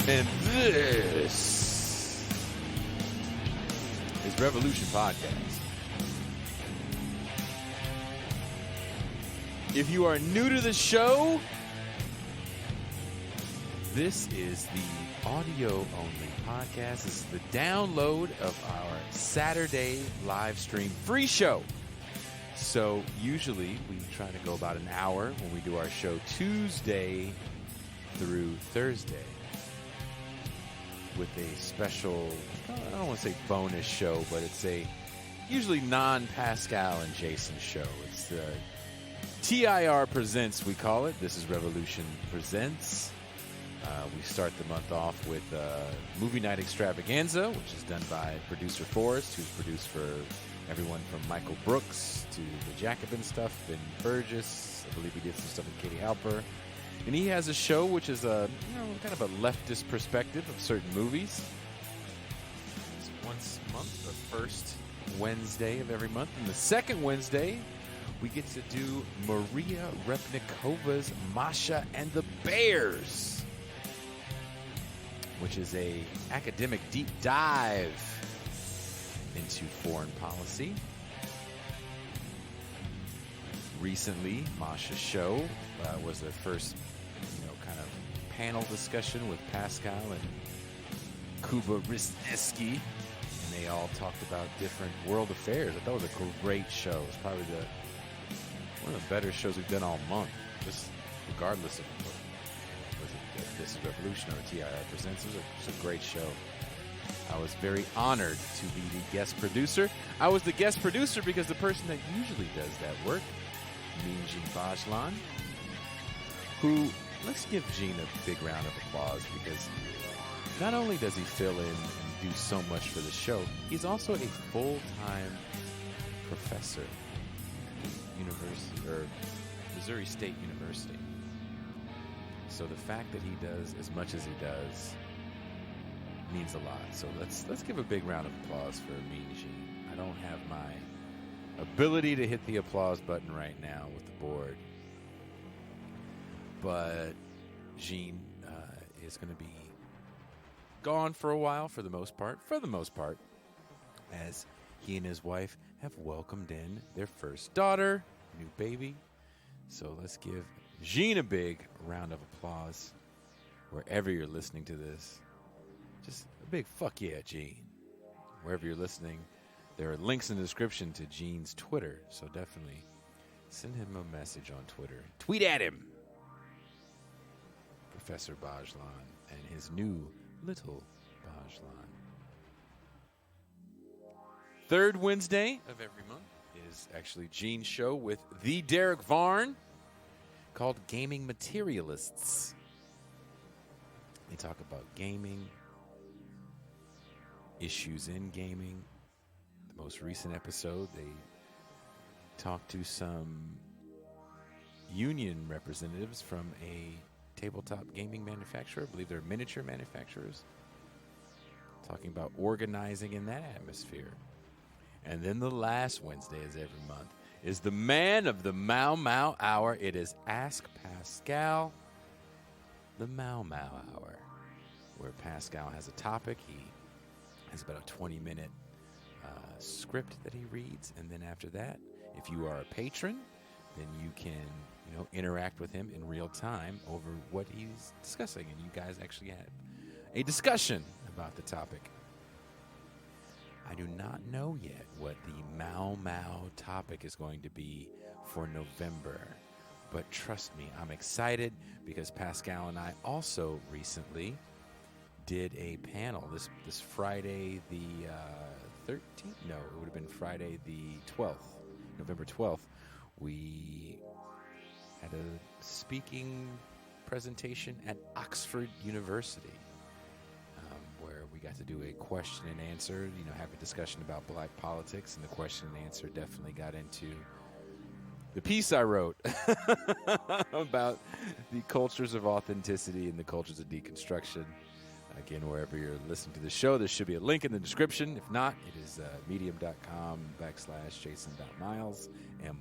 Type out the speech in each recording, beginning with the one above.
And this is Revolution Podcast. If you are new to the show, this is the audio-only podcast. This is the download of our Saturday live stream free show. So usually we try to go about an hour when we do our show Tuesday through Thursday with a special, I don't want to say bonus show, but it's a usually non-Pascal and Jason show. It's the TIR Presents, we call it. This is Revolution Presents. We start the month off with Movie Night Extravaganza, which is done by producer Forrest, who's produced for everyone from Michael Brooks to the Jacobin stuff, Ben Burgess. I believe he did some stuff with Katie Halper. And he has a show which is a kind of a leftist perspective of certain movies. It's once a month, the first Wednesday of every month. And the second Wednesday, we get to do Maria Repnikova's Masha and the Bears, which is a academic deep dive into foreign policy. Recently, Masha's show was their first, kind of panel discussion with Pascal and Kuba Ristevsky, and they all talked about different world affairs. I thought it was a great show. It's probably one of the better shows we've done all month, just regardless of what was it, This is Revolution or TIR Presents. It was a great show. I was very honored to be the guest producer. I was the guest producer because the person that usually does that work, Jean Bajlan, who, let's give Jean a big round of applause, because not only does he fill in and do so much for the show, he's also a full-time professor at Missouri State University. So the fact that he does as much as he does means a lot. So let's give a big round of applause for Mean Jean. I don't have my ability to hit the applause button right now with the board, but Jean is going to be gone for a while for the most part, as he and his wife have welcomed in their first daughter, new baby. So let's give Jean a big round of applause wherever you're listening to this. Just a big fuck yeah, Jean. Wherever you're listening, there are links in the description to Jean's Twitter, so definitely send him a message on Twitter. Tweet at him, Professor Bajlan, and his new little Bajlan. Third Wednesday of every month is actually Jean's show with the Derek Varn, called Gaming Materialists. They talk about gaming, issues in gaming. The most recent episode, they talked to some union representatives from a tabletop gaming manufacturer. I believe they're miniature manufacturers. Talking about organizing in that atmosphere. And then the last Wednesday, as every month, is the man of the Mau Mau Hour. It is Ask Pascal, the Mau Mau Hour, where Pascal has a topic. He has about a 20-minute script that he reads, and then after that, if you are a patron, then you can interact with him in real time over what he's discussing, and you guys actually have a discussion about the topic. I do not know yet what the Mau Mau topic is going to be for November, but trust me, I'm excited because Pascal and I also recently did a panel this Friday the 13th? No, it would have been Friday the 12th, November 12th. We had a speaking presentation at Oxford University, where we got to do a question and answer, have a discussion about black politics, and the question and answer definitely got into the piece I wrote about the cultures of authenticity and the cultures of deconstruction. Again, wherever you're listening to the show, there should be a link in the description. If not, it is medium.com/jason.miles,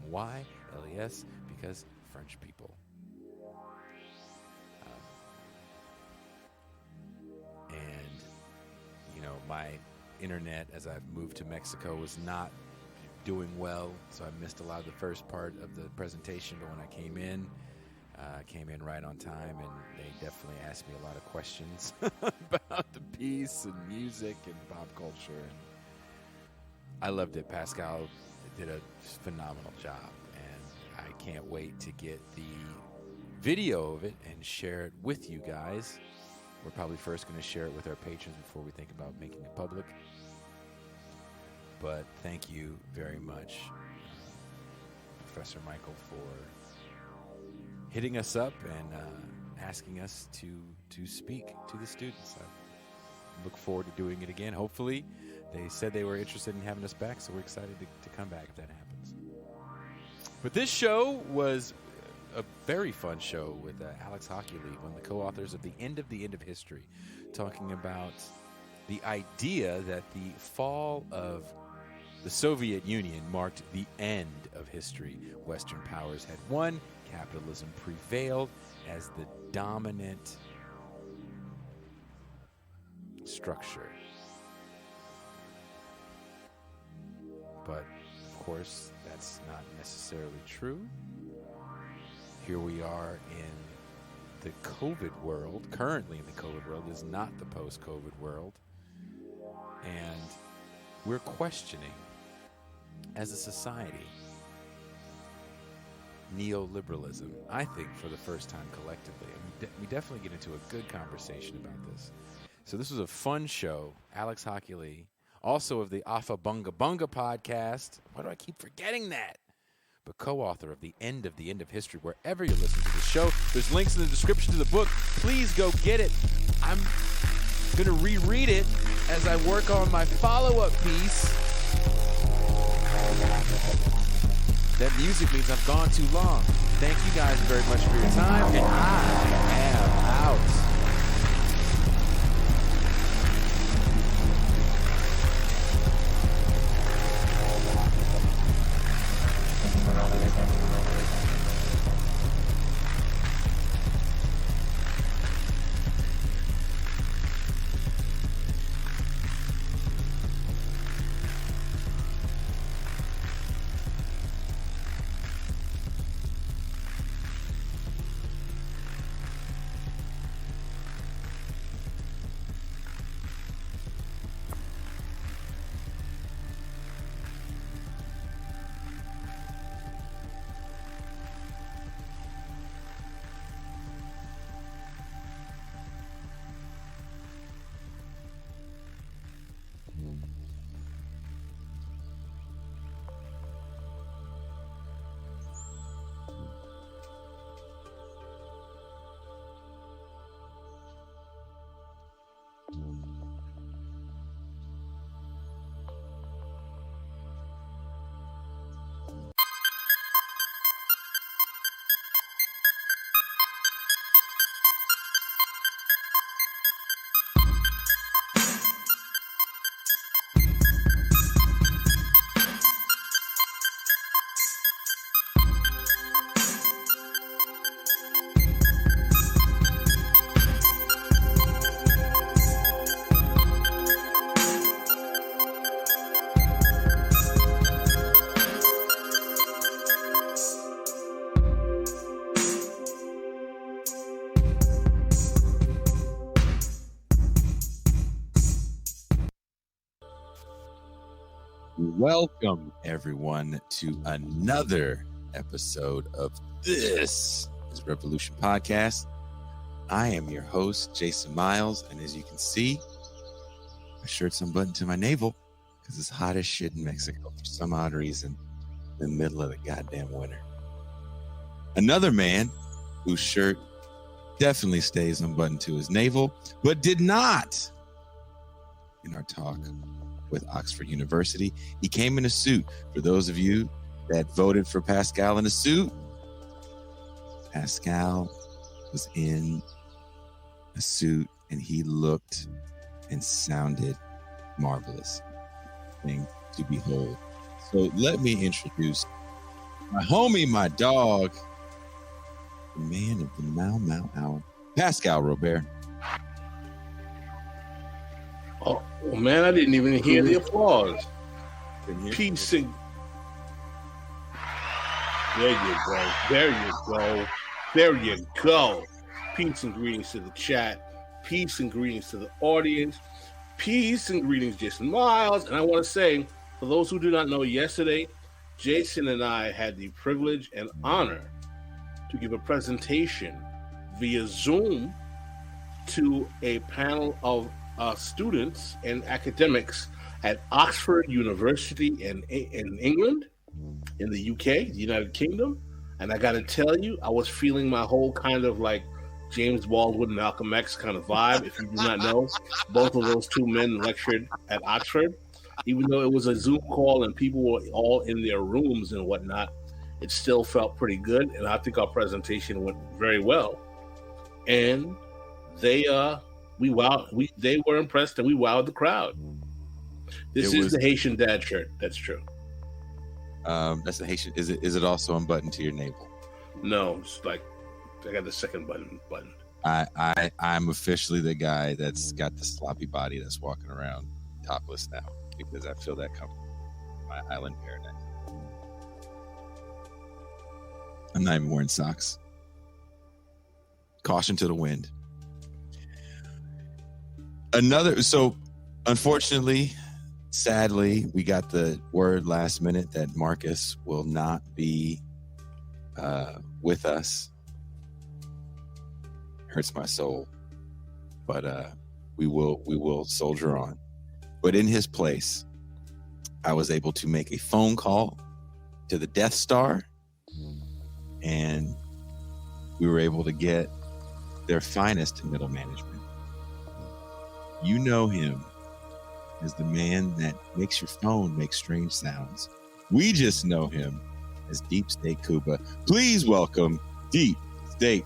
MYLES, because French people. my internet as I moved to Mexico was not doing well, so I missed a lot of the first part of the presentation. But when I came in right on time, and they definitely asked me a lot of questions about the piece and music and pop culture. And I loved it. Pascal did a phenomenal job, and I can't wait to get the video of it and share it with you guys. We're probably first going to share it with our patrons before we think about making it public. But thank you very much, Professor Michael, for hitting us up and asking us to speak to the students. I look forward to doing it again. Hopefully, they said they were interested in having us back, so we're excited to come back if that happens. But this show was a very fun show with Alex Hochuli, one of the co-authors of The End of History, talking about the idea that the fall of the Soviet Union marked the end of history. Western powers had won, capitalism prevailed as the dominant structure. But, of course, that's not necessarily true. Here we are in the COVID world. Currently in the COVID world is not the post-COVID world. And we're questioning, as a society, neoliberalism, I think, for the first time collectively. And we definitely get into a good conversation about this. So this was a fun show. Alex Hochuli, also of the Aufhebunga podcast. Why do I keep forgetting that? But co-author of The End of History, wherever you're listening to the show. There's links in the description to the book. Please go get it. I'm going to reread it as I work on my follow-up piece. That music means I've gone too long. Thank you guys very much for your time, and I am out. Welcome, everyone, to another episode of This is Revolution Podcast. I am your host, Jason Miles, and as you can see, my shirt's unbuttoned to my navel because it's hot as shit in Mexico for some odd reason in the middle of the goddamn winter. Another man whose shirt definitely stays unbuttoned to his navel, but did not in our talk with Oxford University. He came in a suit. For those of you that voted for Pascal in a suit, Pascal was in a suit and he looked and sounded marvelous. Thing to behold. So let me introduce my homie, my dog, the man of the Mau Mau Hour, Pascal Robert. Oh, Oh man, I didn't even hear the applause. Didn't hear? Peace and there you go. There you go. There you go. Peace and greetings to the chat. Peace and greetings to the audience. Peace and greetings, Jason Miles. And I want to say, for those who do not know, yesterday, Jason and I had the privilege and honor to give a presentation via Zoom to a panel of students and academics at Oxford University in England, in the UK, the United Kingdom. And I got to tell you, I was feeling my whole kind of like James Baldwin, Malcolm X kind of vibe. If you do not know, both of those two men lectured at Oxford. Even though it was a Zoom call and people were all in their rooms and whatnot, it still felt pretty good. And I think our presentation went very well. And they were impressed and we wowed the crowd. This is the Haitian dad shirt. That's true. That's the Haitian. Is it also unbuttoned to your navel? No, it's like I got the second button. I'm officially the guy that's got the sloppy body that's walking around topless now because I feel that coming. My island paradise. I'm not even wearing socks. Caution to the wind. So unfortunately, sadly, we got the word last minute that Marcus will not be with us. Hurts my soul, but we will soldier on. But in his place, I was able to make a phone call to the Death Star, and we were able to get their finest in middle management. You know him as the man that makes your phone make strange sounds. We just know him as Deep State Cuba. Please welcome Deep State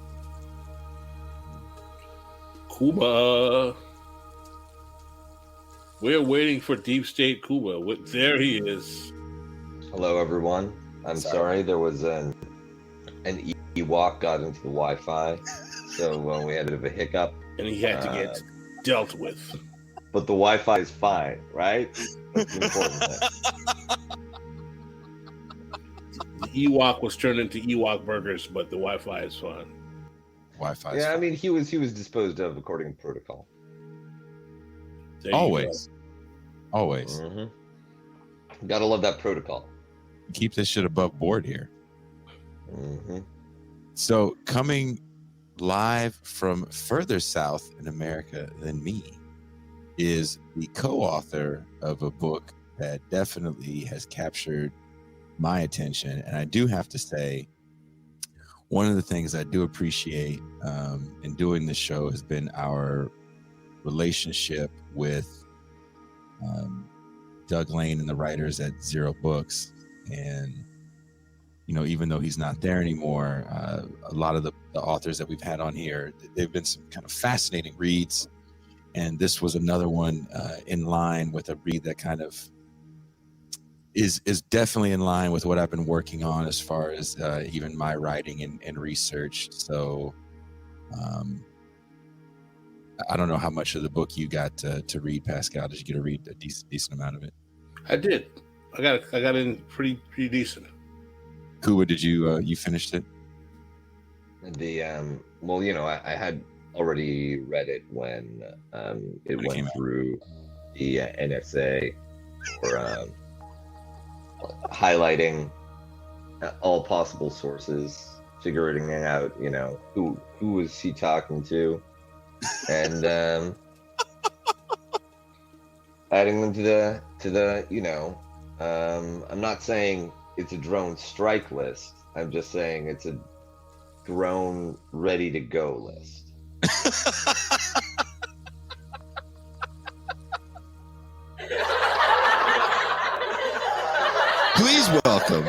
Cuba. We're waiting for Deep State Cuba. There he is. Hello, everyone. I'm sorry there was an Ewok got into the Wi-Fi, so we had a bit of a hiccup. And he had to get dealt with. But the Wi-Fi is fine, right? That's the important thing. The Ewok was turned into Ewok burgers, but the Wi-Fi is fine. Wi-Fi. Yeah, I mean he was disposed of according to protocol. Always. Mm-hmm. Gotta love that protocol. Keep this shit above board here. Mm-hmm. So coming live from further south in America than me is the co-author of a book that definitely has captured my attention. And I do have to say, one of the things I do appreciate in doing this show has been our relationship with Doug Lane and the writers at Zero Books. And, you know, even though he's not there anymore, a lot of the authors that we've had on here, they've been some kind of fascinating reads. And this was another one in line with a read that kind of is definitely in line with what I've been working on as far as even my writing and research. So I don't know how much of the book you got to read, Pascal. Did you get to read a decent amount of it? I did. I got in pretty decent. Kuba, did you finished it? Well, you know, I had already read it when it went through the NSA for highlighting all possible sources, figuring out, you know, who was he talking to, and adding them to the you know, I'm not saying it's a drone strike list. I'm just saying it's a drone ready to go list. Please welcome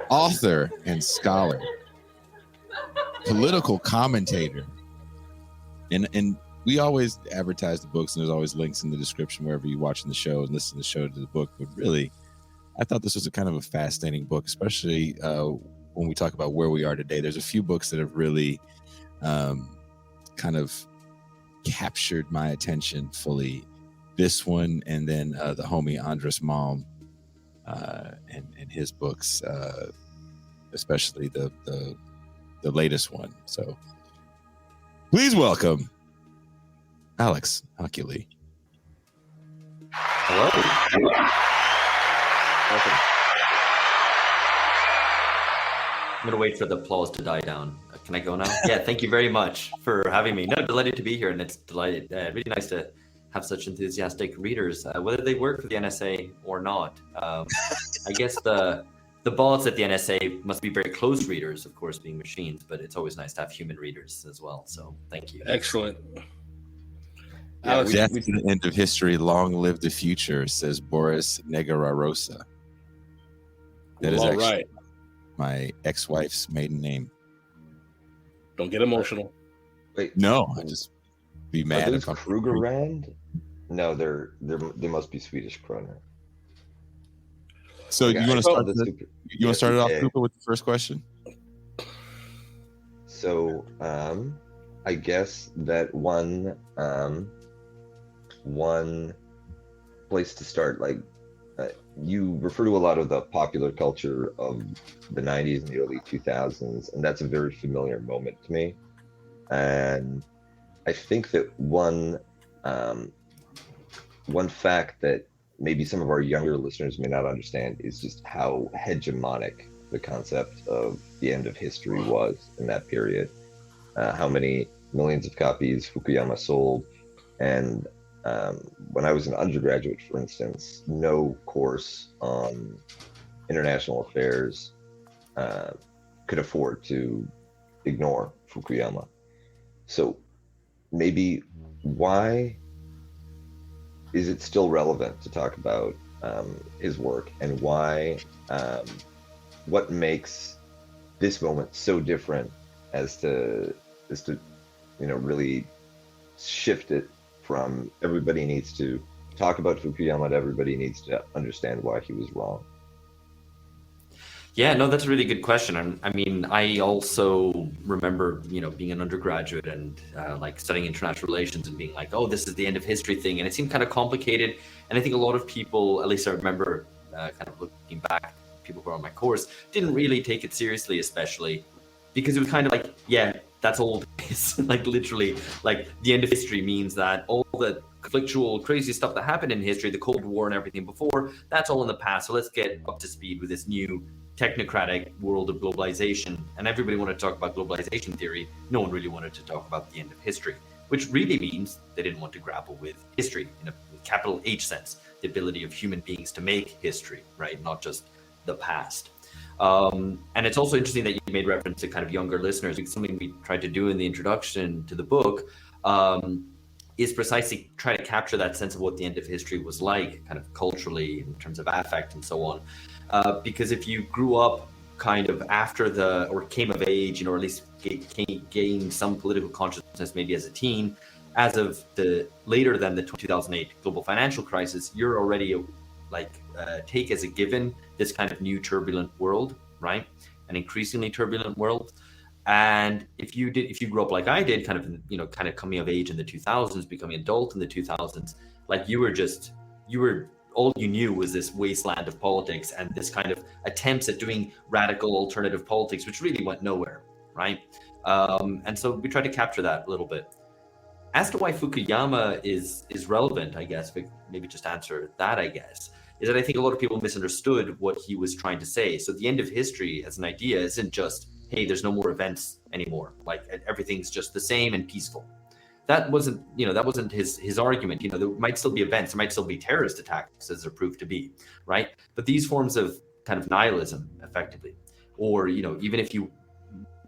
author and scholar, political commentator, and we always advertise the books, and there's always links in the description wherever you're watching the show and listen to the show to the book. But really, I thought this was a kind of a fascinating book, especially when we talk about where we are today. There's a few books that have really kind of captured my attention fully. This one, and then the homie Andres Malm and his books, especially the latest one. So please welcome Alex Hochuli. Hello. Welcome. I'm gonna wait for the applause to die down. Can I go now? Yeah, thank you very much for having me. No, delighted to be here, and it's really nice to have such enthusiastic readers, whether they work for the NSA or not. I guess the bots at the NSA must be very close readers, of course, being machines, but it's always nice to have human readers as well. So thank you. Excellent. Yeah, death to the end of history, long live the future, says Boris Negararosa. That is actually right. My ex-wife's maiden name. Don't get emotional. Wait, no, I just be mad. Are those Krugerrand? No, they must be Swedish Kroner. So okay, you want to start? You want to start it off, Cooper, with the first question? So, I guess that one place to start, like you refer to a lot of the popular culture of the 90s and the early 2000s, and that's a very familiar moment to me. And I think that one fact that maybe some of our younger listeners may not understand is just how hegemonic the concept of the end of history was in that period. How many millions of copies Fukuyama sold, and when I was an undergraduate, for instance, no course on international affairs could afford to ignore Fukuyama. So maybe why is it still relevant to talk about his work, and why, what makes this moment so different as to really shift it from everybody needs to talk about Fukuyama to everybody needs to understand why he was wrong? Yeah, no, that's a really good question. And I mean, I also remember, being an undergraduate and like studying international relations and being like, oh, this is the end of history thing. And it seemed kind of complicated. And I think a lot of people, at least I remember kind of looking back, people who were on my course, didn't really take it seriously, especially because it was kind of like, yeah, that's all it is. Like literally, like the end of history means that all the conflictual, crazy stuff that happened in history, the Cold War and everything before, that's all in the past. So let's get up to speed with this new technocratic world of globalization. And everybody wanted to talk about globalization theory. No one really wanted to talk about the end of history, which really means they didn't want to grapple with history in a capital H sense, the ability of human beings to make history, right? Not just the past. And it's also interesting that you made reference to kind of younger listeners. Something we tried to do in the introduction to the book is precisely try to capture that sense of what the end of history was like, kind of culturally, in terms of affect and so on. Because if you grew up kind of after or came of age, or at least gained some political consciousness maybe as a teen, as of later than the 2008 global financial crisis, you're already take as a given this kind of new turbulent world, right? An increasingly turbulent world. And if you grew up like I did, kind of coming of age in the 2000s, becoming adult in the 2000s, like you were all you knew was this wasteland of politics and this kind of attempts at doing radical alternative politics, which really went nowhere, right? And so we tried to capture that a little bit. As to why Fukuyama is relevant, I guess, maybe just answer that, I guess, is that I think a lot of people misunderstood what he was trying to say. So the end of history as an idea isn't just, hey, there's no more events anymore. Like everything's just the same and peaceful. That wasn't his argument. There might still be events, there might still be terrorist attacks, as there proved to be, right? But these forms of kind of nihilism, effectively, or even if you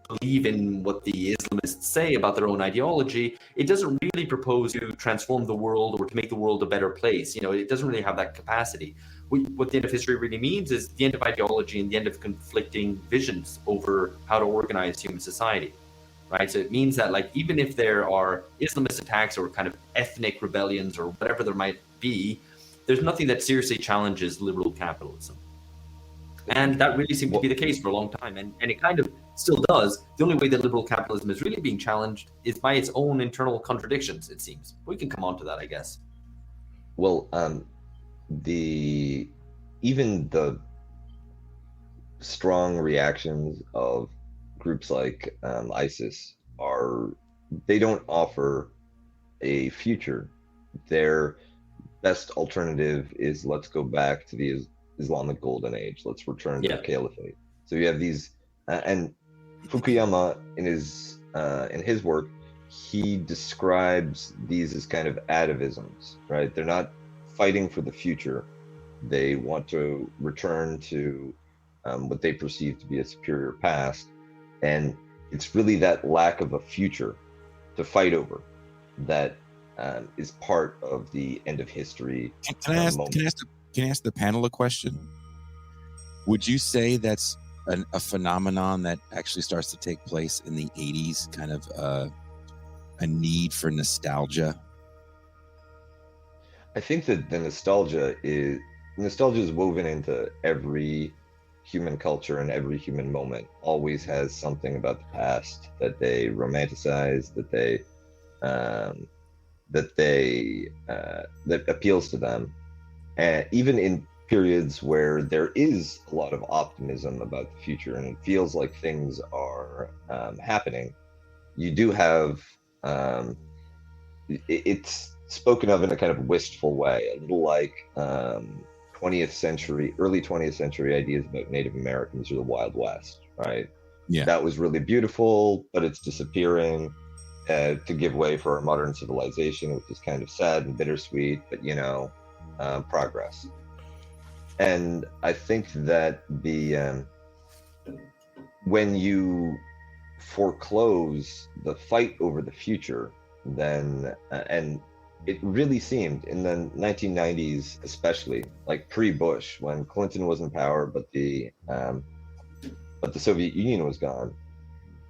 believe in what the Islamists say about their own ideology, it doesn't really propose to transform the world or to make the world a better place. It doesn't really have that capacity. What the end of history really means is the end of ideology and the end of conflicting visions over how to organize human society. Right, so it means that even if there are Islamist attacks or kind of ethnic rebellions or whatever there might be, there's nothing that seriously challenges liberal capitalism. And that really seemed to be the case for a long time. And it kind of still does. The only way that liberal capitalism is really being challenged is by its own internal contradictions, it seems. We can come on to that, I guess. Well, even the strong reactions of groups like ISIS they don't offer a future. Their best alternative is, let's go back to the Islamic golden age. Let's return to the caliphate. So you have these, and Fukuyama in his work, he describes these as kind of atavisms, right? They're not fighting for the future. They want to return to what they perceive to be a superior past, and it's really that lack of a future to fight over that is part of the end of history. Can I ask the panel a question? Would you say that's a phenomenon that actually starts to take place in the 80s, kind of a need for nostalgia? I think that the nostalgia is woven into every human culture, and every human moment always has something about the past that they romanticize, that appeals to them, and even in periods where there is a lot of optimism about the future and it feels like things are happening, you do have it's spoken of in a kind of wistful way, a little like early 20th century ideas about Native Americans or the Wild West, right? Yeah, that was really beautiful, but it's disappearing to give way for a modern civilization, which is kind of sad and bittersweet, but progress. And I think that when you foreclose the fight over the future, then and it really seemed in the 1990s, especially like pre-Bush, when Clinton was in power, but the Soviet Union was gone,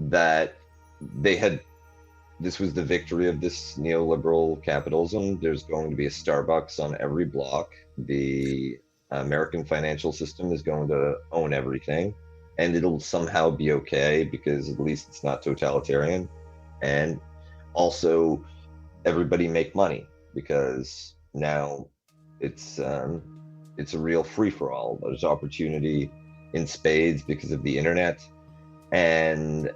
that this was the victory of this neoliberal capitalism. There's going to be a Starbucks on every block. The American financial system is going to own everything, and it'll somehow be okay because at least it's not totalitarian. And also, everybody make money because now it's a real free-for-all. There's opportunity in spades because of the internet, and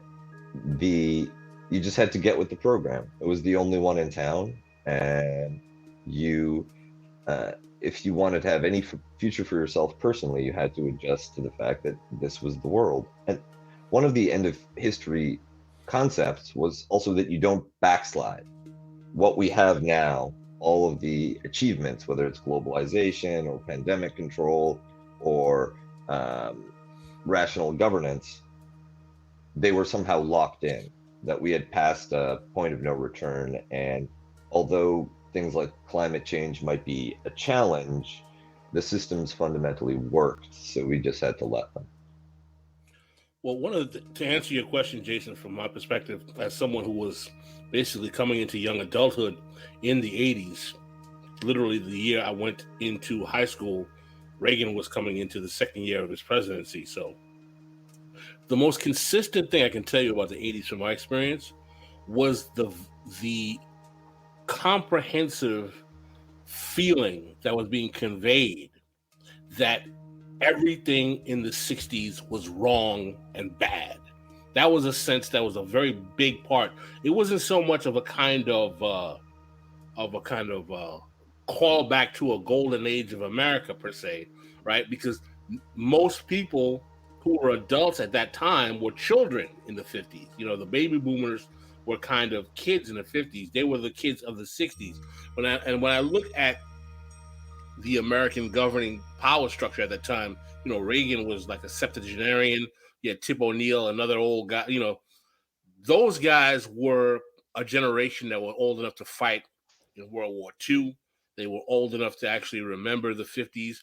you just had to get with the program. It was the only one in town, and if you wanted to have any future for yourself personally, you had to adjust to the fact that this was the world. And one of the end of history concepts was also that you don't backslide. What we have now, all of the achievements, whether it's globalization or pandemic control or rational governance, they were somehow locked in, that we had passed a point of no return. And although things like climate change might be a challenge, the systems fundamentally worked, so we just had to let them. Well, to answer your question, Jason, from my perspective, as someone who was basically coming into young adulthood in the 80s, literally the year I went into high school, Reagan was coming into the second year of his presidency. So the most consistent thing I can tell you about the 80s from my experience was the comprehensive feeling that was being conveyed that everything in the 60s was wrong and bad. That was a sense that was a very big part. It wasn't so much of a kind of call back to a golden age of America per se, right? Because most people who were adults at that time were children in the 50s. The baby boomers were kind of kids in the 50s. They were the kids of the 60s. When I look at the American governing power structure at that time, Reagan was like a septuagenarian. You had Tip O'Neill, another old guy. Those guys were a generation that were old enough to fight in World War II. They were old enough to actually remember the 50s.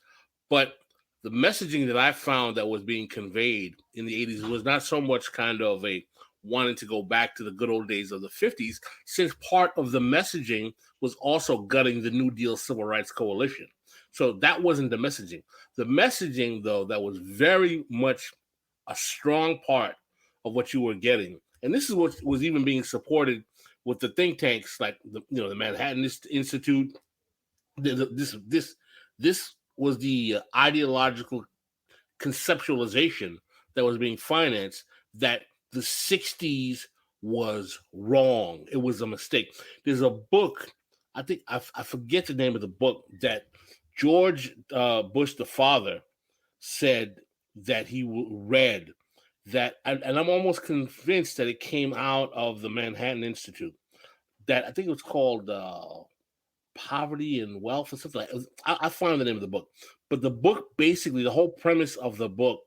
But the messaging that I found that was being conveyed in the 80s was not so much kind of a wanting to go back to the good old days of the 50s, since part of the messaging was also gutting the New Deal Civil Rights Coalition. So that wasn't the messaging. The messaging, though, that was very much a strong part of what you were getting. And this is what was even being supported with the think tanks like the Manhattan Institute. This was the ideological conceptualization that was being financed, that the 60s was wrong. It was a mistake. There's a book, I think I forget the name of the book, that George Bush the father said that he read, that, and I'm almost convinced that it came out of the Manhattan Institute, that I think it was called Poverty and Wealth or something like that. I found the name of the book. But the book, basically, the whole premise of the book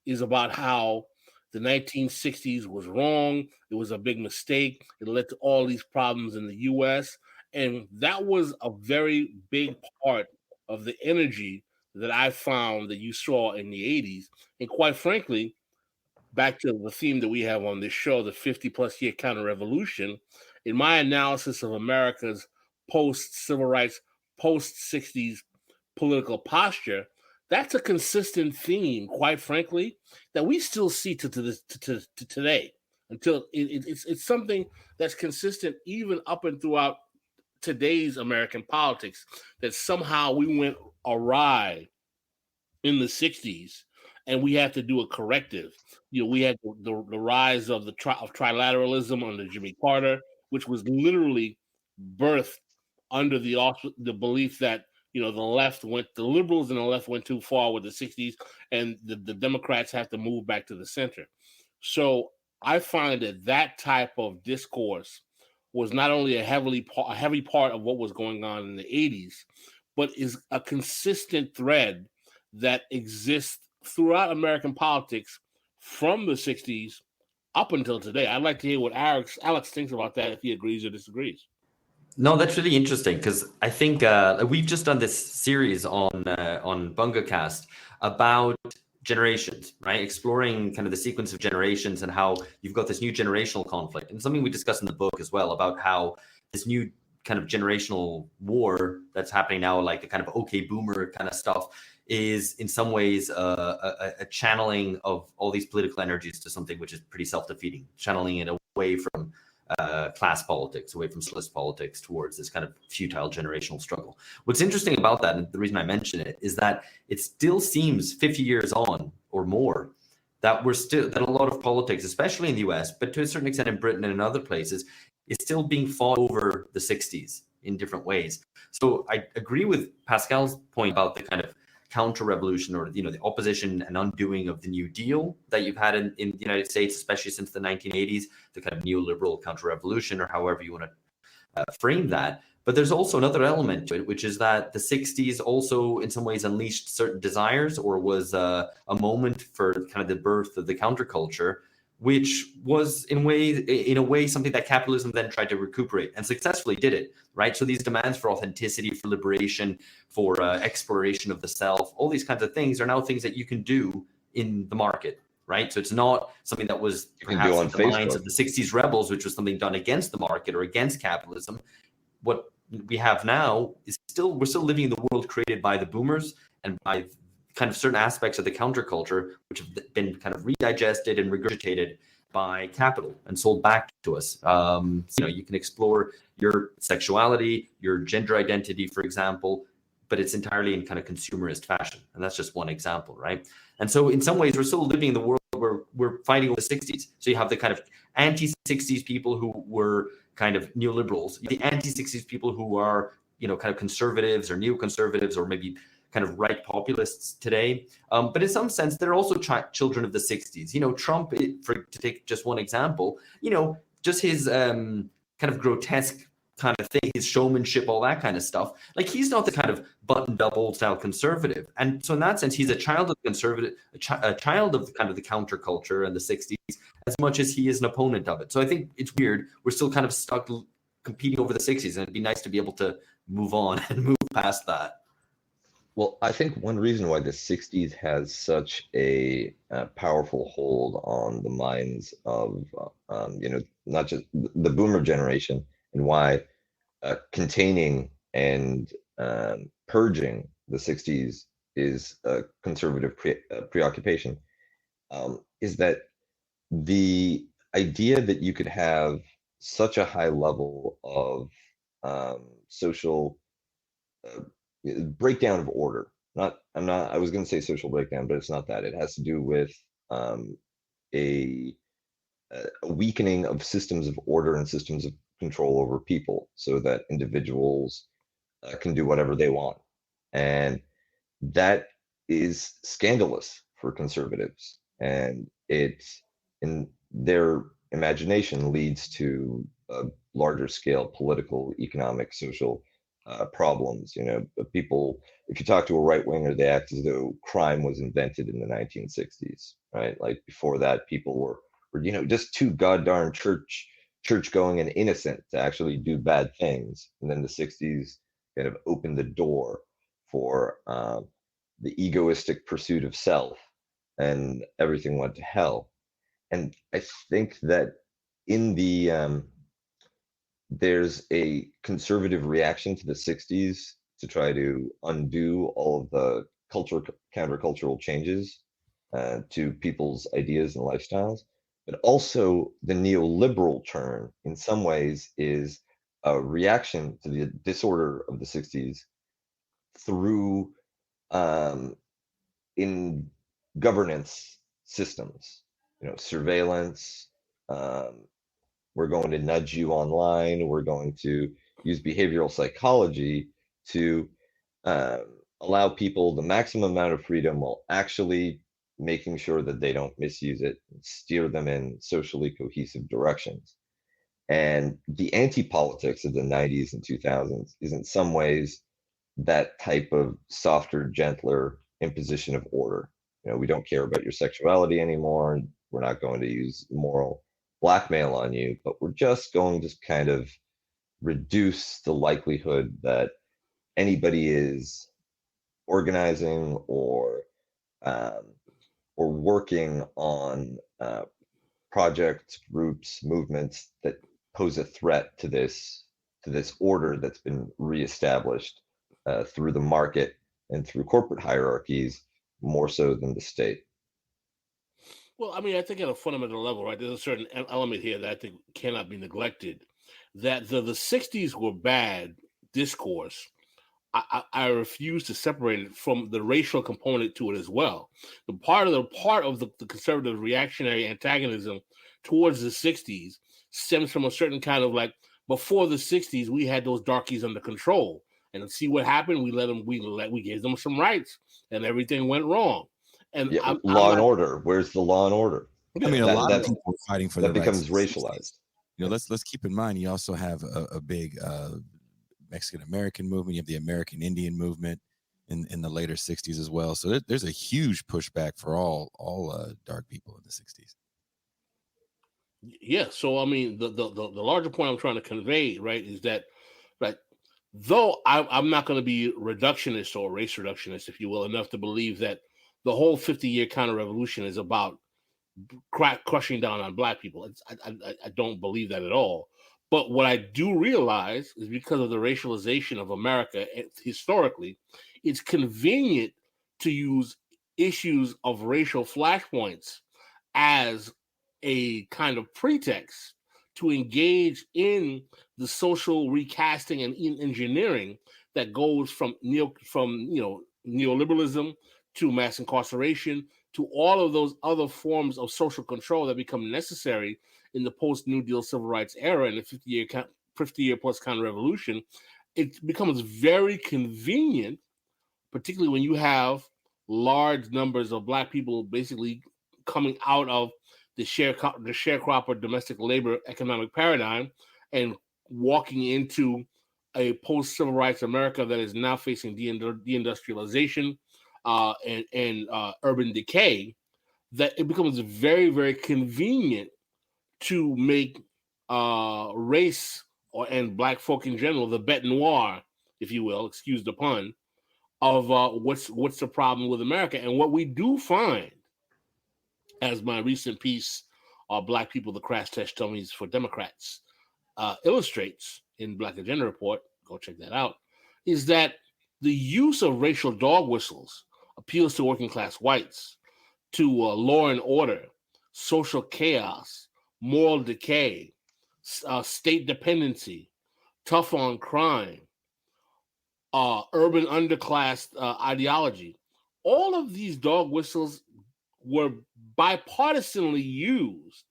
is about how the 1960s was wrong. It was a big mistake. It led to all these problems in the U.S. And that was a very big part of the energy that I found that you saw in the 80s. And quite frankly, back to the theme that we have on this show, the 50-plus year counter-revolution, in my analysis of America's post-civil rights, post-60s political posture, that's a consistent theme, quite frankly, that we still see to today. Until it's something that's consistent even up and throughout today's American politics, that somehow we went awry in the 60s and we had to do a corrective. We had the rise of the of trilateralism under Jimmy Carter, which was literally birthed under the belief that the liberals and the left went too far with the 60s, and the Democrats have to move back to the center. So I find that type of discourse was not only a heavy part of what was going on in the 80s, but is a consistent thread that exists throughout American politics from the 60s up until today. I'd like to hear what Alex thinks about that, if he agrees or disagrees. No, that's really interesting, because I think we've just done this series on BungaCast about generations, right? Exploring kind of the sequence of generations and how you've got this new generational conflict, and something we discuss in the book as well about how this new kind of generational war that's happening now, like the kind of okay boomer kind of stuff, is in some ways a channeling of all these political energies to something which is pretty self-defeating, channeling it away from class politics, away from socialist politics, towards this kind of futile generational struggle. What's interesting about that, and the reason I mention it, is that it still seems 50 years on or more that that a lot of politics, especially in the US, but to a certain extent in Britain and in other places, is still being fought over the 60s in different ways. So I agree with Pascal's point about the kind of counter-revolution, or the opposition and undoing of the New Deal that you've had in the United States, especially since the 1980s, the kind of neoliberal counter-revolution, or however you want to frame that. But there's also another element to it, which is that the 60s also in some ways unleashed certain desires, or was a moment for kind of the birth of the counterculture, which was in a way something that capitalism then tried to recuperate, and successfully did it, right? So these demands for authenticity, for liberation, for exploration of the self, all these kinds of things are now things that you can do in the market, right? So it's not something that was perhaps in the minds of the 60s rebels, which was something done against the market or against capitalism. What we have now is we're still living in the world created by the boomers and by kind of certain aspects of the counterculture, which have been kind of redigested and regurgitated by capital and sold back to us. You can explore your sexuality, your gender identity, for example, but it's entirely in kind of consumerist fashion. And that's just one example, right? And so in some ways, we're still living in the world where we're fighting with the 60s. So you have the kind of anti-60s people who were kind of neoliberals, the anti-60s people who are, kind of conservatives or neoconservatives, or maybe kind of right populists today. But in some sense, they're also children of the 60s. Trump, to take just one example, just his kind of grotesque kind of thing, his showmanship, all that kind of stuff. Like, he's not the kind of buttoned up old style conservative. And so in that sense, he's a child of conservative, a child of kind of the counterculture in the 60s, as much as he is an opponent of it. So I think it's weird. We're still kind of stuck competing over the 60s, and it'd be nice to be able to move on and move past that. Well, I think one reason why the 60s has such a powerful hold on the minds of, not just the boomer generation, and why containing and purging the 60s is a conservative preoccupation, is that the idea that you could have such a high level of social breakdown of order. I was going to say social breakdown, but it's not that. It has to do with a, a weakening of systems of order and systems of control over people so that individuals can do whatever they want. And that is scandalous for conservatives. And it, in their imagination, leads to larger scale political, economic, social problems. You know, people, if you talk to a right winger, they act as though crime was invented in the 1960s, right? Like before that, people were you know, just too goddamn church going and innocent to actually do bad things. And then the 60s kind of opened the door for the egoistic pursuit of self, and everything went to hell. And I think that in the there's a conservative reaction to the 60s to try to undo all of the countercultural changes to people's ideas and lifestyles. But also the neoliberal turn in some ways is a reaction to the disorder of the 60s through in governance systems, you know, surveillance. We're going to nudge you online. We're going to use behavioral psychology to allow people the maximum amount of freedom while actually making sure that they don't misuse it and steer them in socially cohesive directions. And the anti-politics of the 90s and 2000s is in some ways that type of softer, gentler imposition of order. You know, we don't care about your sexuality anymore. We're not going to use moral blackmail on you, but we're just going to kind of reduce the likelihood that anybody is organizing or working on projects, groups, movements that pose a threat to this order that's been reestablished through the market and through corporate hierarchies more so than the state. Well, I mean, I think at a fundamental level, right, there's a certain element here that I think cannot be neglected. That the 60s were bad discourse. I refuse to separate it from the racial component to it as well. The part of the conservative reactionary antagonism towards the 60s stems from a certain kind of like, before the 60s, we had those darkies under control. And see what happened? We gave them some rights, and everything went wrong. And yeah, law and order. Where's the law and order? I mean, a lot of people are fighting for that the becomes rights. racialized. You know, let's keep in mind, you also have a big Mexican American movement. You have the American Indian movement in the later 60s as well. So there's a huge pushback for all dark people in the 60s. Yeah. So I mean, the larger point I'm trying to convey, right, is that, right, though I'm not going to be reductionist or race reductionist, if you will, enough to believe that the whole 50-year counter-revolution is about crushing down on Black people. I don't believe that at all. But what I do realize is, because of the racialization of America historically, it's convenient to use issues of racial flashpoints as a kind of pretext to engage in the social recasting and engineering that goes from neoliberalism to mass incarceration to all of those other forms of social control that become necessary in the post-New Deal civil rights era and the 50-year plus counter-revolution. It becomes very convenient, particularly when you have large numbers of Black people basically coming out of the sharecropper domestic labor economic paradigm and walking into a post-civil rights America that is now facing deindustrialization and urban decay, that it becomes very, very convenient to make race and Black folk in general the bête noire, if you will, excuse the pun, of what's the problem with America. And what we do find, as my recent piece, Black People, the Crash Test Dummies for Democrats, illustrates in Black Agenda Report, go check that out, is that the use of racial dog whistles appeals to working class whites, to law and order, social chaos, moral decay, state dependency, tough on crime, urban underclass ideology. All of these dog whistles were bipartisanly used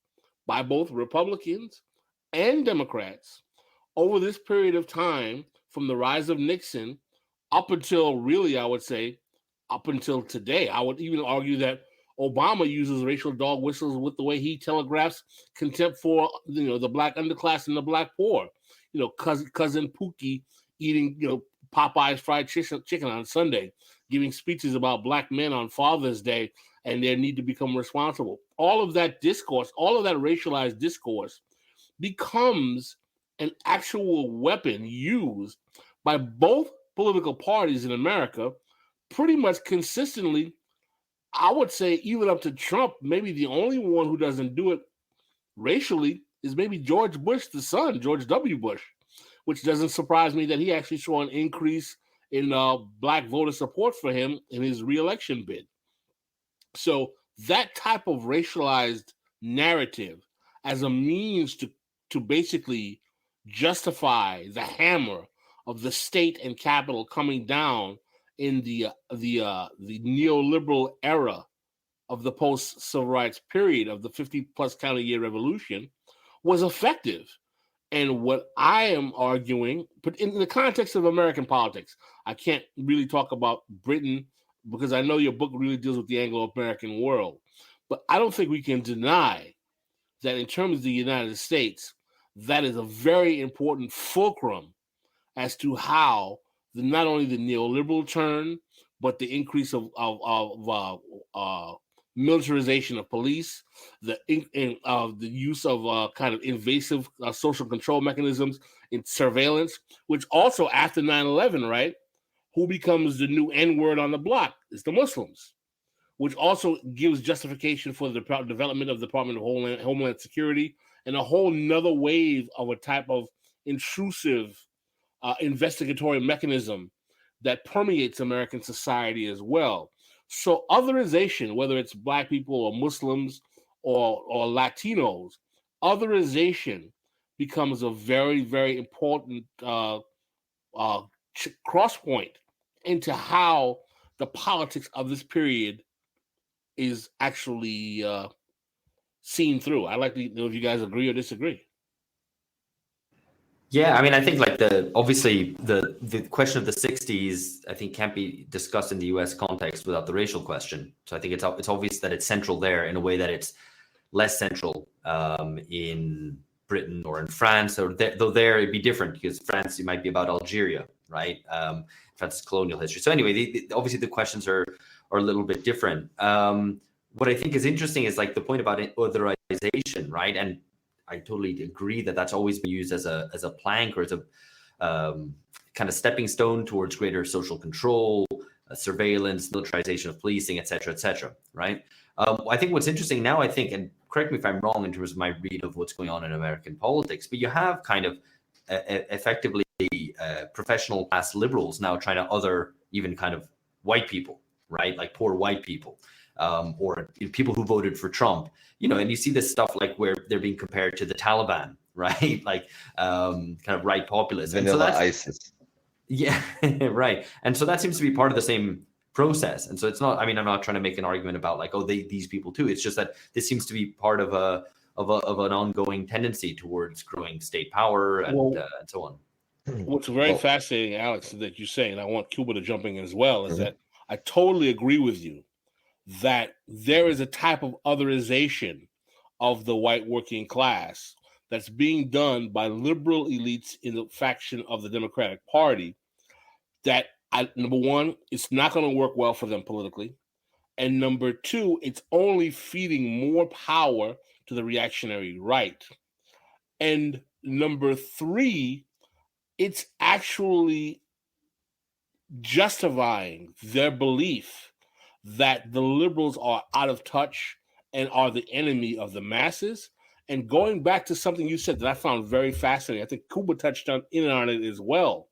by both Republicans and Democrats over this period of time from the rise of Nixon up until, really, I would say, up until today. I would even argue that Obama uses racial dog whistles with the way he telegraphs contempt for, the black underclass and the black poor. Cousin Pookie eating, Popeye's fried chicken on Sunday, giving speeches about black men on Father's Day and their need to become responsible. All of that discourse, all of that racialized discourse becomes an actual weapon used by both political parties in America pretty much consistently. I would say even up to Trump, maybe the only one who doesn't do it racially is maybe George Bush, the son, George W. Bush, which doesn't surprise me that he actually saw an increase in black voter support for him in his reelection bid. So that type of racialized narrative as a means to basically justify the hammer of the state and capital coming down in the neoliberal era of the post-civil rights period of the 50-plus county year revolution was effective. And what I am arguing, but in the context of American politics, I can't really talk about Britain because I know your book really deals with the Anglo-American world. But I don't think we can deny that in terms of the United States, that is a very important fulcrum as to how not only the neoliberal turn, but the increase of militarization of police, the use of kind of invasive social control mechanisms in surveillance, which also after 9/11, right, who becomes the new N-word on the block? It's the Muslims, which also gives justification for the development of the Department of Homeland Security and a whole nother wave of a type of intrusive investigatory mechanism that permeates American society as well. So otherization, whether it's Black people or Muslims or Latinos, otherization becomes a very, very important cross point into how the politics of this period is actually seen through. I'd like to know if you guys agree or disagree. Yeah, I mean, I think like obviously the question of the 60s, I think can't be discussed in the US context without the racial question. So I think it's obvious that it's central there in a way that it's less central in Britain or in France, or though there it'd be different because France, it might be about Algeria, right? France's colonial history. So anyway, obviously the questions are a little bit different. What I think is interesting is like the point about otherization, right? And I totally agree that that's always been used as a plank or as a kind of stepping stone towards greater social control, surveillance, militarization of policing, et cetera, right? I think what's interesting now, I think, and correct me if I'm wrong in terms of my read of what's going on in American politics, but you have kind of effectively professional class liberals now trying to other even kind of white people, right? Like poor white people. Or people who voted for Trump, and you see this stuff like where they're being compared to the Taliban, right? Like kind of right populism. Vanilla and so ISIS. Yeah, right. And so that seems to be part of the same process. And so it's not, I mean, I'm not trying to make an argument about like, oh, these people too. It's just that this seems to be part of an ongoing tendency towards growing state power and so on. What's very fascinating, Alex, that you say, and I want Cuba to jump in as well, is that I totally agree with you that there is a type of otherization of the white working class that's being done by liberal elites in the faction of the Democratic Party that, number one, it's not going to work well for them politically. And number two, it's only feeding more power to the reactionary right. And number three, it's actually justifying their belief that the liberals are out of touch and are the enemy of the masses. And going back to something you said that I found very fascinating, I think Cuba touched on it as well,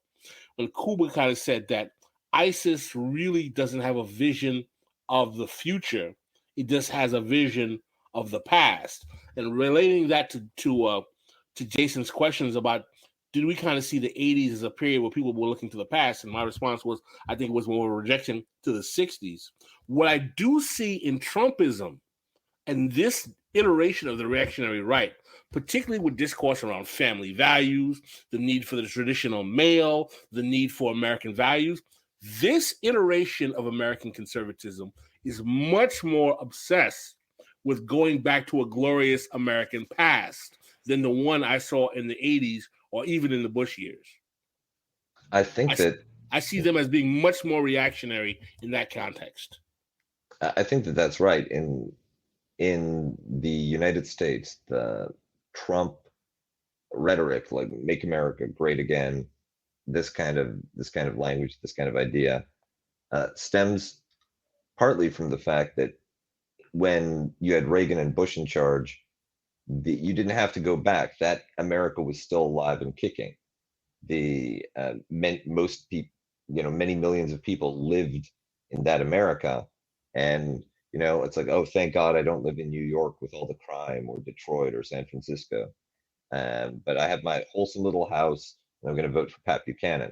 when Cuba kind of said that ISIS really doesn't have a vision of the future. It just has a vision of the past. And relating that to Jason's questions about, did we kind of see the 80s as a period where people were looking to the past? And my response was, I think it was more of a rejection to the 60s. What I do see in Trumpism and this iteration of the reactionary right, particularly with discourse around family values, the need for the traditional male, the need for American values, this iteration of American conservatism is much more obsessed with going back to a glorious American past than the one I saw in the 80s or even in the Bush years. I think I see them as being much more reactionary in that context. I think that that's right. In the United States, the Trump rhetoric, like "Make America Great Again," this kind of language, this kind of idea, stems partly from the fact that when you had Reagan and Bush in charge, you didn't have to go back. That America was still alive and kicking. Most people, many millions of people lived in that America, and it's like, oh, thank God I don't live in New York with all the crime, or Detroit, or San Francisco. But I have my wholesome little house, and I'm going to vote for Pat Buchanan.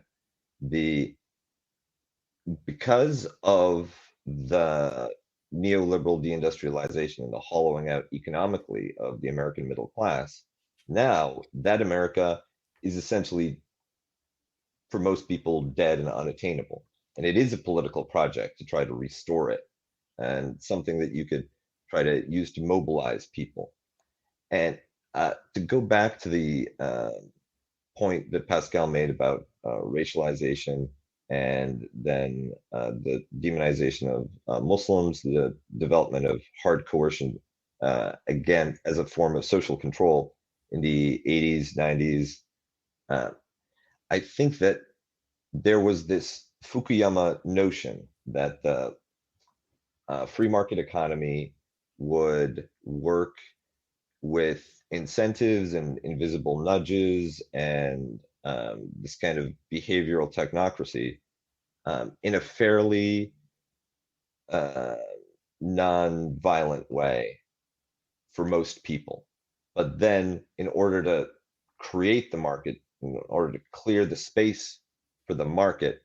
Because of the neoliberal deindustrialization and the hollowing out economically of the American middle class, now that America is essentially, for most people, dead and unattainable. And it is a political project to try to restore it, and something that you could try to use to mobilize people. And to go back to the point that Pascal made about racialization, and then the demonization of Muslims, the development of hard coercion, again, as a form of social control in the 80s, 90s, I think that there was this Fukuyama notion that the free market economy would work with incentives and invisible nudges and this kind of behavioral technocracy in a fairly non-violent way for most people. But then, in order to create the market, in order to clear the space for the market,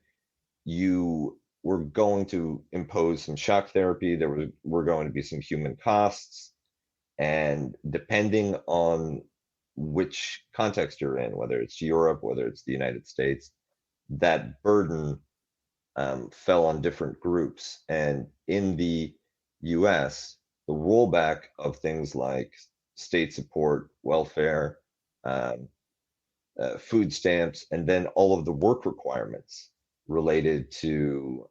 you were going to impose some shock therapy. There were going to be some human costs, and depending on which context you're in, whether it's Europe, whether it's the United States, that burden fell on different groups. And in the US, the rollback of things like state support, welfare, food stamps, and then all of the work requirements related to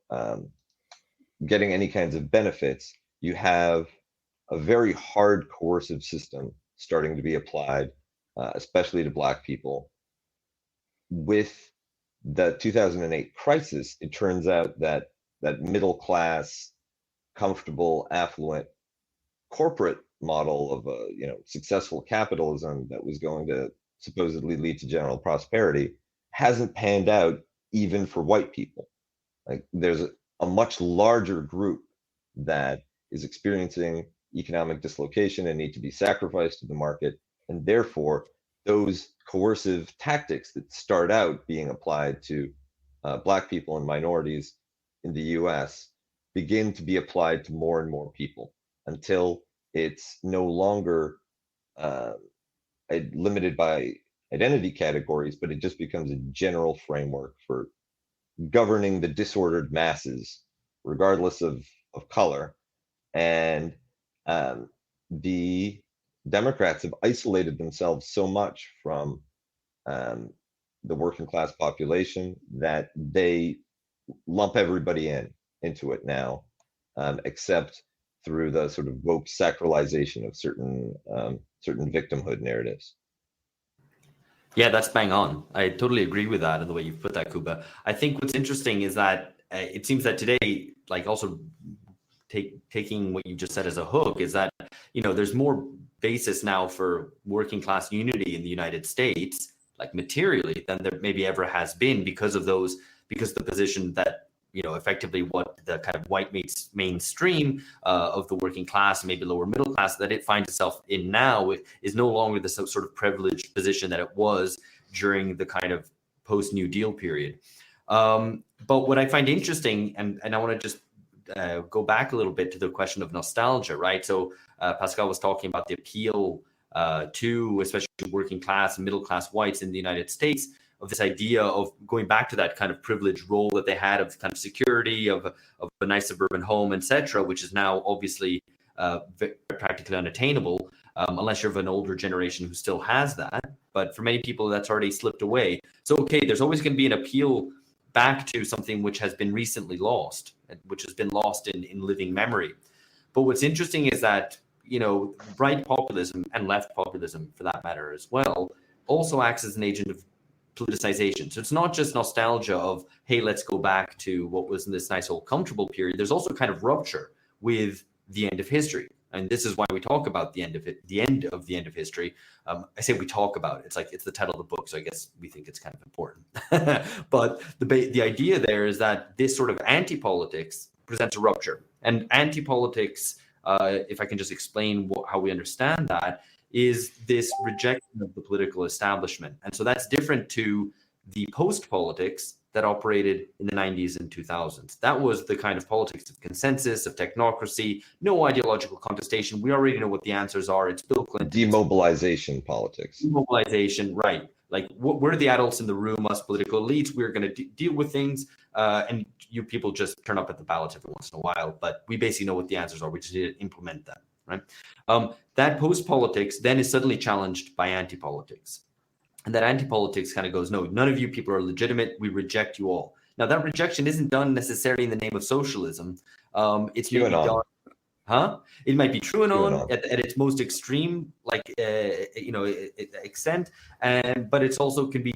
getting any kinds of benefits, you have a very hard coercive system starting to be applied, especially to Black people. With the 2008 crisis, it turns out that middle class, comfortable, affluent corporate model of a successful capitalism that was going to supposedly lead to general prosperity hasn't panned out even for white people. Like, there's a much larger group that is experiencing economic dislocation and need to be sacrificed to the market, and therefore those coercive tactics that start out being applied to Black people and minorities in the US begin to be applied to more and more people, until it's no longer limited by identity categories, but it just becomes a general framework for governing the disordered masses, regardless of color. And the Democrats have isolated themselves so much from the working class population that they lump everybody into it now, except through the sort of woke sacralization of certain victimhood narratives. Yeah, that's bang on. I totally agree with that and the way you've put that, Kuba. I think what's interesting is that it seems that today, like, also taking what you just said as a hook, is that there's more basis now for working class unity in the United States, like materially, than there maybe ever has been, because the position that effectively what the kind of white mainstream of the working class and maybe lower middle class that it finds itself in now is no longer the sort of privileged position that it was during the kind of post-New Deal period. But what I find interesting, and I want to just go back a little bit to the question of nostalgia, right? So Pascal was talking about the appeal to especially working class and middle class whites in the United States of this idea of going back to that kind of privileged role that they had of kind of security, of a nice suburban home, etc., which is now obviously practically unattainable unless you're of an older generation who still has that. But for many people, that's already slipped away. So, okay, there's always going to be an appeal back to something which has been recently lost, which has been lost in living memory. But what's interesting is that, right populism and left populism, for that matter as well, also acts as an agent of politicization. So it's not just nostalgia of, hey, let's go back to what was in this nice old comfortable period. There's also kind of rupture with the end of history. And this is why we talk about the end of history. I say we talk about it. It's like it's the title of the book, so I guess we think it's kind of important. But the idea there is that this sort of anti-politics presents a rupture. And anti-politics, if I can just explain how we understand that, is this rejection of the political establishment. And so that's different to the post-politics that operated in the 90s and 2000s. That was the kind of politics of consensus, of technocracy, no ideological contestation. We already know what the answers are. It's Bill Clinton. Demobilization politics. Demobilization, right. Like, we're the adults in the room, us political elites. We're going to deal with things. And you people just turn up at the ballot every once in a while. But we basically know what the answers are. We just need to implement them, right? That post-politics then is suddenly challenged by anti-politics. And that anti-politics kind of goes, no, none of you people are legitimate. We reject you all. Now, that rejection isn't done necessarily in the name of socialism. It's maybe done, it might be TrueAnon at its most extreme, extent, but it's also can be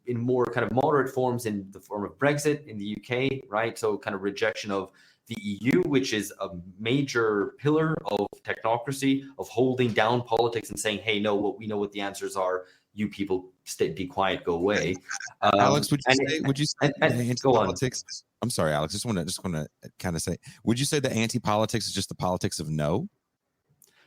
in more kind of moderate forms in the form of Brexit in the UK, right? So kind of rejection of the EU, which is a major pillar of technocracy, of holding down politics and saying, hey, no, we know what the answers are. You people be quiet, go away. Alex, would you say anti-politics? I'm sorry, Alex. Just want to kind of say, would you say the anti-politics is just the politics of no?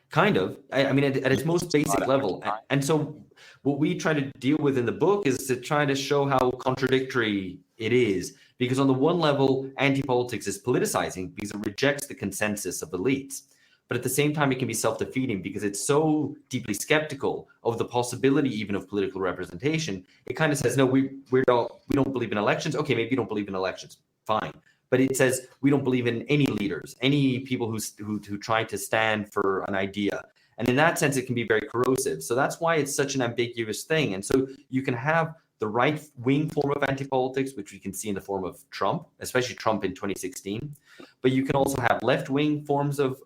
Kind of. I mean, at its most basic level. And so what we try to deal with in the book is to try to show how contradictory it is. Because on the one level, anti-politics is politicizing because it rejects the consensus of elites. But at the same time, it can be self-defeating because it's so deeply skeptical of the possibility even of political representation. It kind of says, no, we don't believe in elections. Okay, maybe you don't believe in elections. Fine. But it says we don't believe in any leaders, any people who try to stand for an idea. And in that sense, it can be very corrosive. So that's why it's such an ambiguous thing. And so you can have the right-wing form of anti-politics, which we can see in the form of Trump, especially Trump in 2016. But you can also have left-wing forms of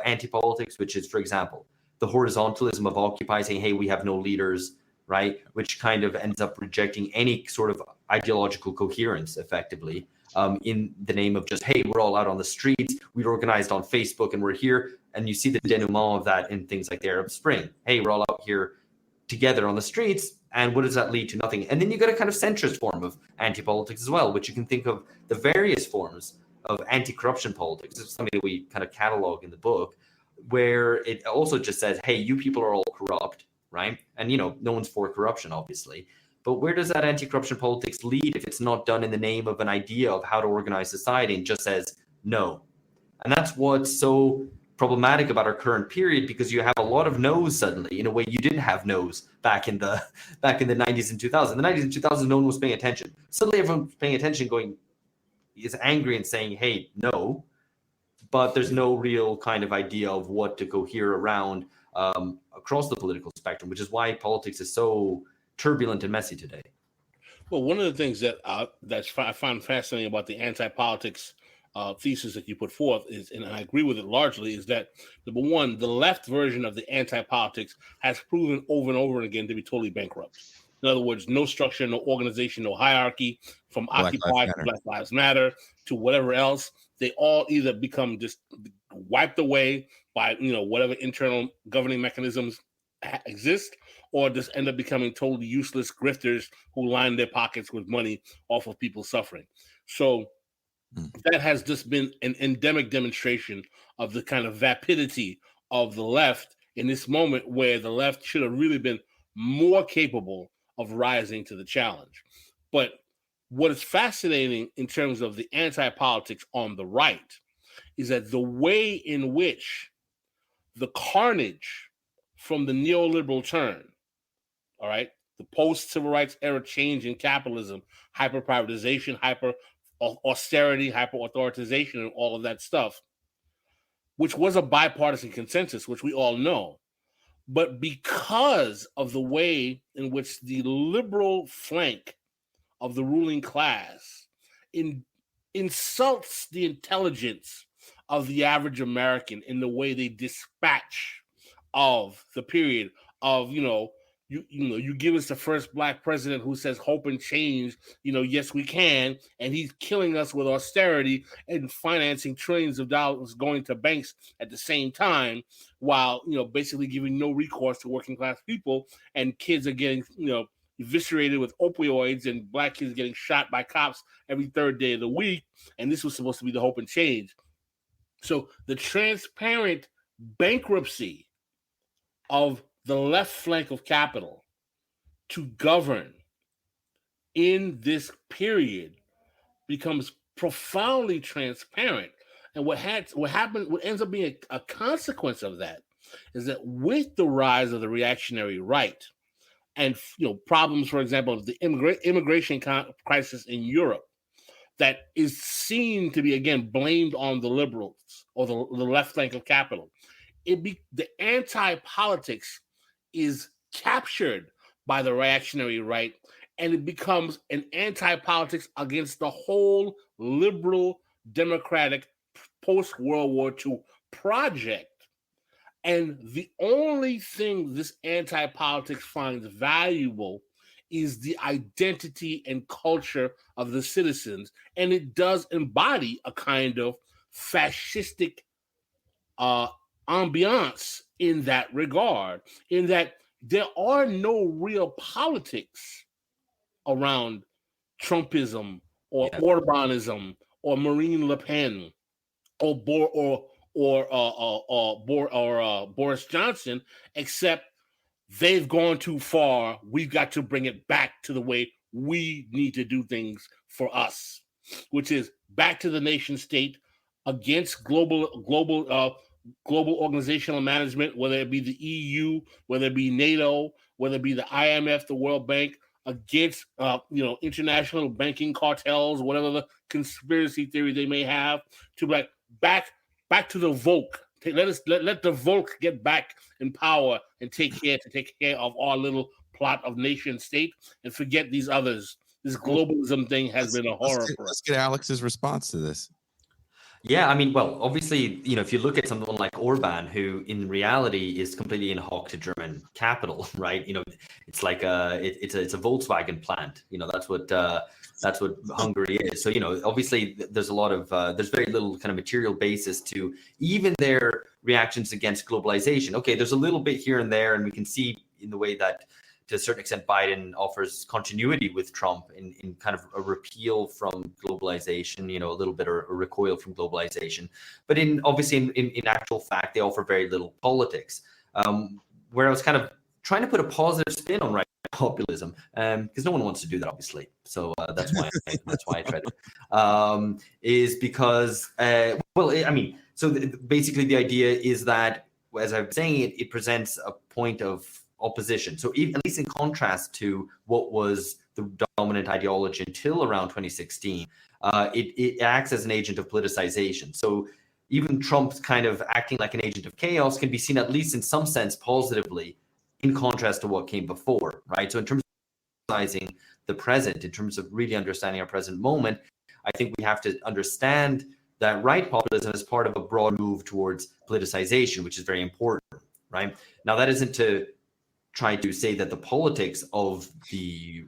anti-politics, which is, for example, the horizontalism of Occupy saying, hey, we have no leaders, right? Which kind of ends up rejecting any sort of ideological coherence, effectively, in the name of just, hey, we're all out on the streets, we're organized on Facebook, and we're here. And you see the denouement of that in things like the Arab Spring. Hey, we're all out here together on the streets. And what does that lead to? Nothing. And then you get a kind of centrist form of anti-politics as well, which you can think of the various forms of anti-corruption politics. This is something that we kind of catalog in the book, where it also just says, hey, you people are all corrupt, right? And, no one's for corruption, obviously. But where does that anti-corruption politics lead if it's not done in the name of an idea of how to organize society and just says no? And that's what's so problematic about our current period, because you have a lot of no's suddenly in a way you didn't have no's back in the 90s and 2000s. In the 90s and 2000s, no one was paying attention. Suddenly everyone's paying attention, is angry and saying, hey, no, but there's no real kind of idea of what to cohere around across the political spectrum, which is why politics is so turbulent and messy today. Well, one of the things that I find fascinating about the anti-politics thesis that you put forth is, and I agree with it largely, is that, number one, the left version of the anti-politics has proven over and over again to be totally bankrupt. In other words, no structure, no organization, no hierarchy, from Occupy to Black Lives Matter to whatever else. They all either become just wiped away by, whatever internal governing mechanisms exist, or just end up becoming totally useless grifters who line their pockets with money off of people suffering. So that has just been an endemic demonstration of the kind of vapidity of the left in this moment, where the left should have really been more capable of rising to the challenge. But what is fascinating in terms of the anti-politics on the right is that the way in which the carnage from the neoliberal turn, all right, the post-civil rights era change in capitalism, hyper-privatization, hyper-austerity, hyper-authoritization, and all of that stuff, which was a bipartisan consensus, which we all know. But because of the way in which the liberal flank of the ruling class insults the intelligence of the average American in the way they dispatch of the period of, you give us the first black president who says hope and change, yes, we can. And he's killing us with austerity and financing trillions of dollars going to banks at the same time, while, basically giving no recourse to working class people, and kids are getting, eviscerated with opioids, and black kids getting shot by cops every third day of the week. And this was supposed to be the hope and change. So the transparent bankruptcy of the left flank of capital to govern in this period becomes profoundly transparent. And what ends up being a consequence of that is that with the rise of the reactionary right and problems, for example, of the immigration crisis in Europe, that is seen to be, again, blamed on the liberals or the left flank of capital. The anti-politics is captured by the reactionary right, and it becomes an anti-politics against the whole liberal, democratic, post-World War II project. And the only thing this anti-politics finds valuable is the identity and culture of the citizens. And it does embody a kind of fascistic ambiance in that regard, in that there are no real politics around Trumpism or Orbanism or Marine Le Pen or Boris Johnson, except they've gone too far. We've got to bring it back to the way we need to do things for us, which is back to the nation state against global organizational management, whether it be the EU, whether it be NATO, whether it be the IMF, the World Bank, against international banking cartels, whatever the conspiracy theory they may have, to back to the Volk. Let the Volk get back in power and take care of our little plot of nation state, and forget these others. This globalism thing has been a horror for us. Let's get Alex's response to this. Yeah, I mean, well, obviously, if you look at someone like Orban, who in reality is completely in hoc to German capital, right? It's like it's a Volkswagen plant. That's what Hungary is. So, obviously there's a lot of, there's very little kind of material basis to even their reactions against globalization. Okay, there's a little bit here and there, and we can see in the way that, to a certain extent, Biden offers continuity with Trump in kind of a repeal from globalization, a little bit or a recoil from globalization. But in actual fact, they offer very little politics. Where I was kind of trying to put a positive spin on right populism, because no one wants to do that, obviously. So that's why I try to. Is because so basically the idea is that, as I'm saying, it presents a point of opposition. So at least in contrast to what was the dominant ideology until around 2016, it acts as an agent of politicization. So even Trump's kind of acting like an agent of chaos can be seen, at least in some sense, positively, in contrast to what came before, right? So in terms of analyzing the present, in terms of really understanding our present moment, I think we have to understand that right populism is part of a broad move towards politicization, which is very important, right? Now, that isn't to try to say that the politics of the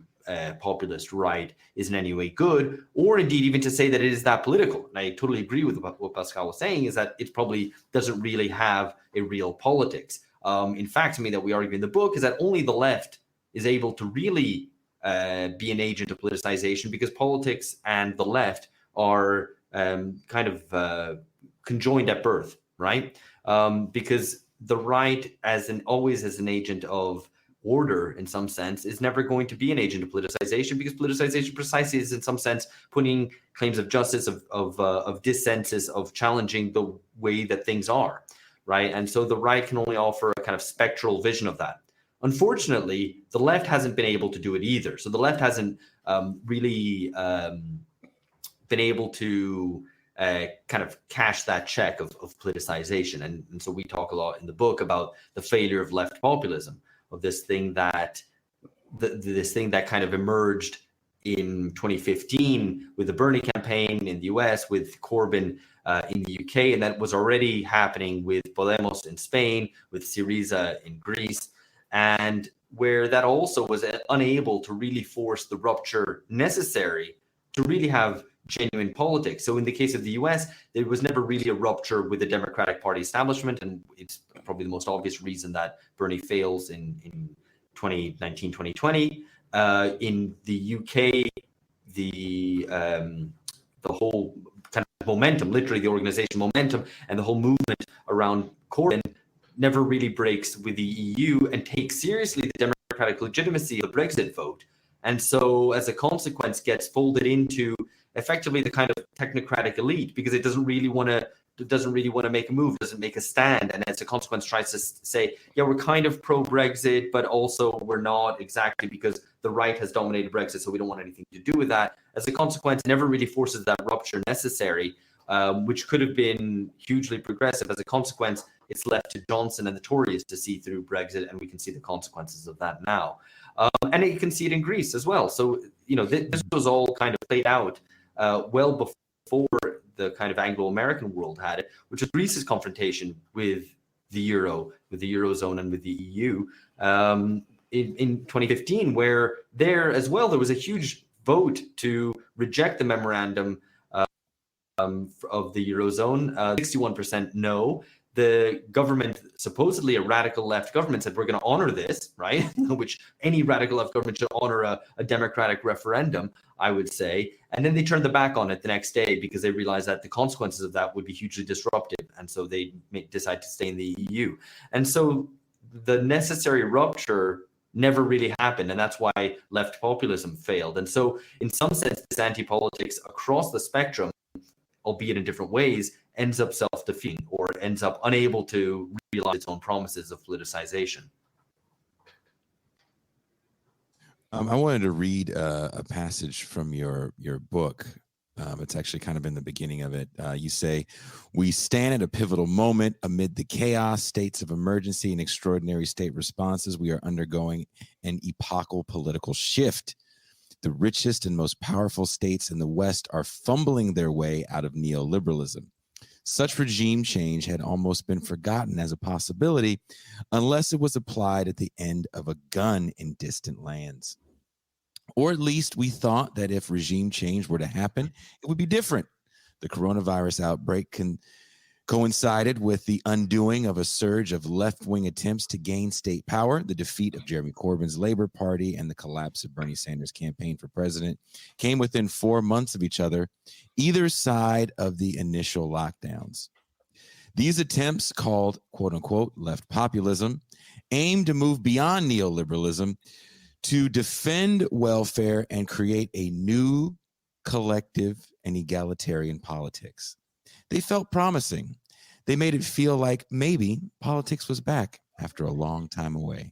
populist right is in any way good, or indeed even to say that it is that political. And I totally agree with what Pascal was saying, is that it probably doesn't really have a real politics. In fact, something that we argue in the book is that only the left is able to really be an agent of politicization, because politics and the left are kind of conjoined at birth, right? Because the right, always as an agent of order, in some sense, is never going to be an agent of politicization, because politicization precisely is, in some sense, putting claims of justice, of dissensus, of challenging the way that things are, right? And so the right can only offer a kind of spectral vision of that. Unfortunately, the left hasn't been able to do it either. So the left hasn't really been able to kind of cash that check of politicization. And so we talk a lot in the book about the failure of left populism, of this thing that kind of emerged in 2015 with the Bernie campaign in the US, with Corbyn in the UK, and that was already happening with Podemos in Spain, with Syriza in Greece, and where that also was unable to really force the rupture necessary to really have genuine politics. So in the case of the US, there was never really a rupture with the Democratic Party establishment, and it's probably the most obvious reason that Bernie fails in 2019, 2020. In the UK, the whole kind of momentum, literally the organization momentum, and the whole movement around Corbyn never really breaks with the EU and takes seriously the democratic legitimacy of the Brexit vote. And so as a consequence gets folded into effectively the kind of technocratic elite, because it doesn't really want to make a move, doesn't make a stand, and as a consequence tries to say, yeah, we're kind of pro-Brexit, but also we're not exactly, because the right has dominated Brexit, so we don't want anything to do with that. As a consequence, never really forces that rupture necessary, which could have been hugely progressive. As a consequence, it's left to Johnson and the Tories to see through Brexit, and we can see the consequences of that now. And you can see it in Greece as well. So, this was all kind of played out well before the kind of Anglo-American world had it, which was Greece's confrontation with the euro, with the Eurozone and with the EU in 2015, where there as well, there was a huge vote to reject the memorandum of the Eurozone, 61% no. The government, supposedly a radical left government, said, we're going to honor this, right? Which any radical left government should honor a democratic referendum, I would say. And then they turned their back on it the next day because they realized that the consequences of that would be hugely disruptive. And so they decide to stay in the EU. And so the necessary rupture never really happened. And that's why left populism failed. And so in some sense, this anti-politics across the spectrum, albeit in different ways, ends up self-defeating or ends up unable to realize its own promises of politicization. I wanted to read a passage from your book. It's actually kind of in the beginning of it. You say, we stand at a pivotal moment amid the chaos, states of emergency, and extraordinary state responses. We are undergoing an epochal political shift. The richest and most powerful states in the West are fumbling their way out of neoliberalism. Such regime change had almost been forgotten as a possibility unless it was applied at the end of a gun in distant lands. Or at least we thought that if regime change were to happen, it would be different. The coronavirus outbreak coincided with the undoing of a surge of left-wing attempts to gain state power. The defeat of Jeremy Corbyn's Labour Party and the collapse of Bernie Sanders' campaign for president came within 4 months of each other, either side of the initial lockdowns. These attempts, called quote-unquote left populism, aim to move beyond neoliberalism to defend welfare and create a new collective and egalitarian politics. They felt promising. They made it feel like maybe politics was back after a long time away.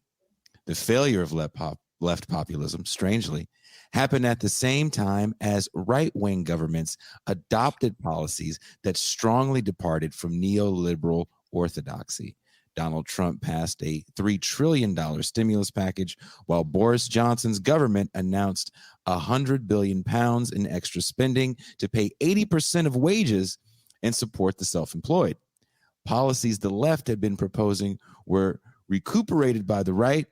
The failure of left populism, strangely, happened at the same time as right-wing governments adopted policies that strongly departed from neoliberal orthodoxy. Donald Trump passed a $3 trillion stimulus package, while Boris Johnson's government announced £100 billion in extra spending to pay 80% of wages and support the self-employed. Policies the left had been proposing were recuperated by the right,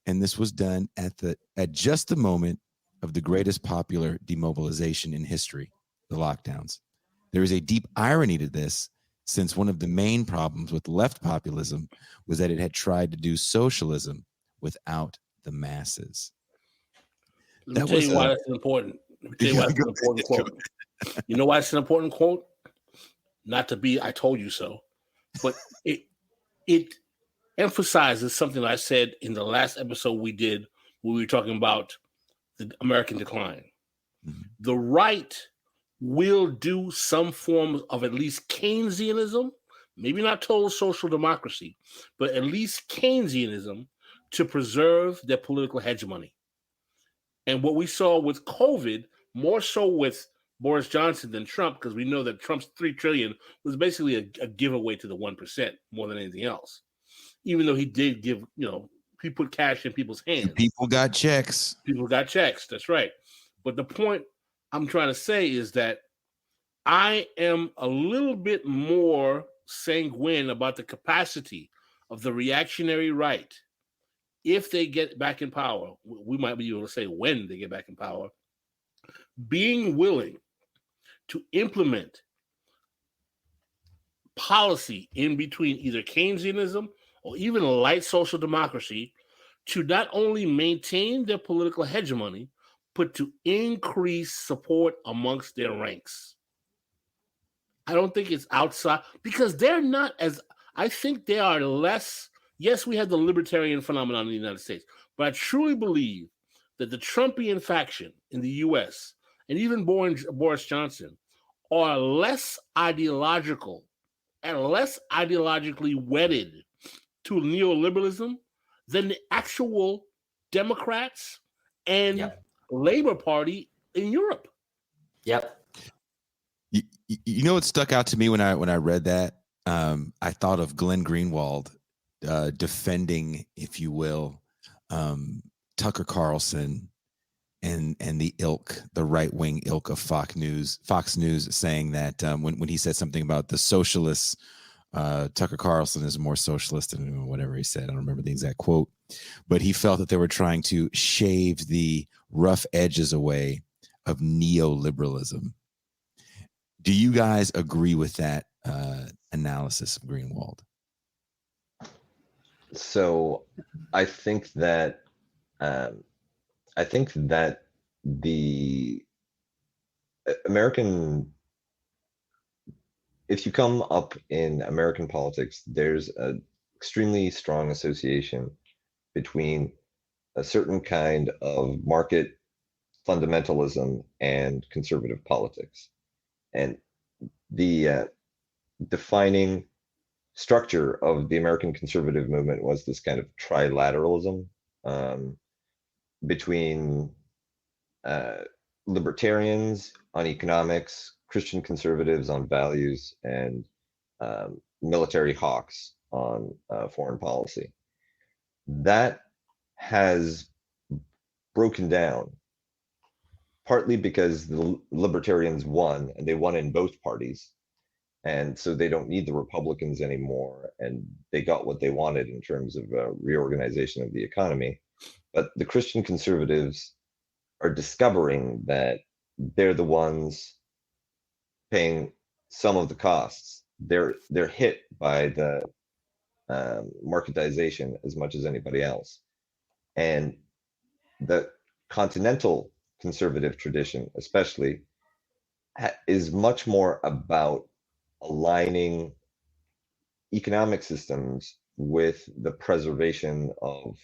and this was done at just the moment of the greatest popular demobilization in history, the lockdowns. There is a deep irony to this, since one of the main problems with left populism was that it had tried to do socialism without the masses. Let me tell you why that's important. Let me tell you why that's an important quote. You know why it's an important quote? Not to be I told you so, but it emphasizes something I said in the last episode we did when we were talking about the American decline. Mhm. The right will do some form of at least Keynesianism, maybe not total social democracy, but at least Keynesianism to preserve their political hegemony. And what we saw with COVID, more so with Boris Johnson than Trump, because we know that Trump's $3 trillion was basically a giveaway to the 1% more than anything else. Even though he did give, he put cash in people's hands. People got checks. People got checks. That's right. But the point I'm trying to say is that I am a little bit more sanguine about the capacity of the reactionary right if they get back in power. We might be able to say when they get back in power, being willing to implement policy in between either Keynesianism or even light social democracy to not only maintain their political hegemony, but to increase support amongst their ranks. I don't think it's outside, because they're not as, I think they are less, yes, we have the libertarian phenomenon in the United States, but I truly believe that the Trumpian faction in the US and even Boris Johnson are less ideological and less ideologically wedded to neoliberalism than the actual Democrats and Labor Party in Europe. Yep. You know what stuck out to me when I read that? I thought of Glenn Greenwald defending, if you will, Tucker Carlson and the right wing ilk of Fox News, saying that when he said something about the socialists, Tucker Carlson is more socialist than whatever he said. I don't remember the exact quote, but he felt that they were trying to shave the rough edges away of neoliberalism. Do you guys agree with that analysis of Greenwald? So I think that the American, if you come up in American politics, there's an extremely strong association between a certain kind of market fundamentalism and conservative politics. And the defining structure of the American conservative movement was this kind of trilateralism between libertarians on economics, Christian conservatives on values, and military hawks on foreign policy. That has broken down, partly because the libertarians won, and they won in both parties. And so they don't need the Republicans anymore, and they got what they wanted in terms of reorganization of the economy. But the Christian conservatives are discovering that they're the ones paying some of the costs. They're hit by the marketization as much as anybody else. And the continental conservative tradition, especially, is much more about aligning economic systems with the preservation of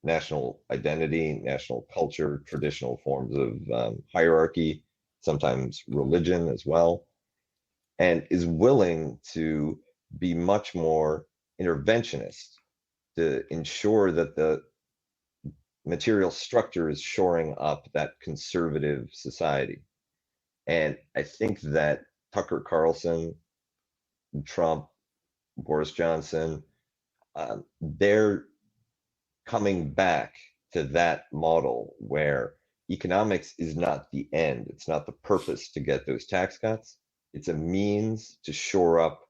national identity, national culture, traditional forms of hierarchy, sometimes religion as well, and is willing to be much more interventionist to ensure that the material structure is shoring up that conservative society. And I think that Tucker Carlson, Trump, Boris Johnson, they're coming back to that model where economics is not the end. It's not the purpose to get those tax cuts. It's a means to shore up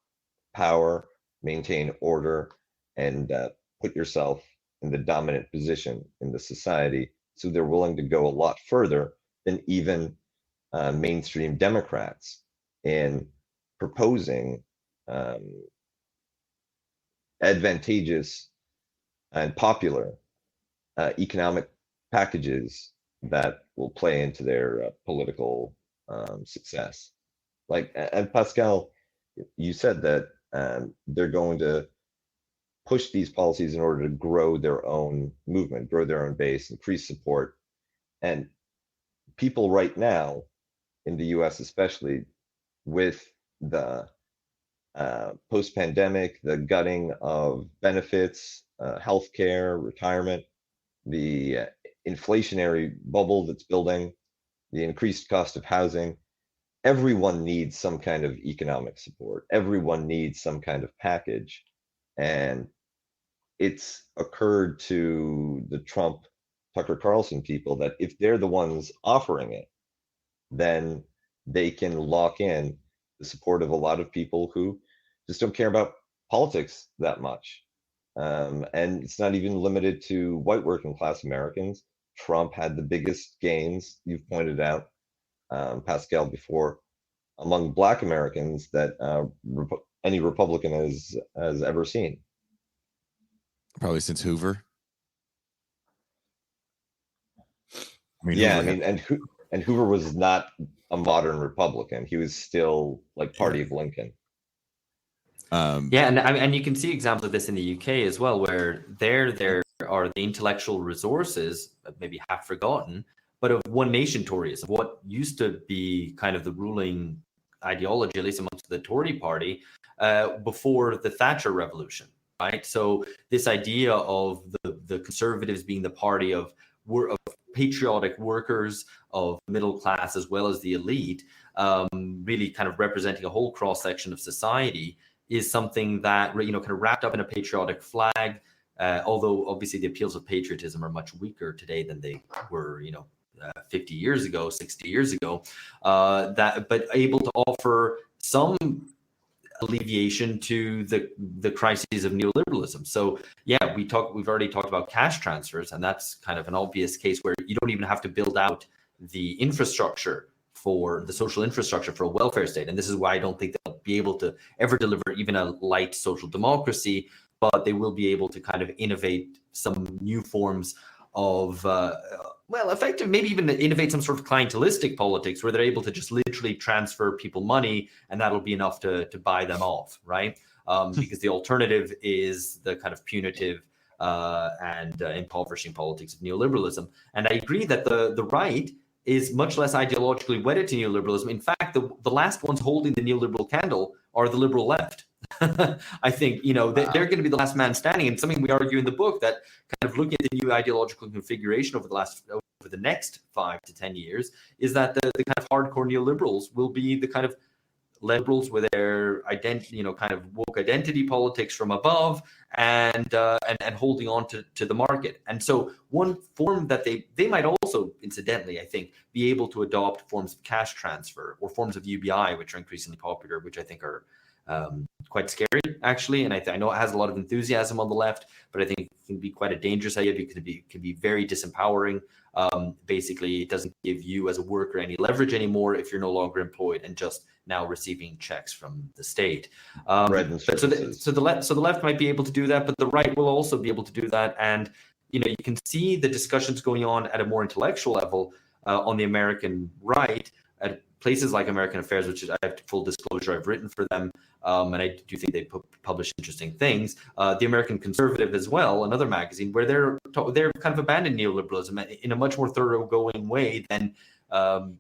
power, maintain order, and put yourself in the dominant position in the society. So they're willing to go a lot further than even mainstream Democrats in proposing advantageous and popular economic packages that will play into their political success. Like, and Pascal, you said that they're going to push these policies in order to grow their own movement, grow their own base, increase support. And people right now in the US, especially with the post-pandemic, the gutting of benefits, healthcare, retirement, the inflationary bubble that's building, the increased cost of housing, everyone needs some kind of economic support. Everyone needs some kind of package. And it's occurred to the Trump, Tucker Carlson people that if they're the ones offering it, then they can lock in the support of a lot of people who just don't care about politics that much. And it's not even limited to white working class Americans. Trump had the biggest gains, you've pointed out, Pascal, before, among Black Americans that any Republican has ever seen. Probably since Hoover. Yeah, and Hoover was not a modern Republican. He was still like Party of Lincoln. Yeah, and you can see examples of this in the UK as well, where there are the intellectual resources, maybe half forgotten, but of one nation Toryism, what used to be kind of the ruling ideology, at least amongst the Tory party, before the Thatcher Revolution, right? So this idea of the Conservatives being the party of patriotic workers, of middle class, as well as the elite, really kind of representing a whole cross section of society, is something that, kind of wrapped up in a patriotic flag. Although obviously the appeals of patriotism are much weaker today than they were, 50 years ago, 60 years ago, but able to offer some alleviation to the crises of neoliberalism. So yeah, we've already talked about cash transfers, and that's kind of an obvious case where you don't even have to build out the infrastructure for the social infrastructure for a welfare state. And this is why I don't think they'll be able to ever deliver even a light social democracy, but they will be able to kind of innovate some new forms of, effective, maybe even innovate some sort of clientelistic politics where they're able to just literally transfer people money and that'll be enough to buy them off, right? Because the alternative is the kind of punitive and impoverishing politics of neoliberalism. And I agree that the right is much less ideologically wedded to neoliberalism. In fact, the last ones holding the neoliberal candle are the liberal left. I think, they're going to be the last man standing. And something we argue in the book, that kind of looking at the new ideological configuration over the next 5 to 10 years, is that the kind of hardcore neoliberals will be the kind of liberals with their identity, kind of woke identity politics from above, and holding on to the market. And so one form that they might also, incidentally, I think, be able to adopt forms of cash transfer or forms of UBI, which are increasingly popular, which I think are quite scary, actually. And I know it has a lot of enthusiasm on the left, but I think it can be quite a dangerous idea because it can be very disempowering. Basically, it doesn't give you as a worker any leverage anymore if you're no longer employed and just now receiving checks from the state. So the left might be able to do that, but the right will also be able to do that. And you can see the discussions going on at a more intellectual level on the American right at places like American Affairs, which is, I have full disclosure, I've written for them, and I do think they publish interesting things. The American Conservative as well, another magazine, where they're kind of abandoned neoliberalism in a much more thoroughgoing way than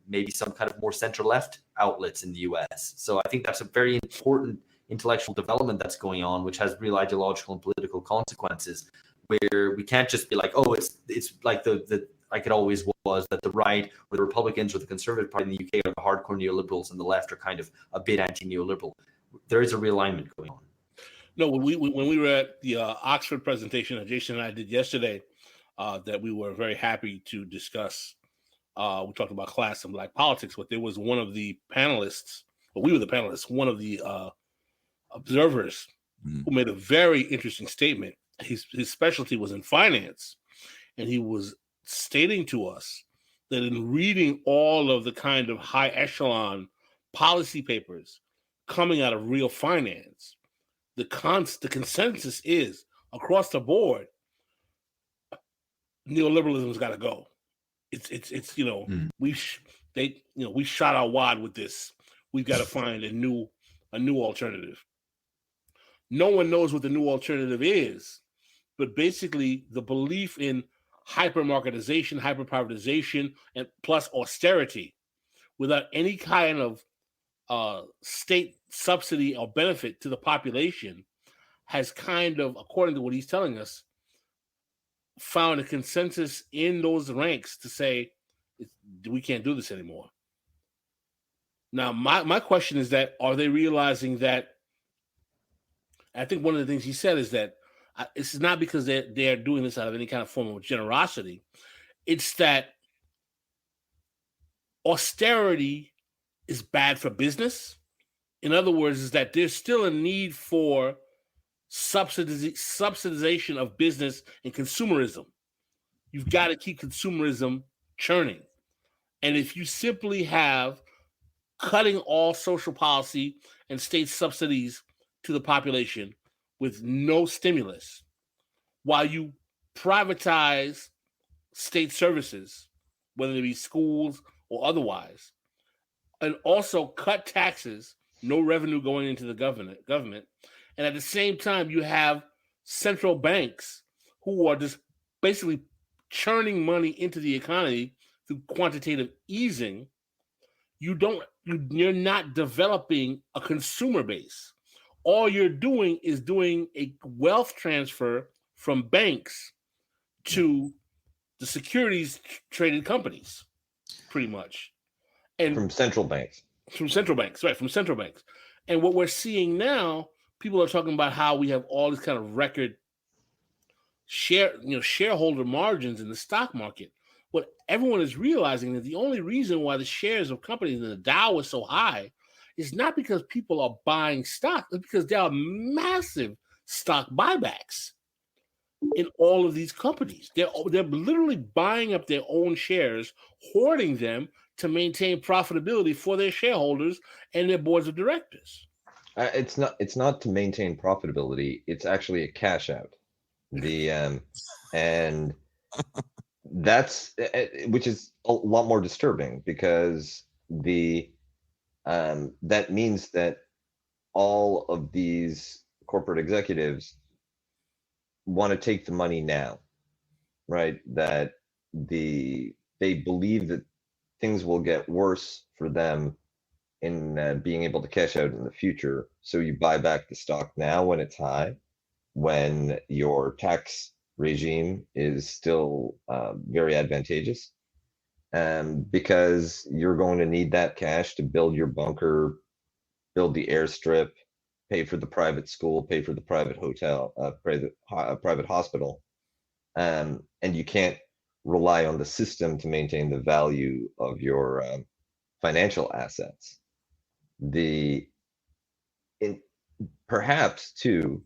maybe some kind of more center-left outlets in the U.S. So I think that's a very important intellectual development that's going on, which has real ideological and political consequences, where we can't just be like, oh, it's like the like it always was, that the right or the Republicans or the Conservative Party in the UK are the hardcore neoliberals and the left are kind of a bit anti-neoliberal. There is a realignment going on. No, when we were at the Oxford presentation that Jason and I did yesterday, that we were very happy to discuss. We talked about class and black politics, but there was one of the panelists, we were the panelists, one of the observers who made a very interesting statement. His specialty was in finance, and he was stating to us that in reading all of the kind of high echelon policy papers coming out of real finance, the consensus is across the board, neoliberalism's got to go. It's we shot our wad with this. We've got to find a new alternative. No one knows what the new alternative is, but basically the belief in hypermarketization, hyperprivatization, and plus austerity, without any kind of state subsidy or benefit to the population, has kind of, according to what he's telling us, found a consensus in those ranks to say we can't do this anymore. Now, my question is that, are they realizing that? I think one of the things he said is that it's not because they're doing this out of any kind of form of generosity. It's that austerity is bad for business. In other words, is that there's still a need for subsidization of business and consumerism. You've got to keep consumerism churning. And if you simply have cutting all social policy and state subsidies to the population with no stimulus, while you privatize state services, whether it be schools or otherwise, and also cut taxes, no revenue going into the government, and at the same time you have central banks who are just basically churning money into the economy through quantitative easing, you're not developing a consumer base. All you're doing is doing a wealth transfer from banks to the securities traded companies, pretty much. And from central banks. From central banks. And what we're seeing now, people are talking about how we have all these kind of record shareholder margins in the stock market. What everyone is realizing is the only reason why the shares of companies in the Dow is so high is not because people are buying stock, it's because there are massive stock buybacks in all of these companies. They're literally buying up their own shares, hoarding them to maintain profitability for their shareholders and their boards of directors. It's not to maintain profitability. It's actually a cash out. And that's which is a lot more disturbing, because that means that all of these corporate executives want to take the money now, right? That they believe that things will get worse for them in being able to cash out in the future. So you buy back the stock now when it's high, when your tax regime is still very advantageous, because you're going to need that cash to build your bunker, build the airstrip, pay for the private school, pay for the private hotel, private hospital, and you can't rely on the system to maintain the value of your financial assets. Perhaps too,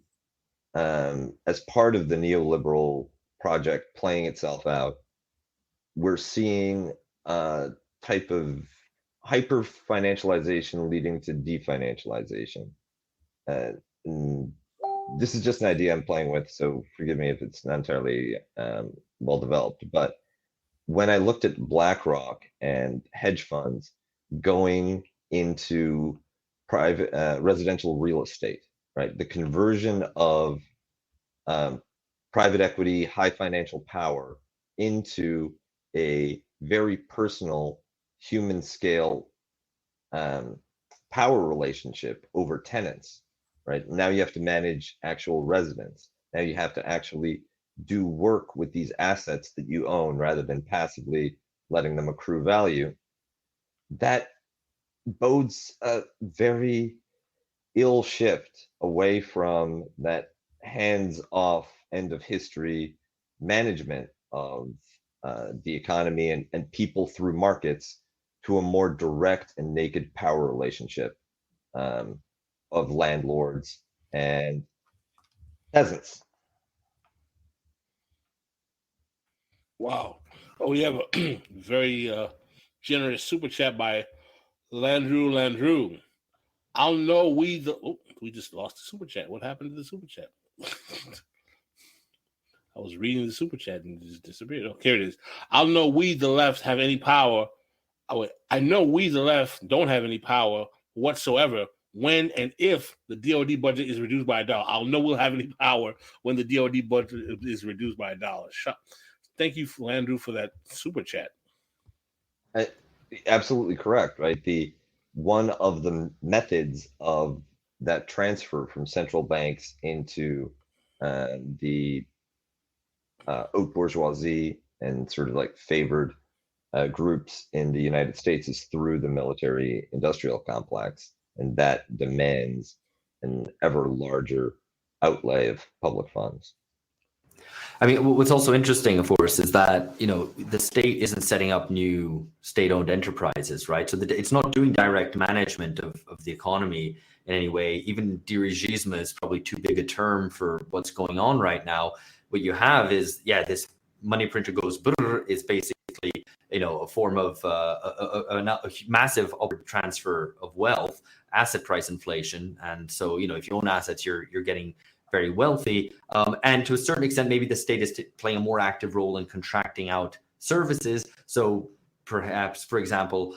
as part of the neoliberal project playing itself out, we're seeing a type of hyper financialization leading to definancialization. This is just an idea I'm playing with, so forgive me if it's not entirely well developed. But when I looked at BlackRock and hedge funds going into private residential real estate, right? The conversion of private equity, high financial power into a very personal human scale power relationship over tenants, right? Now you have to manage actual residents. Now you have to actually do work with these assets that you own rather than passively letting them accrue value. That bodes a very ill shift away from that hands-off end of history management of the economy and people through markets to a more direct and naked power relationship of landlords and peasants. Wow. Oh, we have a very generous super chat by Landrew. I'll know we just lost the super chat. What happened to the super chat? I was reading the super chat and it just disappeared. Oh, here it is. I'll know we, the left, have any power I know we, the left, don't have any power whatsoever when and if the DOD budget is reduced by $1. I'll know we'll have any power when the DOD budget is reduced by $1. Thank you, Landru, for that super chat. Absolutely correct, right? One of the methods of that transfer from central banks into the haute bourgeoisie and sort of like favored groups in the United States is through the military industrial complex, and that demands an ever larger outlay of public funds. I mean, what's also interesting, of course, is that, the state isn't setting up new state-owned enterprises, right? So it's not doing direct management of the economy in any way. Even dirigisme is probably too big a term for what's going on right now. What you have is, this money printer goes brrr, is basically, a form of a massive upward transfer of wealth, asset price inflation. And so, if you own assets, you're getting very wealthy. And to a certain extent, maybe the state is playing a more active role in contracting out services. So perhaps, for example,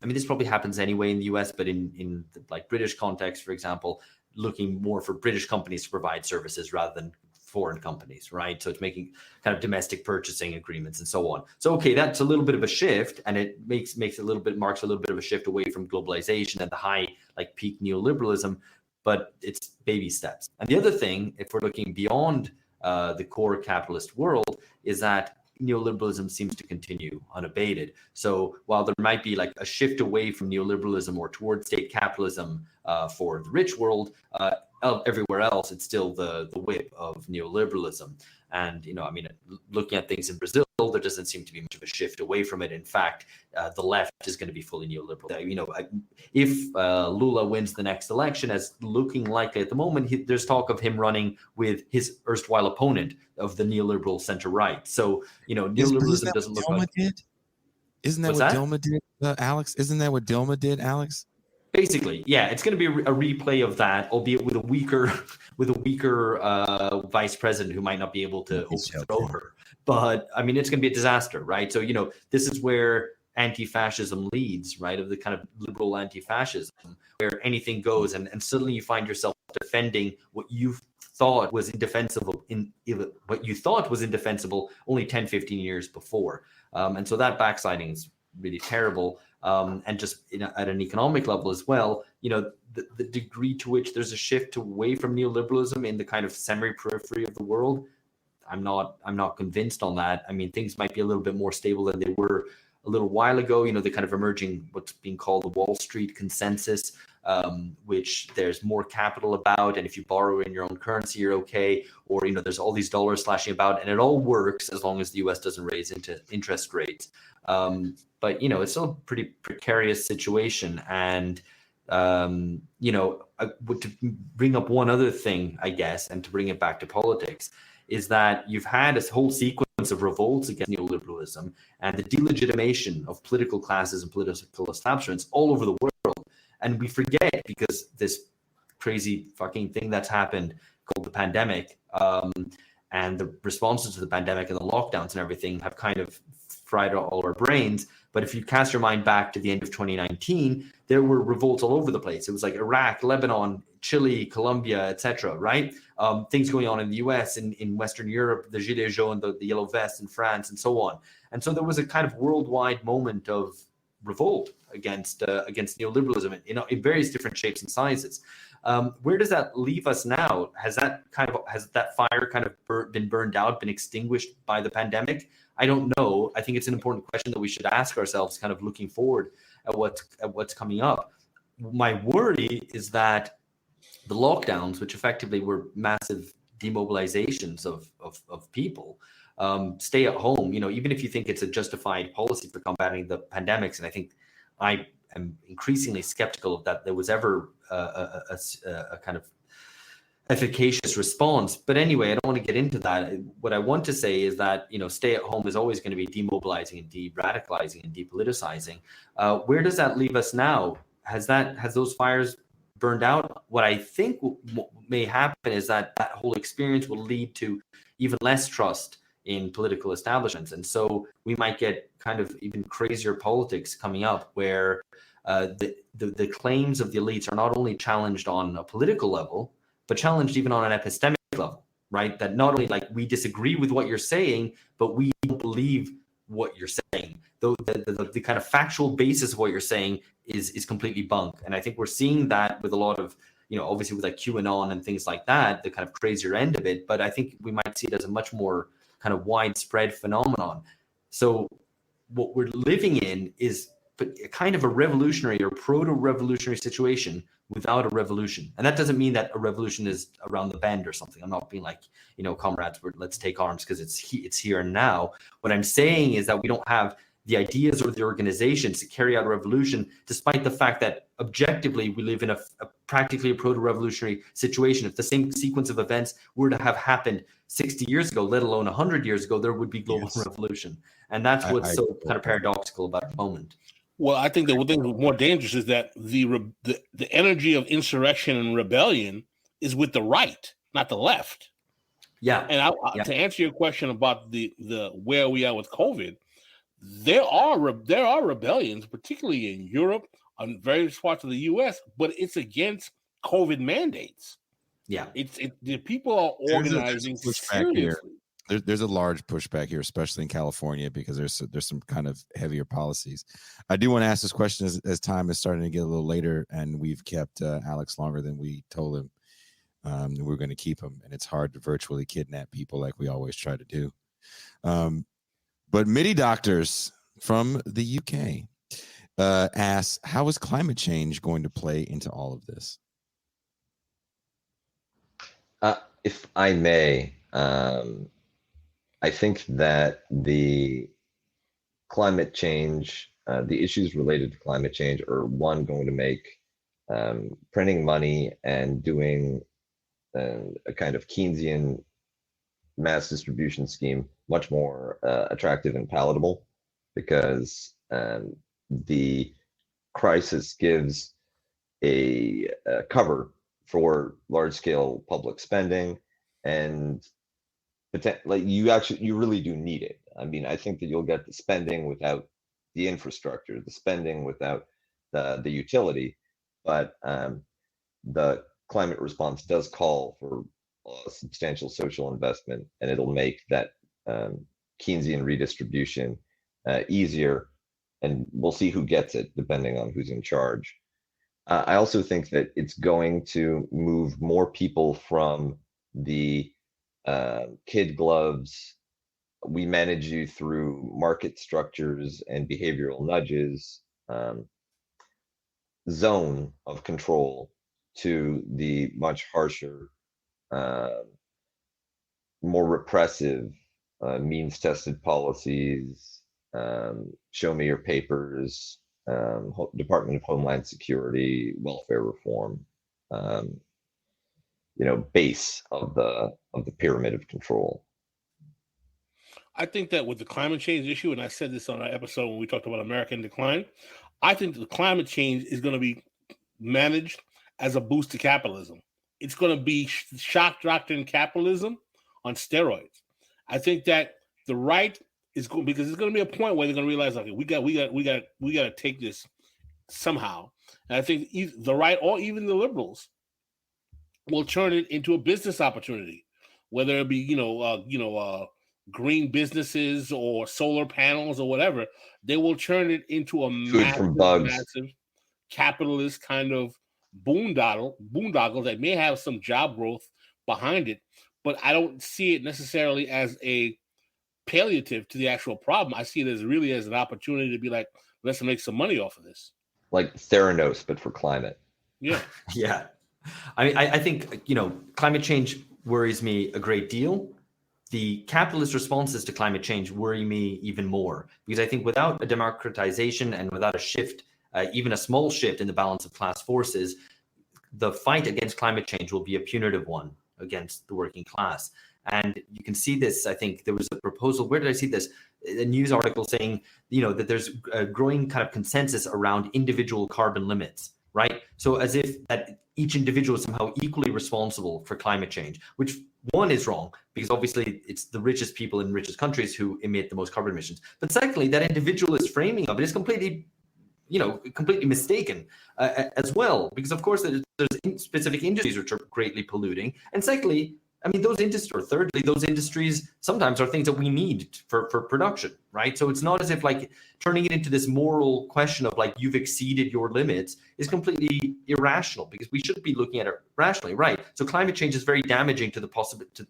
this probably happens anyway in the US, but in the, like, British context, for example, looking more for British companies to provide services rather than foreign companies, right? So it's making kind of domestic purchasing agreements and so on. So, okay, that's a little bit of a shift, and it marks a little bit of a shift away from globalization and the high, like, peak neoliberalism, but it's baby steps. And the other thing, if we're looking beyond the core capitalist world, is that neoliberalism seems to continue unabated. So while there might be like a shift away from neoliberalism or towards state capitalism for the rich world, everywhere else, it's still the whip of neoliberalism. And, looking at things in Brazil, there doesn't seem to be much of a shift away from it. In fact, the left is going to be fully neoliberal. If Lula wins the next election, as looking likely at the moment, there's talk of him running with his erstwhile opponent of the neoliberal center-right. So, neoliberalism doesn't look like... Isn't that what Dilma did, Alex? Isn't that what Dilma did, Alex? Basically, yeah, it's going to be a replay of that, albeit with a weaker vice president who might not be able to overthrow her. But it's going to be a disaster, right? So, this is where anti-fascism leads, right? Of the kind of liberal anti-fascism, where anything goes, and suddenly you find yourself defending what you thought was indefensible only 10, 15 years before. And so that backsliding is really terrible. And just at an economic level as well, the degree to which there's a shift away from neoliberalism in the kind of semi-periphery of the world, I'm not convinced on that. Things might be a little bit more stable than they were a little while ago. The kind of emerging what's being called the Wall Street consensus, which there's more capital about, and if you borrow in your own currency, you're okay. Or there's all these dollars slashing about, and it all works as long as the U.S. doesn't raise interest rates. But it's still a pretty precarious situation. And to bring up one other thing, I guess, and to bring it back to politics, is that you've had a whole sequence of revolts against neoliberalism and the delegitimation of political classes and political establishments all over the world. And we forget, because this crazy fucking thing that's happened called the pandemic, and the responses to the pandemic and the lockdowns and everything have kind of fried all our brains. But if you cast your mind back to the end of 2019, there were revolts all over the place. It was like Iraq, Lebanon, Chile, Colombia, etc. Right? Things going on in the US, in Western Europe, the Gilets jaunes, the Yellow Vests in France, and so on. And so there was a kind of worldwide moment of revolt against neoliberalism in various different shapes and sizes. Where does that leave us now? Has that fire kind of been burned out, been extinguished by the pandemic? I don't know. I think it's an important question that we should ask ourselves, kind of looking forward at what's coming up. My worry is that the lockdowns, which effectively were massive demobilizations of people, stay at home. Even if you think it's a justified policy for combating the pandemics, and I think I am increasingly skeptical of that there was ever a kind of efficacious response. But anyway, I don't want to get into that. What I want to say is that, stay at home is always going to be demobilizing and de-radicalizing and depoliticizing. Where does that leave us now? Has those fires burned out? What I think may happen is that whole experience will lead to even less trust in political establishments. And so we might get kind of even crazier politics coming up where the claims of the elites are not only challenged on a political level, but challenged even on an epistemic level, right? That not only like we disagree with what you're saying, but we don't believe what you're saying. Though the kind of factual basis of what you're saying is completely bunk. And I think we're seeing that with a lot of, obviously with like QAnon and things like that, the kind of crazier end of it. But I think we might see it as a much more kind of widespread phenomenon. So what we're living in is a kind of a revolutionary or proto-revolutionary situation without a revolution. And that doesn't mean that a revolution is around the bend or something. I'm not being like, comrades, let's take arms because it's here and now. What I'm saying is that we don't have the ideas or the organizations to carry out a revolution, despite the fact that objectively we live in a practically a proto-revolutionary situation. If the same sequence of events were to have happened 60 years ago, let alone 100 years ago, there would be global revolution. And that's what's so kind of paradoxical about the moment. Well, I think the thing more dangerous is that the energy of insurrection and rebellion is with the right, not the left. Yeah. And to answer your question about the where we are with COVID, there are rebellions, particularly in Europe, on various parts of the U.S., but it's against COVID mandates. Yeah, the people are organizing seriously. There's a large pushback here, especially in California, because there's some kind of heavier policies. I do want to ask this question as time is starting to get a little later, and we've kept Alex longer than we told him. We're going to keep him, and it's hard to virtually kidnap people like we always try to do. But MIDI Doctors from the UK asks, how is climate change going to play into all of this? If I may, I think that the climate change, the issues related to climate change are going to make printing money and doing a kind of Keynesian mass distribution scheme much more attractive and palatable, because the crisis gives a cover for large-scale public spending, and you really do need it. I mean, I think that you'll get the spending without the infrastructure, the spending without the utility, but the climate response does call for substantial social investment, and it'll make that Keynesian redistribution easier, and we'll see who gets it depending on who's in charge. I also think that it's going to move more people from the kid gloves, we manage you through market structures and behavioral nudges zone of control to the much harsher, more repressive, means-tested policies, show me your papers, Department of Homeland Security, welfare reform, base of the pyramid of control. I think that with the climate change issue, and I said this on our episode when we talked about American decline, I think the climate change is going to be managed as a boost to capitalism. It's going to be shock doctrine capitalism on steroids. I think that the right is going, because there's going to be a point where they're going to realize, okay, we got to take this somehow. And I think the right or even the liberals will turn it into a business opportunity, whether it be green businesses or solar panels or whatever. They will turn it into a massive capitalist kind of boondoggle that may have some job growth behind it, but I don't see it necessarily as a palliative to the actual problem. I see it as really as an opportunity to be like, let's make some money off of this. Like Theranos, but for climate. Yeah. Yeah. I mean, I think, climate change worries me a great deal. The capitalist responses to climate change worry me even more, because I think without a democratization and without a shift, even a small shift in the balance of class forces, the fight against climate change will be a punitive one against the working class. And you can see this, I think there was a proposal, where did I see this? A news article saying, that there's a growing kind of consensus around individual carbon limits, right? So as if that each individual is somehow equally responsible for climate change, which one is wrong, because obviously it's the richest people in richest countries who emit the most carbon emissions. But secondly, that individualist framing of it is completely mistaken as well, because of course there's specific industries which are greatly polluting, and secondly, I mean, thirdly, those industries sometimes are things that we need for production, right? So it's not as if like turning it into this moral question of like you've exceeded your limits is completely irrational, because we should be looking at it rationally, right? So climate change is very damaging to the possibility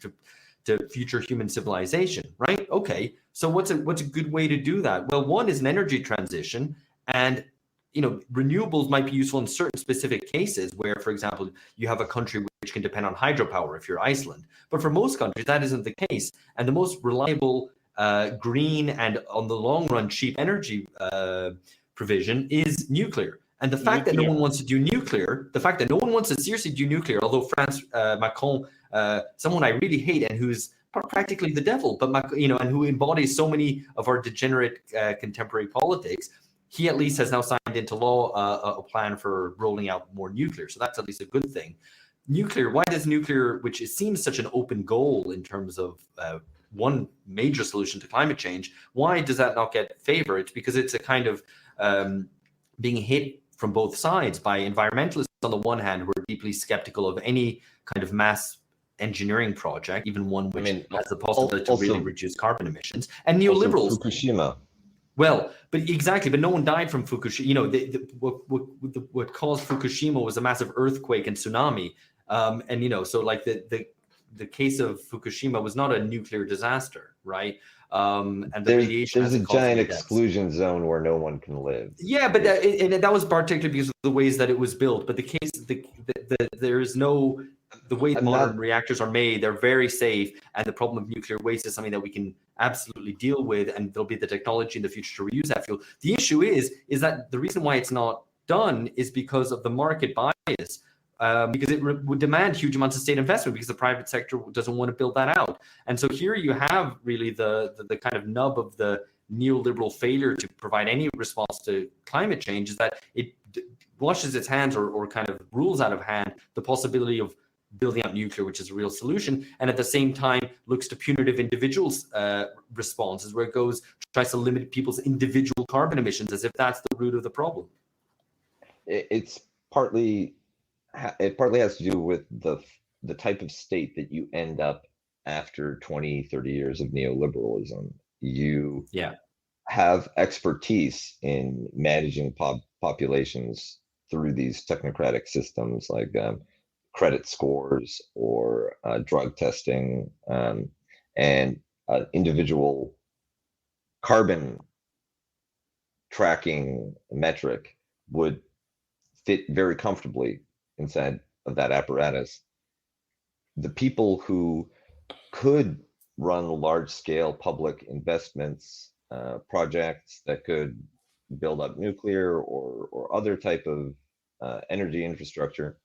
to future human civilization, right? Okay, so what's a good way to do that? Well, one is an energy transition, and renewables might be useful in certain specific cases where, for example, you have a country which can depend on hydropower if you're Iceland. But for most countries, that isn't the case. And the most reliable, green, and on the long run, cheap energy provision is nuclear. And the fact that no one wants to do nuclear, the fact that no one wants to seriously do nuclear, although France, Macron, someone I really hate and who's practically the devil, but and who embodies so many of our degenerate contemporary politics, he at least has now signed into law a plan for rolling out more nuclear. So that's at least a good thing. Nuclear, why does nuclear, which it seems such an open goal in terms of one major solution to climate change, why does that not get favor? It's because it's a kind of being hit from both sides by environmentalists on the one hand, who are deeply skeptical of any kind of mass engineering project, even one which has the possibility to really reduce carbon emissions, and neoliberals. Fukushima. Well, but exactly, but no one died from Fukushima. What caused Fukushima was a massive earthquake and tsunami, so like the case of Fukushima was not a nuclear disaster, right? And the radiation. There's a giant exclusion zone where no one can live. Yeah, but that was particularly because of the ways that it was built. But the case, there is no. The way modern reactors are made, they're very safe, and the problem of nuclear waste is something that we can absolutely deal with, and there'll be the technology in the future to reuse that fuel. The issue is that the reason why it's not done is because of the market bias, because it would demand huge amounts of state investment, because the private sector doesn't want to build that out. And so here you have really the kind of nub of the neoliberal failure to provide any response to climate change, is that it washes its hands or kind of rules out of hand the possibility of building out nuclear, which is a real solution, and at the same time looks to punitive individuals' responses, where it tries to limit people's individual carbon emissions, as if that's the root of the problem. It partly has to do with the type of state that you end up after 20, 30 years of neoliberalism. You have expertise in managing populations through these technocratic systems like credit scores or drug testing, and individual carbon tracking metric would fit very comfortably inside of that apparatus. The people who could run large-scale public investments, projects that could build up nuclear or other type of energy infrastructure,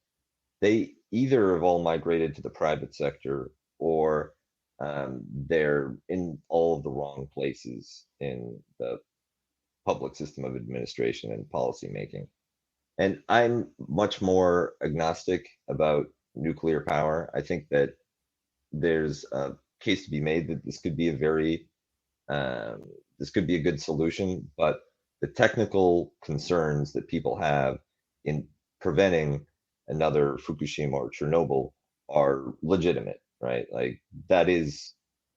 they either have all migrated to the private sector, or they're in all of the wrong places in the public system of administration and policy making. And I'm much more agnostic about nuclear power. I think that there's a case to be made that this could be a good solution, but the technical concerns that people have in preventing another Fukushima or Chernobyl are legitimate, right? Like that is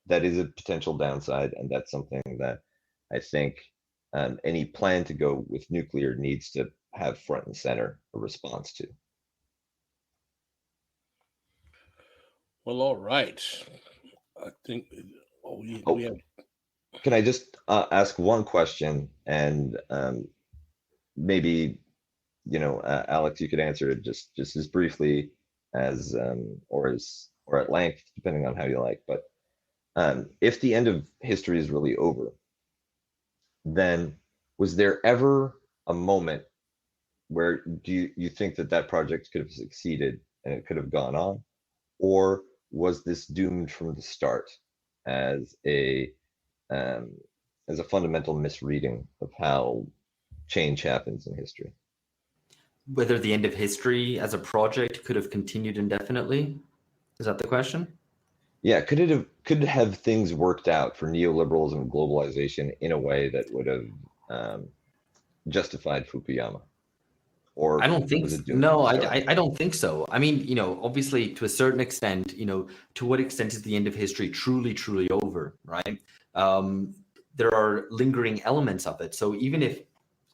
a potential downside, and that's something that I think any plan to go with nuclear needs to have front and center a response to. Well, all right. I think we have. Can I just ask one question, and maybe Alex, you could answer it just as briefly as or at length, depending on how you like. But if the end of history is really over, then was there ever a moment where do you think that project could have succeeded and it could have gone on, or was this doomed from the start as a fundamental misreading of how change happens in history? whether the end of history as a project could have continued indefinitely. Is that the question? Yeah, could have things worked out for neoliberalism and globalization in a way that would have justified Fukuyama? Or I don't think was it no, destroyed? I don't think so. I mean, obviously to a certain extent, to what extent is the end of history truly over, right? There are lingering elements of it. So even if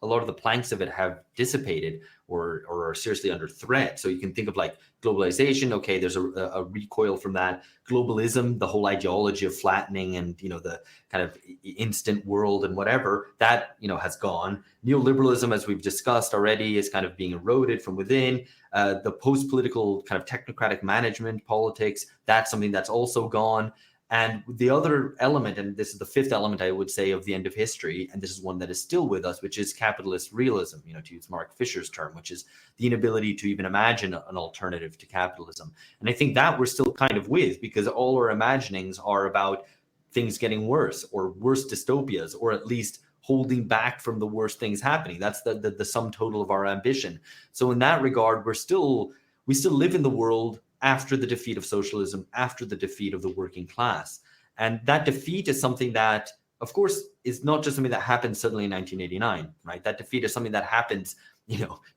a lot of the planks of it have dissipated or are seriously under threat. So you can think of like globalization. Okay, there's a recoil from that. Globalism, the whole ideology of flattening and, the kind of instant world and whatever, that, has gone. Neoliberalism, as we've discussed already, is kind of being eroded from within. The post-political kind of technocratic management politics, that's something that's also gone. And the other element, and this is the fifth element, I would say, of the end of history, and this is one that is still with us, which is capitalist realism, to use Mark Fisher's term, which is the inability to even imagine an alternative to capitalism. And I think that we're still kind of with, because all our imaginings are about things getting worse or worse dystopias, or at least holding back from the worst things happening. That's the sum total of our ambition. So in that regard, we still live in the world after the defeat of socialism, after the defeat of the working class. And that defeat is something that, of course, is not just something that happened suddenly in 1989, right? That defeat is something that happens,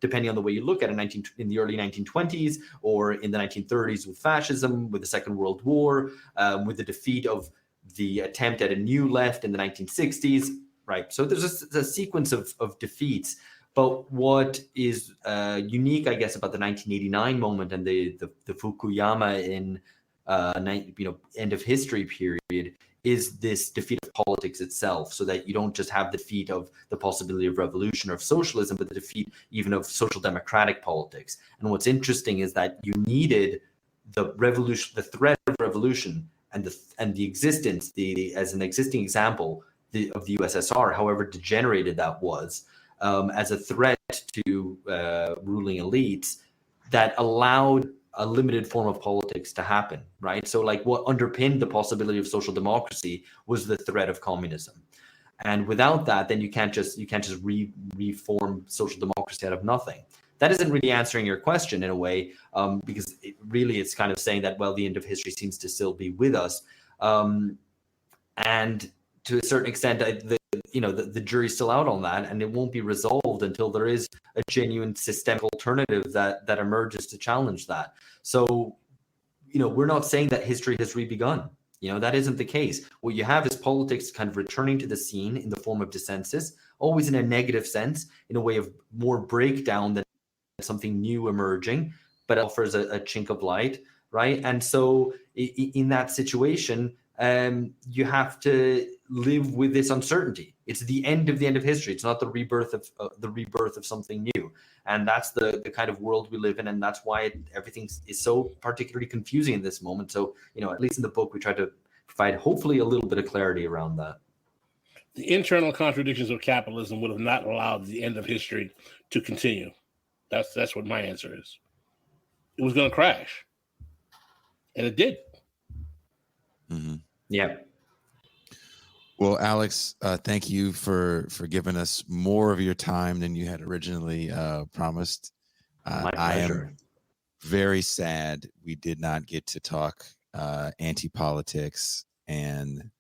depending on the way you look at it, in the early 1920s or in the 1930s with fascism, with the Second World War, with the defeat of the attempt at a new left in the 1960s, right? So there's a sequence of defeats. But what is unique, I guess, about the 1989 moment and the Fukuyama in end of history period is this defeat of politics itself, so that you don't just have the defeat of the possibility of revolution or of socialism, but the defeat even of social democratic politics. And what's interesting is that you needed the revolution, the threat of revolution, and the existence, as an existing example of the USSR, however degenerated that was, as a threat to ruling elites, that allowed a limited form of politics to happen, right? So like what underpinned the possibility of social democracy was the threat of communism. And without that, then you can't just reform social democracy out of nothing. That isn't really answering your question in a way, because it's kind of saying that, well, the end of history seems to still be with us. And to a certain extent, the jury's still out on that, and it won't be resolved until there is a genuine systemic alternative that emerges to challenge that. So, we're not saying that history has re-begun. That isn't the case. What you have is politics kind of returning to the scene in the form of dissensus, always in a negative sense, in a way of more breakdown than something new emerging, but it offers a chink of light, right? And so in that situation, you have to live with this uncertainty. It's the end of history. It's not the rebirth of something new. And that's the kind of world we live in. And that's why everything is so particularly confusing in this moment. So, at least in the book, we try to provide hopefully a little bit of clarity around that. The internal contradictions of capitalism would have not allowed the end of history to continue. That's what my answer is. It was going to crash. And it did. Mm-hmm. Yeah. Well, Alex, thank you for giving us more of your time than you had originally promised. My pleasure. I am very sad we did not get to talk anti-politics and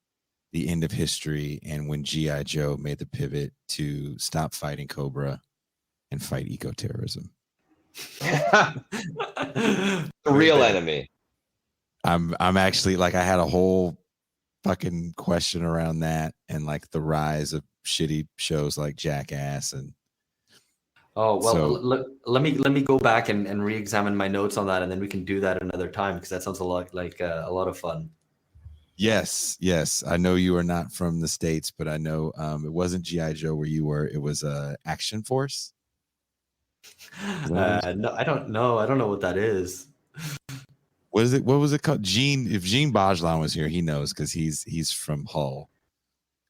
the end of history and when G.I. Joe made the pivot to stop fighting Cobra and fight eco-terrorism. The real enemy. I'm actually I had a whole fucking question around that and the rise of shitty shows like Jackass and let me go back and re-examine my notes on that, and then we can do that another time, because that sounds a lot like a lot of fun. Yes, I know you are not from the States, but I know it wasn't G.I. Joe where you were. It was Action Force. No, I don't know. I don't know what that is. What was it called? Gene. If Gene Bajlan was here, he knows, because he's from Hull,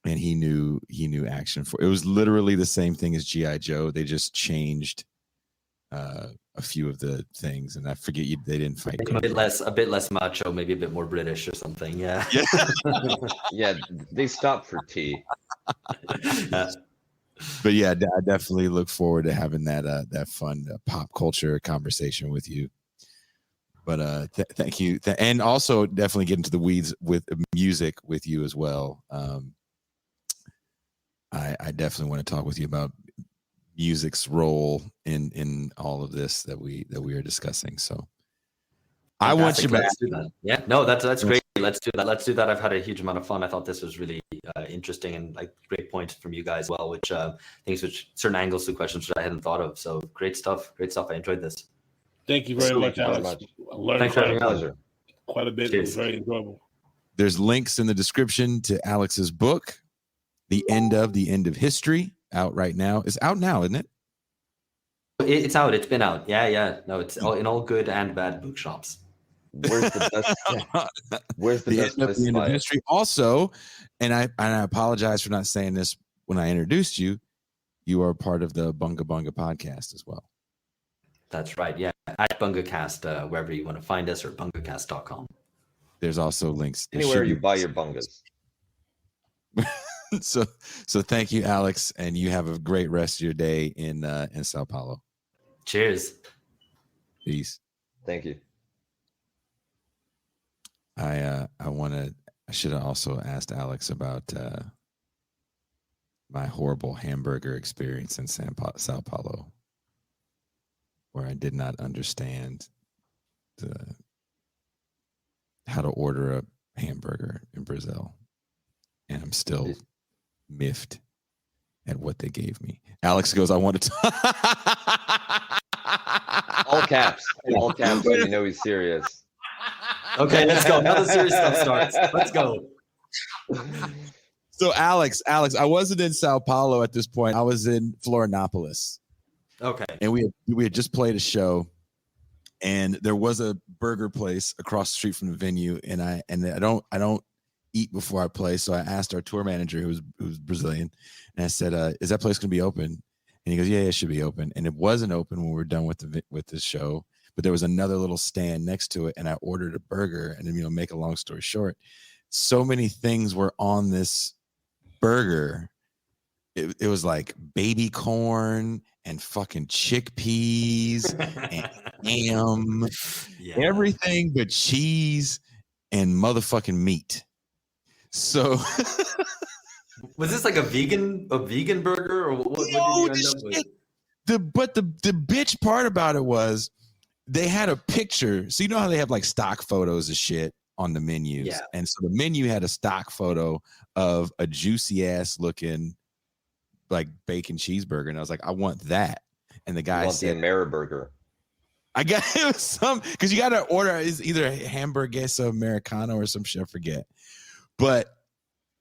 and he knew Action Force. It was literally the same thing as G.I. Joe. They just changed a few of the things, and I forget they didn't fight. A bit less macho, maybe a bit more British or something. Yeah. Yeah, they stopped for tea. Yeah. But yeah, I definitely look forward to having that fun pop culture conversation with you. But thank you, and also definitely get into the weeds with music with you as well. I definitely want to talk with you about music's role in all of this that we are discussing. So I want you back. Let's do that. Yeah, no, that's great. Let's do that. Let's do that. I've had a huge amount of fun. I thought this was really interesting and like great points from you guys as well, which things which certain angles to questions which I hadn't thought of. So great stuff. Great stuff. I enjoyed this. Thank you very much, Alex. I learned quite a bit. Cheers. It was very enjoyable. There's links in the description to Alex's book, The End of History, out right now. It's out now, isn't it? It's out. It's been out. Yeah. No, it's in all good and bad bookshops. Where's the best? Where's the best place to buy it? History? Also, and I apologize for not saying this when I introduced you. You are part of the Bunga Bunga podcast as well. That's right. Yeah, at BungaCast, wherever you want to find us, or bungacast.com. There's also links anywhere you buy your bungas. So thank you, Alex, and you have a great rest of your day in Sao Paulo. Cheers. Peace. Thank you. I should have also asked Alex about my horrible hamburger experience in Sao Paulo, where I did not understand how to order a hamburger in Brazil, and I'm still miffed at what they gave me. Alex goes, I want to all caps, so you know he's serious. Okay, let's go. Now the serious stuff starts. Let's go. So Alex, I wasn't in Sao Paulo at this point. I was in Florianopolis. Okay. And we had just played a show, and there was a burger place across the street from the venue, and I don't eat before I play, so I asked our tour manager, who's Brazilian, and I said, "Is that place going to be open?" And he goes, "Yeah, it should be open." And it wasn't open when we were done with the show, but there was another little stand next to it, and I ordered a burger. And then, make a long story short, so many things were on this burger. It was like baby corn and fucking chickpeas and ham, everything but cheese and motherfucking meat. So was this like a vegan burger, or what did you end up with? But the bitch part about it was they had a picture. So you know how they have like stock photos of shit on the menus. Yeah. And so the menu had a stock photo of a juicy ass looking like bacon cheeseburger, and I was like, I want that. And the guy said, the Ameriburger. I got it was some, because you got to order is either a hamburguesa americano or some shit, I forget. But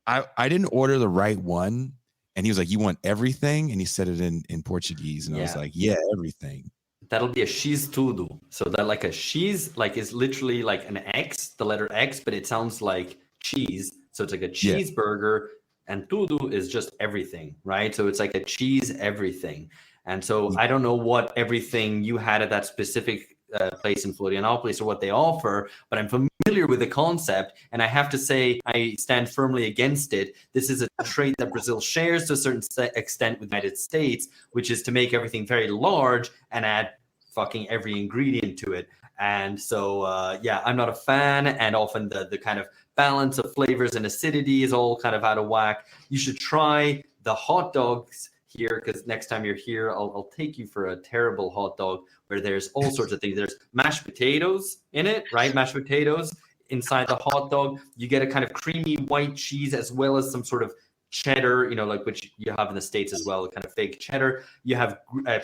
I didn't order the right one, and he was like, "You want everything?" And he said it in Portuguese, and I was like, "Yeah, everything." That'll be a X tudo. So that like a X like is literally like an X, the letter X, but it sounds like cheese. So it's like a cheeseburger, and tudo is just everything, right? So it's like a cheese everything. And so I don't know what everything you had at that specific place in Florianopolis or what they offer, but I'm familiar with the concept, and I have to say I stand firmly against it. This is a trait that Brazil shares to a certain extent with the United States, which is to make everything very large and add fucking every ingredient to it. And so I'm not a fan, and often the kind of balance of flavors and acidity is all kind of out of whack. You should try the hot dogs here, because next time you're here, I'll take you for a terrible hot dog where there's all sorts of things. There's mashed potatoes in it, right? Mashed potatoes inside the hot dog. You get a kind of creamy white cheese as well as some sort of cheddar, like which you have in the States as well, kind of fake cheddar. You have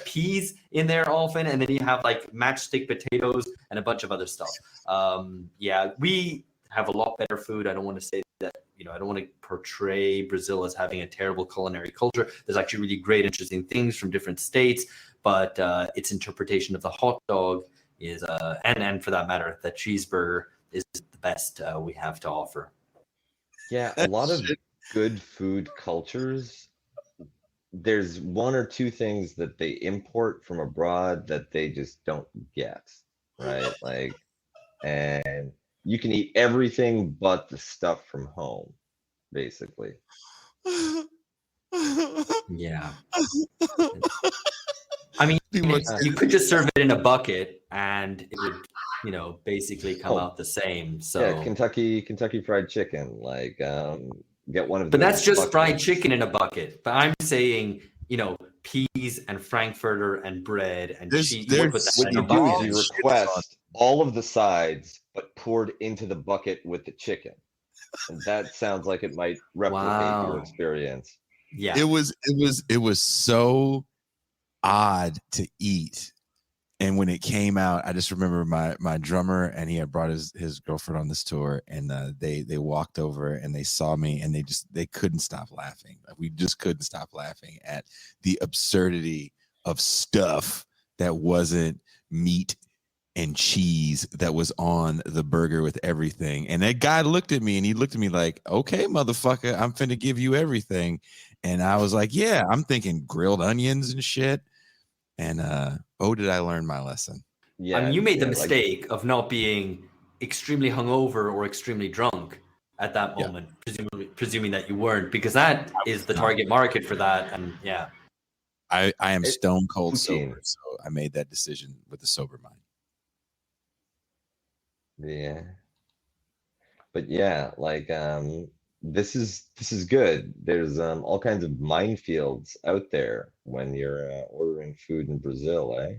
peas in there often, and then you have like matchstick potatoes and a bunch of other stuff. We have a lot better food. I don't want to say that, I don't want to portray Brazil as having a terrible culinary culture. There's actually really great, interesting things from different states, but its interpretation of the hot dog is, and for that matter, the cheeseburger is the best we have to offer. Yeah, a lot of good food cultures, there's one or two things that they import from abroad that they just don't get, right? Like, and you can eat everything but the stuff from home, basically. Yeah. I mean, People you could just serve it in a bucket and it would, basically come out the same. So Yeah, Kentucky Fried Chicken. Like, get one of but those that's just fried buckets. chicken in a bucket. But I'm saying, peas and frankfurter and bread and cheese. You would put that What in a you do is bucket. you request all of the sides, but poured into the bucket with the chicken, and that sounds like it might replicate your Wow. experience. Yeah. It was so odd to eat. And when it came out, I just remember my drummer, and he had brought his girlfriend on this tour, and they walked over and they saw me, and they couldn't stop laughing. We just couldn't stop laughing at the absurdity of stuff that wasn't meat and cheese that was on the burger with everything. And that guy looked at me, and he looked at me like, okay, motherfucker, I'm finna give you everything. And I was like, yeah, I'm thinking grilled onions and shit. And did I learn my lesson? Yeah, I mean, you made the like- mistake of not being extremely hungover or extremely drunk at that Yeah. moment, presuming that you weren't, because that is the target market for that. And yeah, I am stone cold Poutine. sober, so I made that decision with a sober mind. Yeah. But yeah, like this is good. There's all kinds of minefields out there when you're ordering food in Brazil, eh?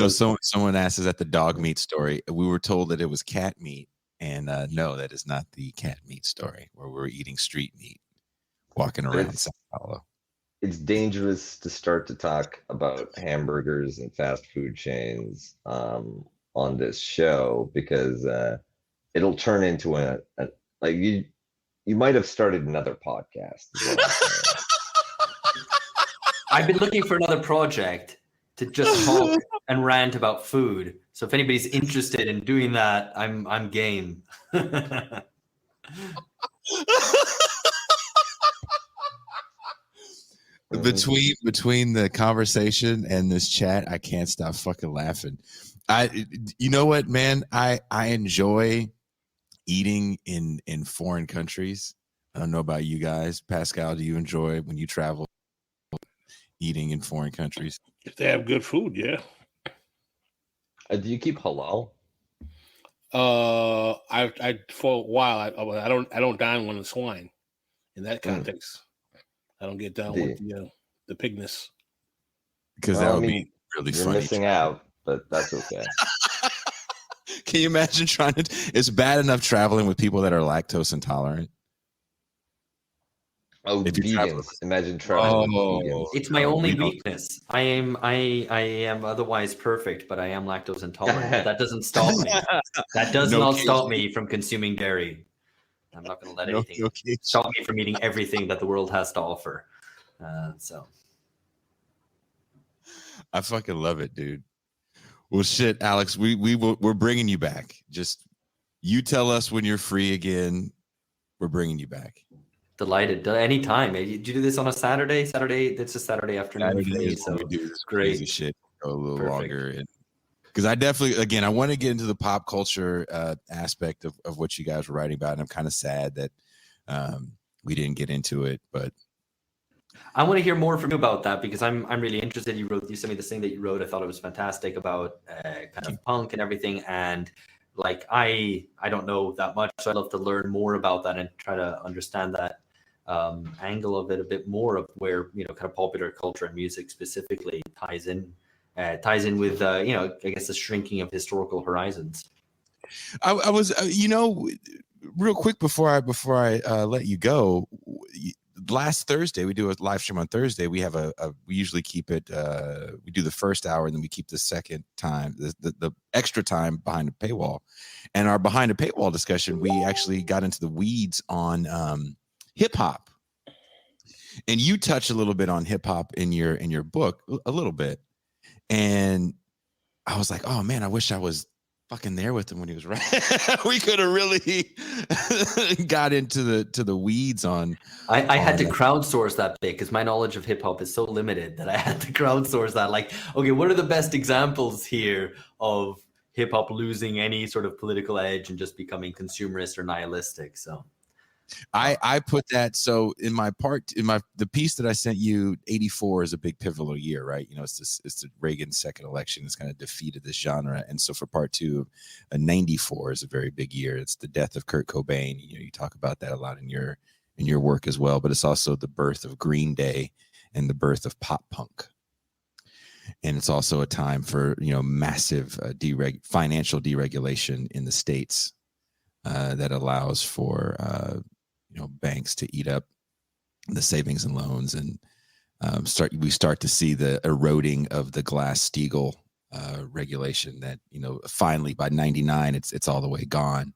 Someone asked us at the dog meat story. We were told that it was cat meat, and no, that is not the cat meat story where we're eating street meat, walking around Sao Paulo. It's dangerous to start to talk about hamburgers and fast food chains on this show, because it'll turn into a like you might have started another podcast. Is what I'm saying. I've been looking for another project to just talk and rant about food. So if anybody's interested in doing that, I'm game. Between the conversation and this chat, I can't stop fucking laughing. You know what, man? I enjoy eating in foreign countries. I don't know about you guys. Pascal, do you enjoy when you travel eating in foreign countries? If they have good food, yeah. Do you keep halal? I for a while I don't dine on the swine in that context. I don't get down with the pigness. Because that would be really you're funny. Missing out, but that's okay. Can you imagine trying to? It's bad enough traveling with people that are lactose intolerant. Oh, If you travel vegans! Imagine traveling with vegans. It's my only weakness. I am otherwise perfect, but I am lactose intolerant. But that doesn't stop me. That does not stop me from consuming dairy. I'm not going to let anything stop me from eating everything that the world has to offer. So I fucking love it, dude. Well, shit, Alex, we're bringing you back. Just you tell us when you're free again. We're bringing you back. Delighted. Anytime. Did you do this on a Saturday? It's a Saturday afternoon for me. So we do this great. Crazy shit. Go a little longer. Because I definitely, again, I want to get into the pop culture aspect of what you guys were writing about. And I'm kind of sad that we didn't get into it, but I want to hear more from you about that, because I'm really interested. You sent me this thing that you wrote. I thought it was fantastic about kind of punk and everything. And like, I don't know that much, so I'd love to learn more about that and try to understand that angle of it a bit more, of where, kind of popular culture and music specifically ties in with, I guess the shrinking of historical horizons. I was, real quick before I let you go. Last Thursday, we do a live stream on Thursday. We have we usually keep it, we do the first hour and then we keep the second time, the extra time behind the paywall. And our behind the paywall discussion, we actually got into the weeds on hip hop. And you touch a little bit on hip hop in your book, a little bit. And I was like, oh man, I wish I was fucking there with him when he was right. We could have really got into the weeds on. I had to crowdsource that bit, because my knowledge of hip hop is so limited that I had to crowdsource that. Like, okay, what are the best examples here of hip hop losing any sort of political edge and just becoming consumerist or nihilistic? So I put that, so in the piece that I sent you, 84 is a big pivotal year, right? You know, it's the Reagan's second election. It's kind of defeated this genre. And so for part 2, 94 is a very big year. It's the death of Kurt Cobain. You know, you talk about that a lot in your work as well, but it's also the birth of Green Day and the birth of pop punk. And it's also a time for, you know, massive financial deregulation in the States that allows for you know, banks to eat up the savings and loans, and we start to see the eroding of the Glass-Steagall regulation that, you know, finally by 99 it's all the way gone.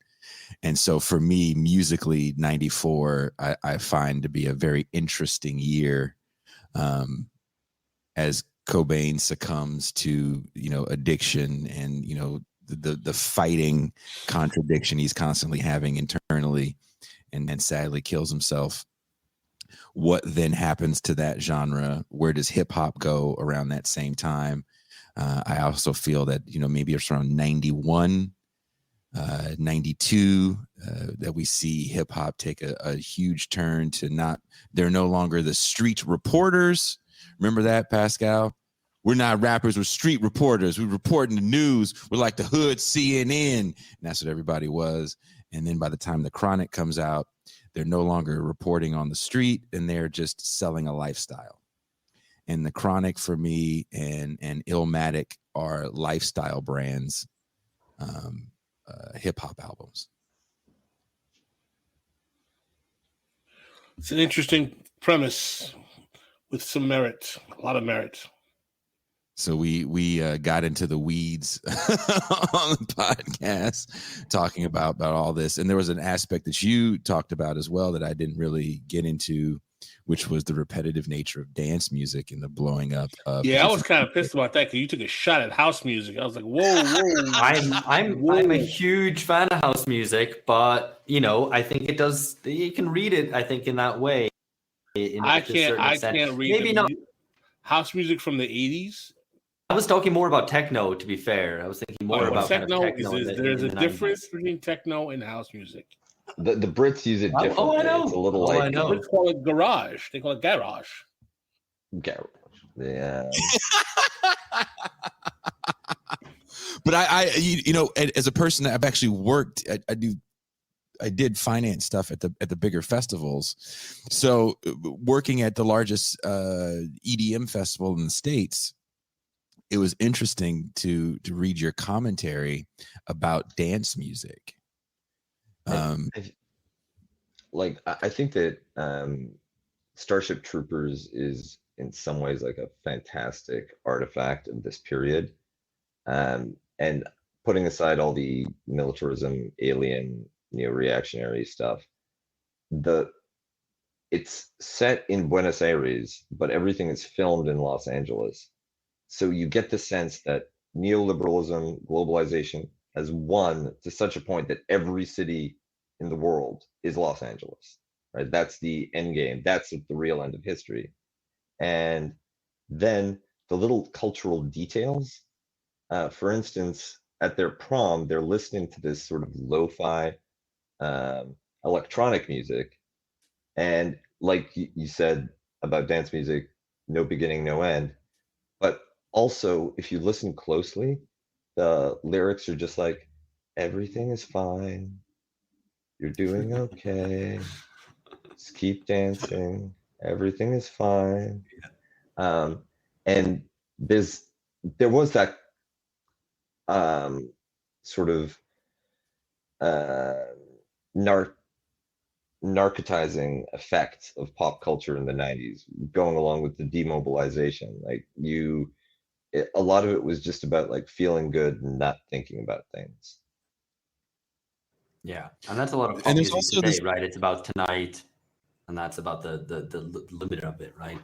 And so for me, musically, 94 I find to be a very interesting year as Cobain succumbs to, you know, addiction and, you know, the fighting contradiction he's constantly having internally, and then sadly kills himself. What then happens to that genre? Where does hip hop go around that same time? I also feel that, you know, maybe it's around 91, 92, that we see hip hop take a huge turn to they're no longer the street reporters. Remember that, Pascal? We're not rappers, we're street reporters. We're reporting the news. We're like the hood CNN. And that's what everybody was. And then by the time The Chronic comes out, they're no longer reporting on the street, and they're just selling a lifestyle. And The Chronic for me and Illmatic are lifestyle brands, hip hop albums. It's an interesting premise with some merit, a lot of merit. So we got into the weeds on the podcast talking about all this. And there was an aspect that you talked about as well that I didn't really get into, which was the repetitive nature of dance music and the blowing up of. Yeah, I was kind of pissed about that because you took a shot at house music. I was like, whoa. I'm a huge fan of house music, but, you know, I think you can read it, I think, in that way. I can't read maybe not house music from the 80s. I was talking more about techno, to be fair. I was thinking more about techno. Kind of techno There's a difference between techno and house music. The Brits use it differently. Oh, I know. It's a little like The Brits call it garage. They call it garage. Garage. Yeah. But I you know, as a person that I've actually worked, I did finance stuff at the bigger festivals. So working at the largest EDM festival in the States, it was interesting to read your commentary about dance music. I think that Starship Troopers is in some ways like a fantastic artifact of this period. And putting aside all the militarism, alien, neo-reactionary stuff, it's set in Buenos Aires, but everything is filmed in Los Angeles. So you get the sense that neoliberalism, globalization has won to such a point that every city in the world is Los Angeles, right? That's the end game. That's the real end of history. And then the little cultural details, for instance, at their prom, they're listening to this sort of lo-fi electronic music. And like you said about dance music, no beginning, no end. But also, if you listen closely, the lyrics are just like, everything is fine. You're doing okay. Just keep dancing. Everything is fine. And there was that sort of narcotizing effect of pop culture in the 90s, going along with the demobilization. Like a lot of it was just about like feeling good and not thinking about things. Yeah, and that's a lot of pop music today, right? It's about tonight, and that's about the limit of it, right?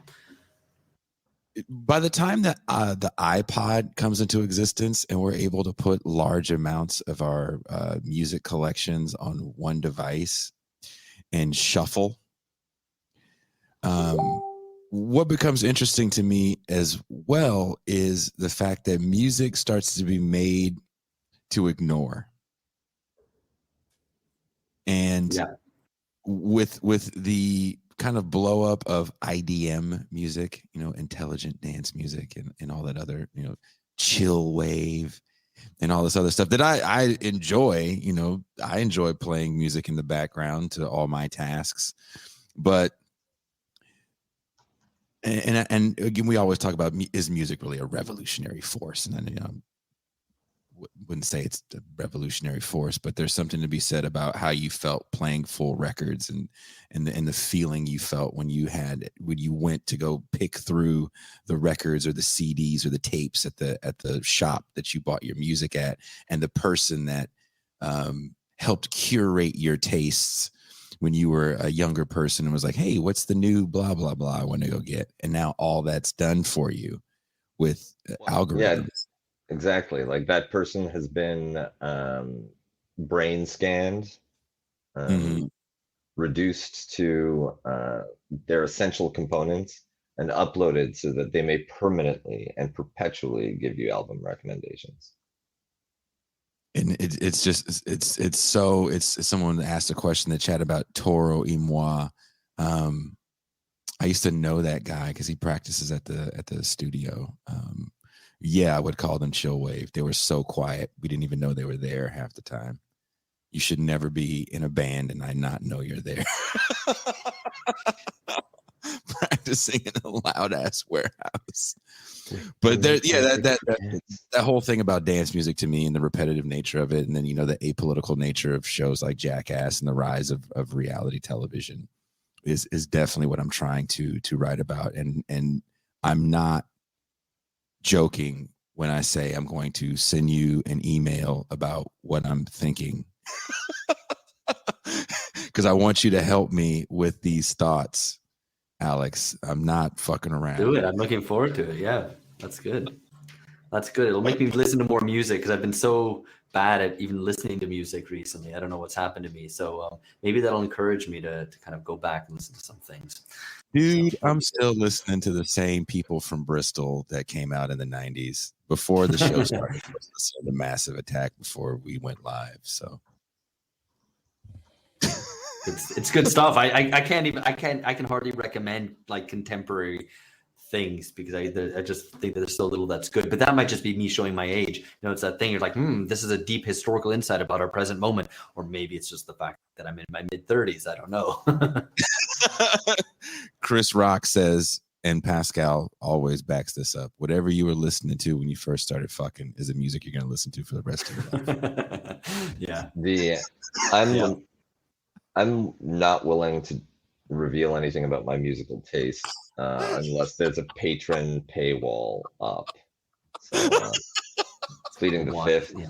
By the time that the iPod comes into existence and we're able to put large amounts of our music collections on one device and shuffle, what becomes interesting to me as well is the fact that music starts to be made to ignore. And with the kind of blow up of IDM music, intelligent dance music and all that other, chill wave and all this other stuff that I enjoy. I enjoy playing music in the background to all my tasks, but and again, we always talk about, is music really a revolutionary force? And then wouldn't say it's a revolutionary force, but there's something to be said about how you felt playing full records and the feeling you felt when you went to go pick through the records or the CDs or the tapes at the shop that you bought your music at, and the person that helped curate your tastes when you were a younger person and was like, hey, what's the new blah blah blah I want to go get, and now all that's done for you with algorithms. Yeah, exactly. Like that person has been brain scanned, reduced to their essential components, and uploaded so that they may permanently and perpetually give you album recommendations. And it's someone asked a question in the chat about Toro y Moi. I used to know that guy because he practices at the studio. Yeah, I would call them chill wave. They were so quiet. We didn't even know they were there half the time. You should never be in a band and I not know you're there. Practicing in a loud ass warehouse. But there, yeah, that whole thing about dance music to me and the repetitive nature of it, and then the apolitical nature of shows like Jackass and the rise of reality television is definitely what I'm trying to write about. And I'm not joking when I say I'm going to send you an email about what I'm thinking, because I want you to help me with these thoughts, Alex. I'm not fucking around. Do it. I'm looking forward to it. Yeah, that's good. That's good. It'll make me listen to more music because I've been so bad at even listening to music recently. I don't know what's happened to me. So maybe that'll encourage me to kind of go back and listen to some things. Dude, I'm still listening to the same people from Bristol that came out in the 90s before the show started. The Massive Attack before we went live. So it's good stuff. I can hardly recommend like contemporary things because I just think that there's so little that's good. But that might just be me showing my age. It's that thing. You're like, this is a deep historical insight about our present moment, or maybe it's just the fact that I'm in my mid-30s. I don't know. Chris Rock says, and Pascal always backs this up, whatever you were listening to when you first started fucking is the music you're going to listen to for the rest of your life. Yeah. I'm not willing to reveal anything about my musical taste unless there's a patron paywall up. So, pleading the fifth. Yeah.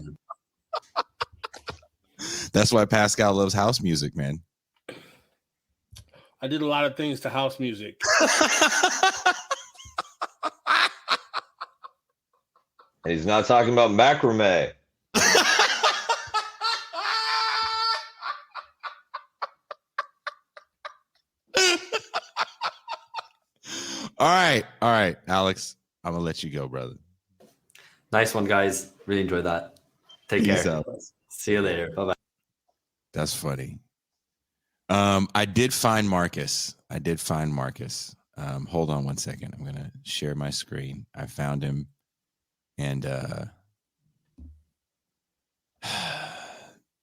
That's why Pascal loves house music, man. I did a lot of things to house music. And he's not talking about macrame. All right, Alex, I'm gonna let you go, brother. Nice one, guys. Really enjoyed that. Take care. Out. See you later. Bye-bye. That's funny. I did find Marcus. Hold on one second. I'm gonna share my screen. I found him, and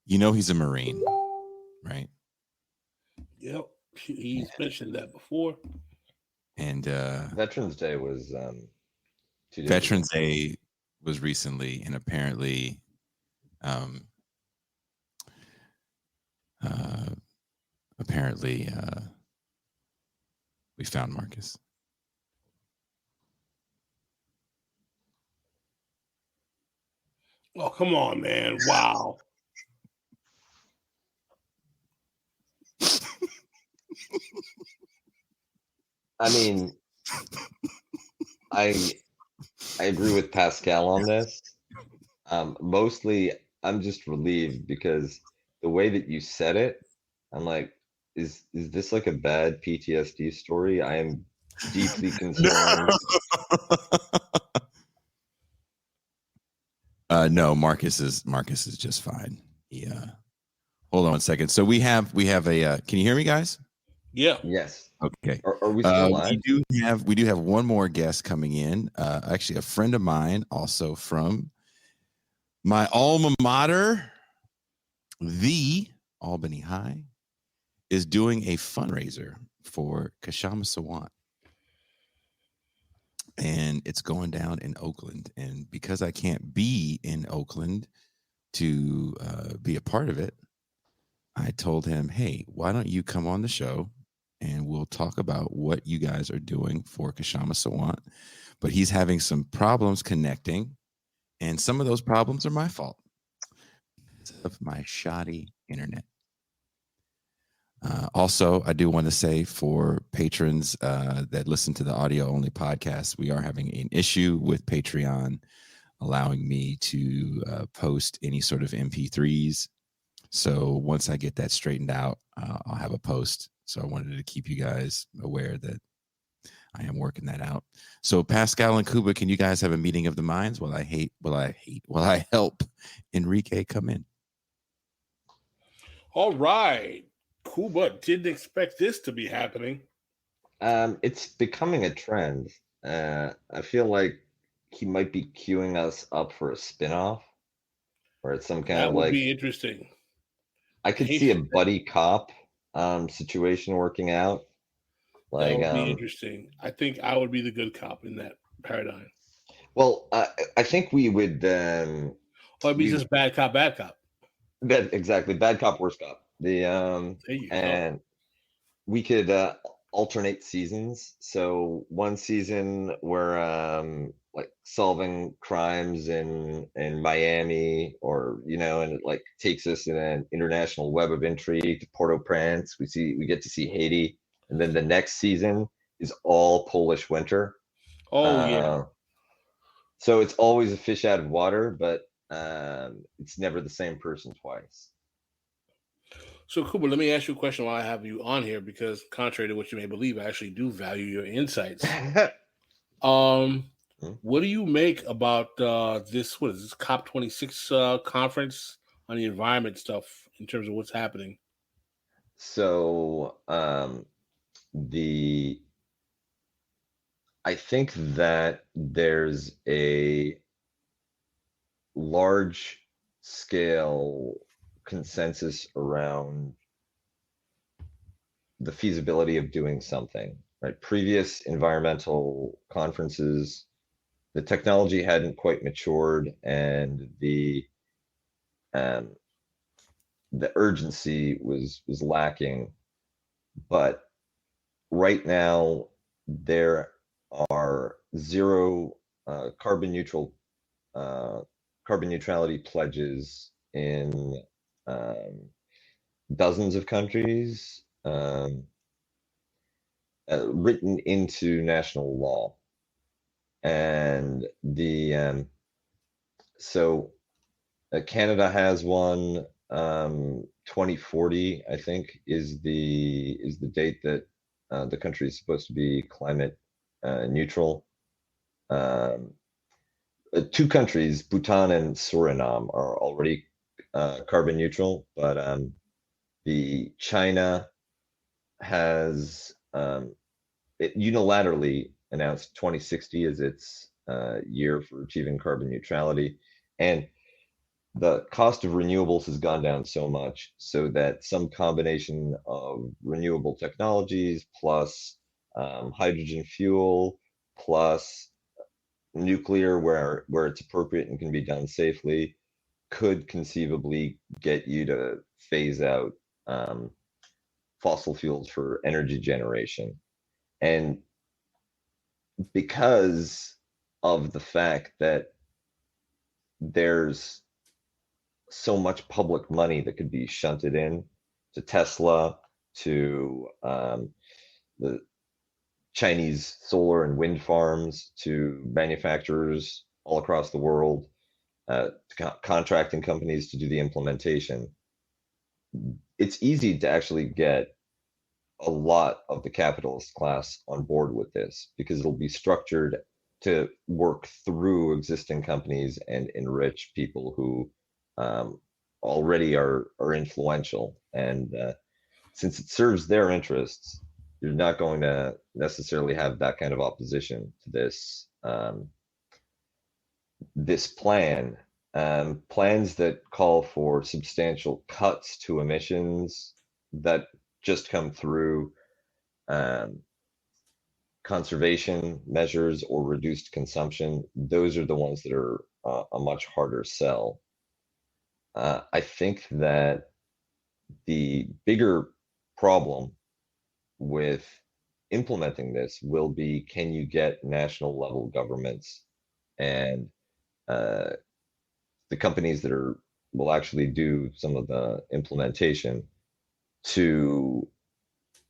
he's a Marine, right? Yep, he's mentioned that before. And Veterans Day was Veterans Day was recently, and apparently we found Marcus. Oh, come on, man. Wow. I mean, I agree with Pascal on this. Mostly, I'm just relieved because the way that you said it, I'm like, is this like a bad PTSD story? I am deeply concerned. No, Marcus is just fine. Hold on 1 second. So we have a. Can you hear me, guys? Yeah. Yes. Okay. Are we still live? We do have one more guest coming in. Actually, a friend of mine, also from my alma mater, the Albany High, is doing a fundraiser for Kashama Sawant. And it's going down in Oakland. And because I can't be in Oakland to be a part of it, I told him, hey, why don't you come on the show and we'll talk about what you guys are doing for Kashama Sawant. But he's having some problems connecting, and some of those problems are my fault because of my shoddy internet. Also, I do want to say for patrons that listen to the audio only podcast, we are having an issue with Patreon allowing me to post any sort of MP3s. So once I get that straightened out, I'll have a post. So I wanted to keep you guys aware that I am working that out. So Pascal and Kuba, can you guys have a meeting of the minds while I help Enrique come in? All right. Kuba didn't expect this to be happening. It's becoming a trend. I feel like he might be queuing us up for a spinoff, or it's some kind That of would like. be interesting. I could see a buddy cop situation working out. That Like, would be interesting. I think I would be the good cop in that paradigm. well, I think we would. Or it'd be just bad cop, bad cop. Exactly, bad cop, worst cop. There you and go. We could alternate seasons. So one season we're like solving crimes in Miami, or and it like takes us in an international web of intrigue to Port-au-Prince. We get to see Haiti, and then the next season is all Polish winter. Oh yeah. So it's always a fish out of water, but it's never the same person twice. So, Kuba, let me ask you a question while I have you on here, because contrary to what you may believe, I actually do value your insights. What do you make about this? What is this COP26 conference on the environment stuff in terms of what's happening? So, I think that there's a large scale consensus around the feasibility of doing something, right? Previous environmental conferences, the technology hadn't quite matured, and the urgency was lacking. But right now, there are zero carbon neutrality pledges in dozens of countries, written into national law. And Canada has one. 2040, I think, is the date that the country is supposed to be climate neutral. Two countries, Bhutan and Suriname, are already carbon neutral, but the China has it unilaterally announced 2060 as its year for achieving carbon neutrality, and the cost of renewables has gone down so much so that some combination of renewable technologies plus hydrogen fuel plus nuclear, where it's appropriate and can be done safely, could conceivably get you to phase out fossil fuels for energy generation. And because of the fact that there's so much public money that could be shunted in to Tesla, to the Chinese solar and wind farms, to manufacturers all across the world, contracting companies to do the implementation, it's easy to actually get a lot of the capitalist class on board with this, because it'll be structured to work through existing companies and enrich people who already are influential, and since it serves their interests, you're not going to necessarily have that kind of opposition to this plan. Plans that call for substantial cuts to emissions that just come through conservation measures or reduced consumption, those are the ones that are a much harder sell. I think that the bigger problem with implementing this will be, can you get national level governments and the companies that will actually do some of the implementation to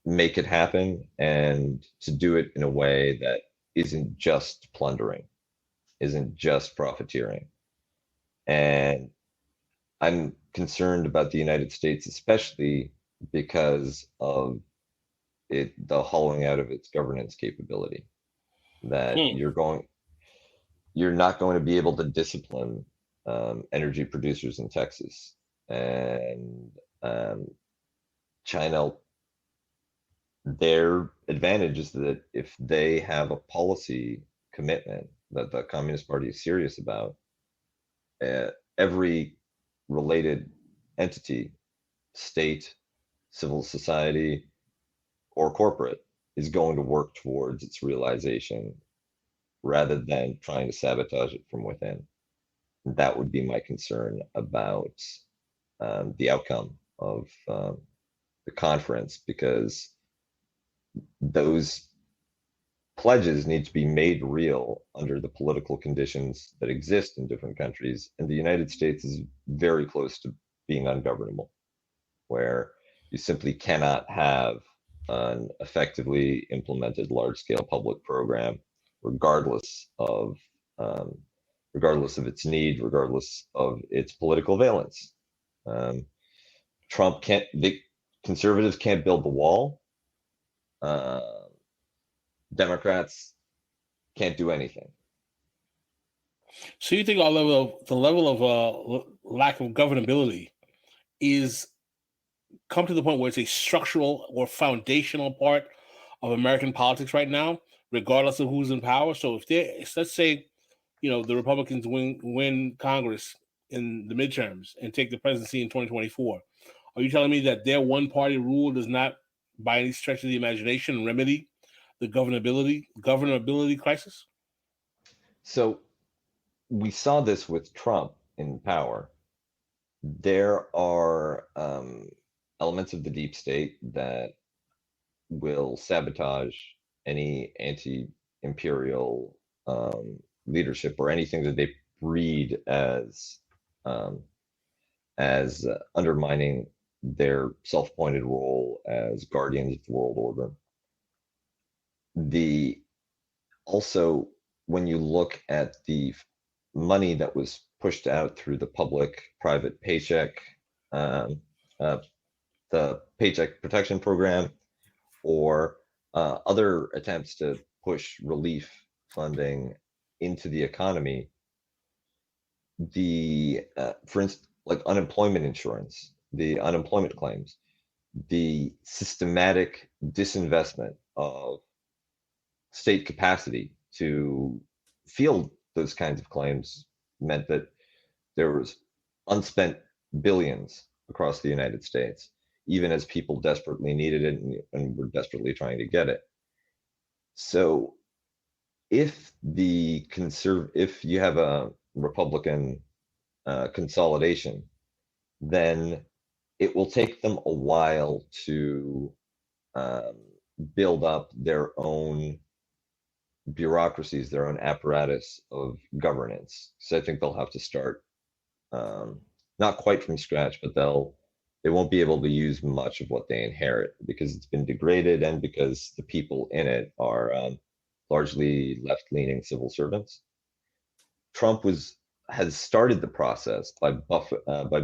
make it happen, and to do it in a way that isn't just plundering, isn't just profiteering. And I'm concerned about the United States, especially because of the hollowing out of its governance capability. That you're not going to be able to discipline energy producers in Texas, and China. Their advantage is that if they have a policy commitment that the Communist Party is serious about, every related entity, state, civil society, or corporate, is going to work towards its realization rather than trying to sabotage it from within. That would be my concern about the outcome of the conference, because those pledges need to be made real under the political conditions that exist in different countries. And the United States is very close to being ungovernable, where you simply cannot have an effectively implemented large-scale public program, regardless of its need, regardless of its political valence. The conservatives can't build the wall. Democrats can't do anything. So you think the level of lack of governability is come to the point where it's a structural or foundational part of American politics right now, regardless of who's in power? So let's say, the Republicans win Congress in the midterms and take the presidency in 2024. Are you telling me that their one-party rule does not, by any stretch of the imagination, remedy the governability crisis? So we saw this with Trump in power. There are elements of the deep state that will sabotage any anti-imperial leadership, or anything that they read as undermining their self-appointed role as guardians of the world order. Also, when you look at the money that was pushed out through the public-private paycheck, the Paycheck Protection Program, or other attempts to push relief funding into the economy, for instance, like unemployment insurance, the unemployment claims, the systematic disinvestment of state capacity to field those kinds of claims meant that there was unspent billions across the United States, even as people desperately needed it and were desperately trying to get it. So if you have a Republican consolidation, then it will take them a while to build up their own bureaucracies, their own apparatus of governance. So I think they'll have to start not quite from scratch, but they won't be able to use much of what they inherit, because it's been degraded, and because the people in it are largely left-leaning civil servants. Trump has started the process by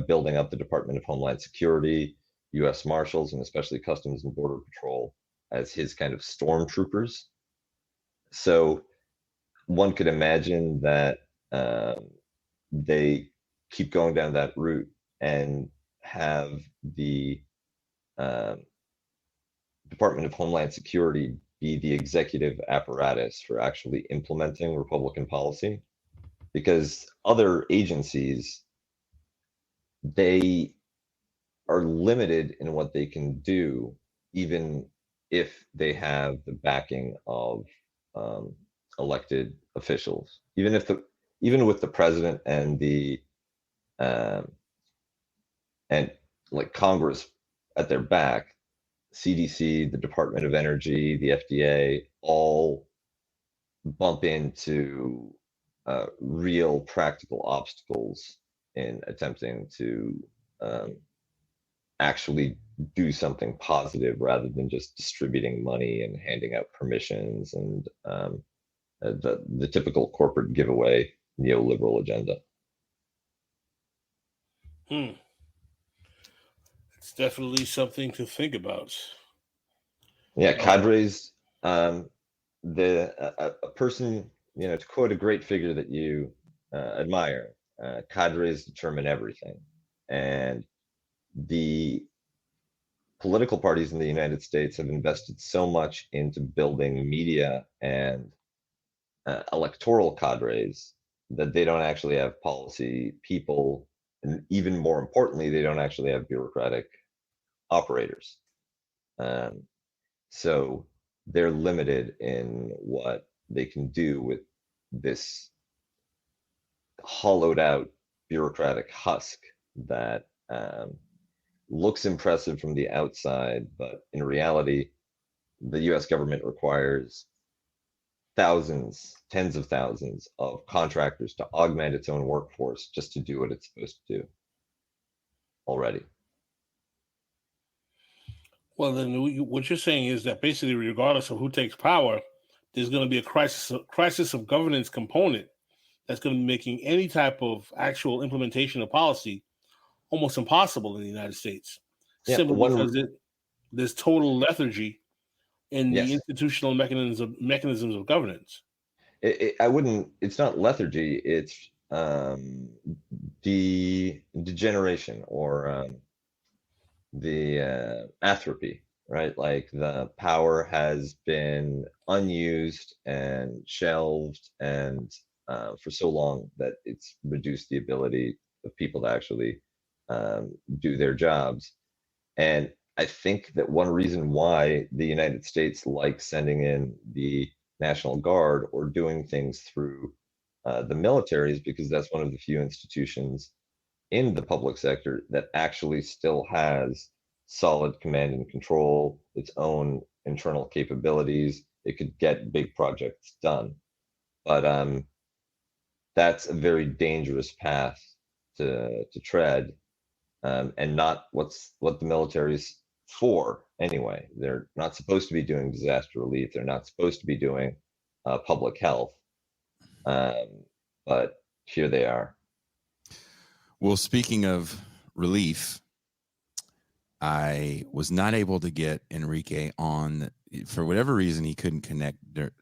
building up the Department of Homeland Security, U.S. Marshals, and especially Customs and Border Patrol as his kind of stormtroopers. So one could imagine that they keep going down that route and have the Department of Homeland Security be the executive apparatus for actually implementing Republican policy, because other agencies, they are limited in what they can do, even if they have the backing of elected officials. Even with the president and the and like Congress at their back, CDC, the Department of Energy, the FDA, all bump into real practical obstacles in attempting to actually do something positive rather than just distributing money and handing out permissions and the typical corporate giveaway neoliberal agenda. It's definitely something to think about. Yeah, cadres. A person, to quote a great figure that you admire, cadres determine everything, and the political parties in the United States have invested so much into building media and electoral cadres that they don't actually have policy people, and even more importantly, they don't actually have bureaucratic operators. So they're limited in what they can do with this hollowed out bureaucratic husk that looks impressive from the outside, but in reality, the US government requires thousands, tens of thousands of contractors to augment its own workforce just to do what it's supposed to do already. Well, then what you're saying is that basically, regardless of who takes power, there's going to be a crisis of governance component that's going to be making any type of actual implementation of policy almost impossible in the United States, simply because there's total lethargy in the institutional mechanisms of governance. It's not lethargy, it's degeneration or the atrophy, right? Like the power has been unused and shelved and for so long that it's reduced the ability of people to actually do their jobs. And I think that one reason why the United States likes sending in the National Guard or doing things through the military is because that's one of the few institutions in the public sector that actually still has solid command and control, its own internal capabilities. It could get big projects done. But that's a very dangerous path to tread, and not what the military's for anyway. They're not supposed to be doing disaster relief. They're not supposed to be doing public health. But here they are. Well, speaking of relief, I was not able to get Enrique on. For whatever reason, he couldn't connect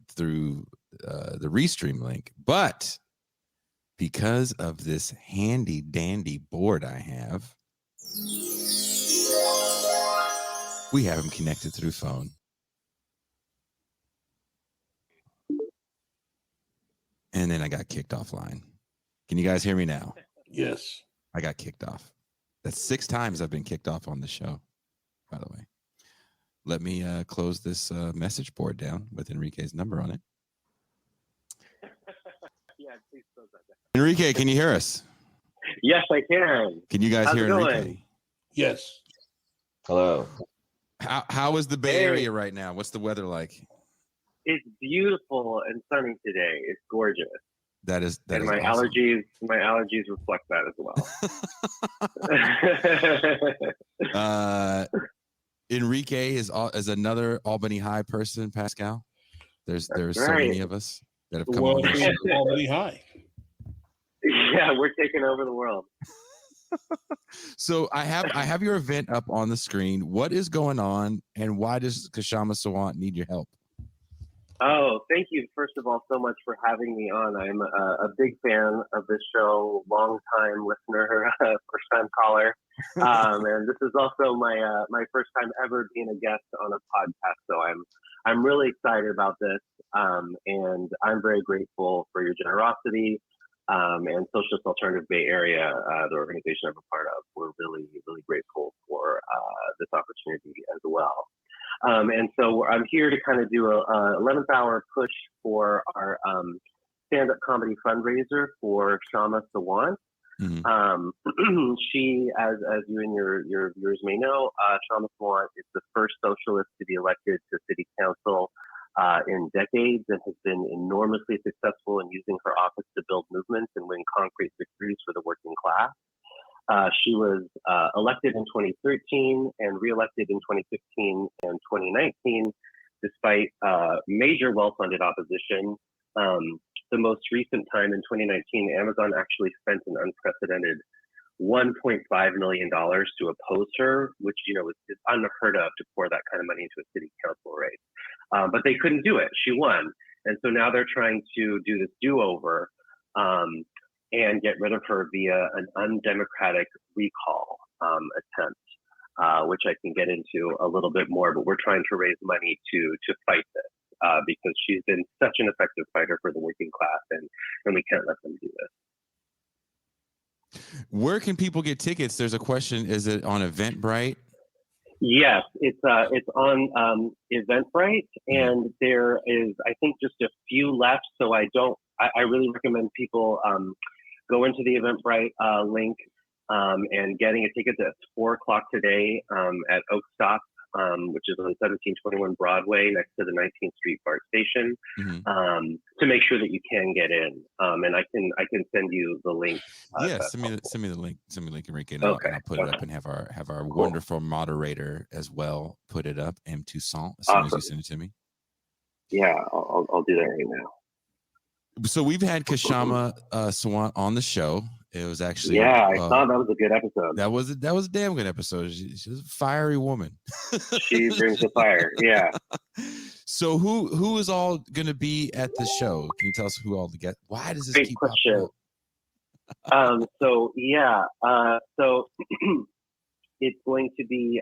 through the Restream link. But because of this handy dandy board I have, we have him connected through phone. And then I got kicked offline. Can you guys hear me now? Yes. I got kicked off. That's 6 times I've been kicked off on the show, by the way. Let me close this message board down with Enrique's number on it. Yeah, please close that down. Enrique, can you hear us? Yes, I can. Can you guys How's hear it going? Enrique? Yes. Hello. How is the Bay Area right now? What's the weather like? It's beautiful and sunny today. It's gorgeous. That is and is my awesome. allergies reflect that as well. Enrique is another Albany High person, Pascal. There's right. So many of us that have The come on world the is show. Albany High. Yeah, we're taking over the world. So I have your event up on the screen. What is going on, and why does Kashama Sawant need your help? Oh, thank you, first of all, so much for having me on. I'm a big fan of this show, long time listener, first time caller. And this is also my first time ever being a guest on a podcast. So I'm really excited about this. And I'm very grateful for your generosity. And Socialist Alternative Bay Area, the organization I'm a part of, we're really, really grateful for this opportunity as well. And so I'm here to kind of do a 11th hour push for our stand-up comedy fundraiser for Shama Sawant. Mm-hmm. She, as you and your viewers may know, Shama Sawant is the first socialist to be elected to city council in decades, and has been enormously successful in using her office to build movements and win concrete victories for the working class. She was elected in 2013 and reelected in 2015 and 2019, despite major well-funded opposition. The most recent time in 2019, Amazon actually spent an unprecedented $1.5 million to oppose her, which is unheard of to pour that kind of money into a city council race. But they couldn't do it. She won, and so now they're trying to do this do-over. And get rid of her via an undemocratic recall attempt, which I can get into a little bit more. But we're trying to raise money to fight this because she's been such an effective fighter for the working class, and we can't let them do this. Where can people get tickets? There's a question. Is it on Eventbrite? Yes, it's on Eventbrite, and there is, I think, just a few left. So I really recommend people go into the Eventbrite link and getting a ticket. That's 4:00 today at Oak Stop, which is on 1721 Broadway next to the 19th Street BART station, to make sure that you can get in. And I can send you the link. Yeah, send me the link. Send me the link, Enrique, and Okay. I'll put it up and have our Cool. wonderful moderator as well put it up. M. Toussaint, as soon as you send it to me. Yeah, I'll do that right now. So we've had Kashama Sawant on the show. It was actually I thought that was a good episode. That was a damn good episode. She's a fiery woman. She brings the fire. Yeah. So who is all going to be at the show? Can you tell us who all the guests? Why does this Great keep question. popping up? So it's going to be,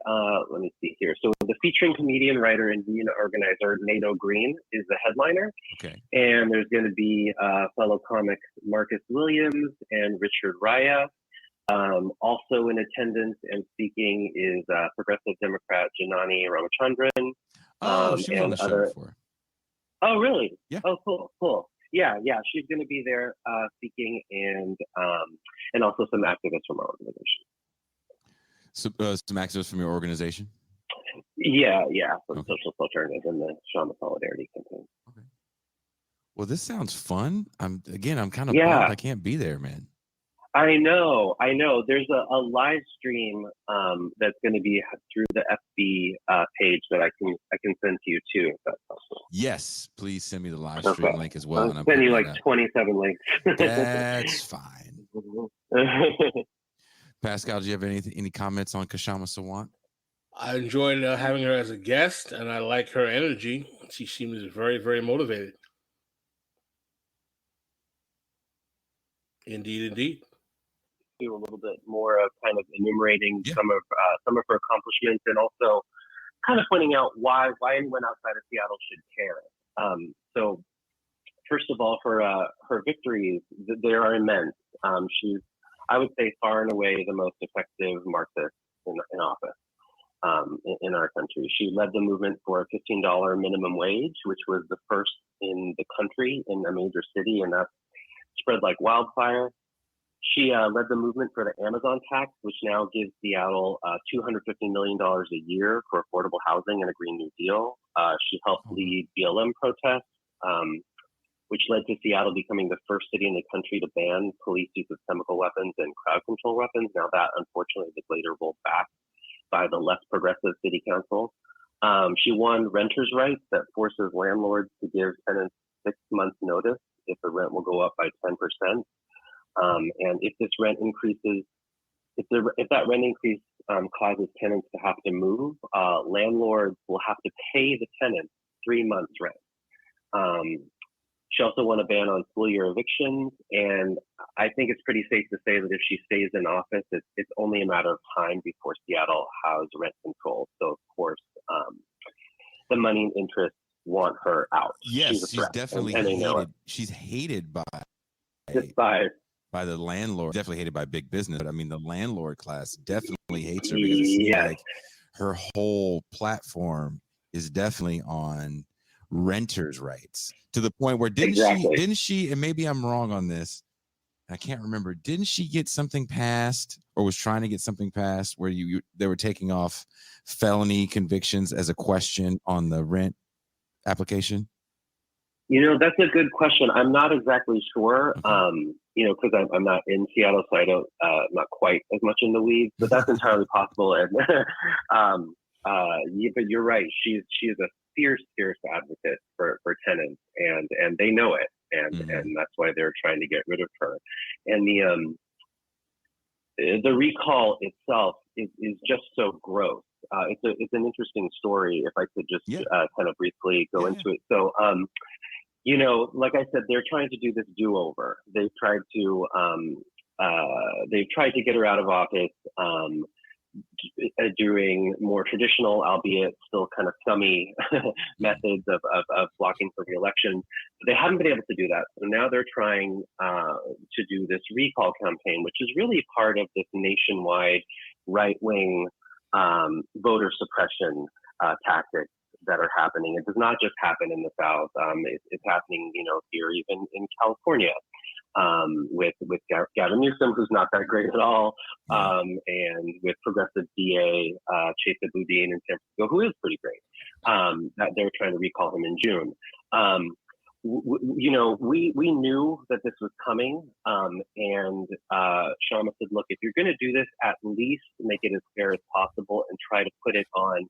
let me see here. So the featuring comedian, writer, and union organizer, Nato Green, is the headliner. Okay. And there's going to be fellow comics Marcus Williams and Richard Raya. Also in attendance and speaking is Progressive Democrat Janani Ramachandran. She was on the show before. Oh, really? Yeah. Oh, cool. Yeah. She's going to be there speaking, and also some activists from our organization. Some activists from your organization? Yeah, from Socialist Alternative and the Shama Solidarity campaign. Okay. Well, this sounds fun. I'm kind of bummed I can't be there, man. I know. There's a live stream that's going to be through the FB page that I can send to you too, if that's possible. Yes, please send me the live stream link as well. I'll send you like 27 links. That's fine. Pascal, do you have any comments on Kashama Sawant? I enjoyed having her as a guest, and I like her energy. She seems very, very motivated. Indeed. Do a little bit more of kind of enumerating some of her accomplishments, and also kind of pointing out why anyone outside of Seattle should care. So, first of all, her victories, they are immense. She's, I would say, far and away the most effective Marxist in office in our country. She led the movement for a $15 minimum wage, which was the first in the country in a major city, and that spread like wildfire. She led the movement for the Amazon tax, which now gives Seattle $250 million a year for affordable housing and a Green New Deal. She helped lead BLM protests, which led to Seattle becoming the first city in the country to ban police use of chemical weapons and crowd control weapons. Now that, unfortunately, was later rolled back by the less progressive city council. She won renters' rights that forces landlords to give tenants 6 months notice if the rent will go up by 10%. And if this rent increases, if that rent increase causes tenants to have to move, landlords will have to pay the tenants 3 months rent. She also won a ban on school year evictions, and I think it's pretty safe to say that if she stays in office, it's only a matter of time before Seattle has rent control. So, of course, the money and interests want her out. Yes, she's definitely hated. She's hated by the landlord. Definitely hated by big business. But I mean, the landlord class definitely hates her because it seems like her whole platform is definitely on renters' rights, to the point where didn't she, and maybe I'm wrong on this, I can't remember, didn't she get something passed, or was trying to get something passed, where they were taking off felony convictions as a question on the rent application? That's a good question. I'm not exactly sure. Okay. Because I'm not in Seattle, so I don't, not quite as much in the weeds, but that's entirely possible. And but you're right. She is a fierce advocate for tenants, and they know it, and that's why they're trying to get rid of her. And the recall itself is just so gross. It's an interesting story. If I could just kind of briefly go into it. So, like I said, they're trying to do this do-over. They've tried to get her out of office doing more traditional, albeit still kind of scummy methods of blocking for re-election. They haven't been able to do that. So now they're trying to do this recall campaign, which is really part of this nationwide right-wing voter suppression tactics that are happening. It does not just happen in the South. It's happening, here, even in California, with Gavin Newsom, who's not that great at all, and with progressive DA Chesa Boudin in San Francisco, who is pretty great. That they're trying to recall him in June. We knew that this was coming, and Shama said, "Look, if you're going to do this, at least make it as fair as possible, and try to put it on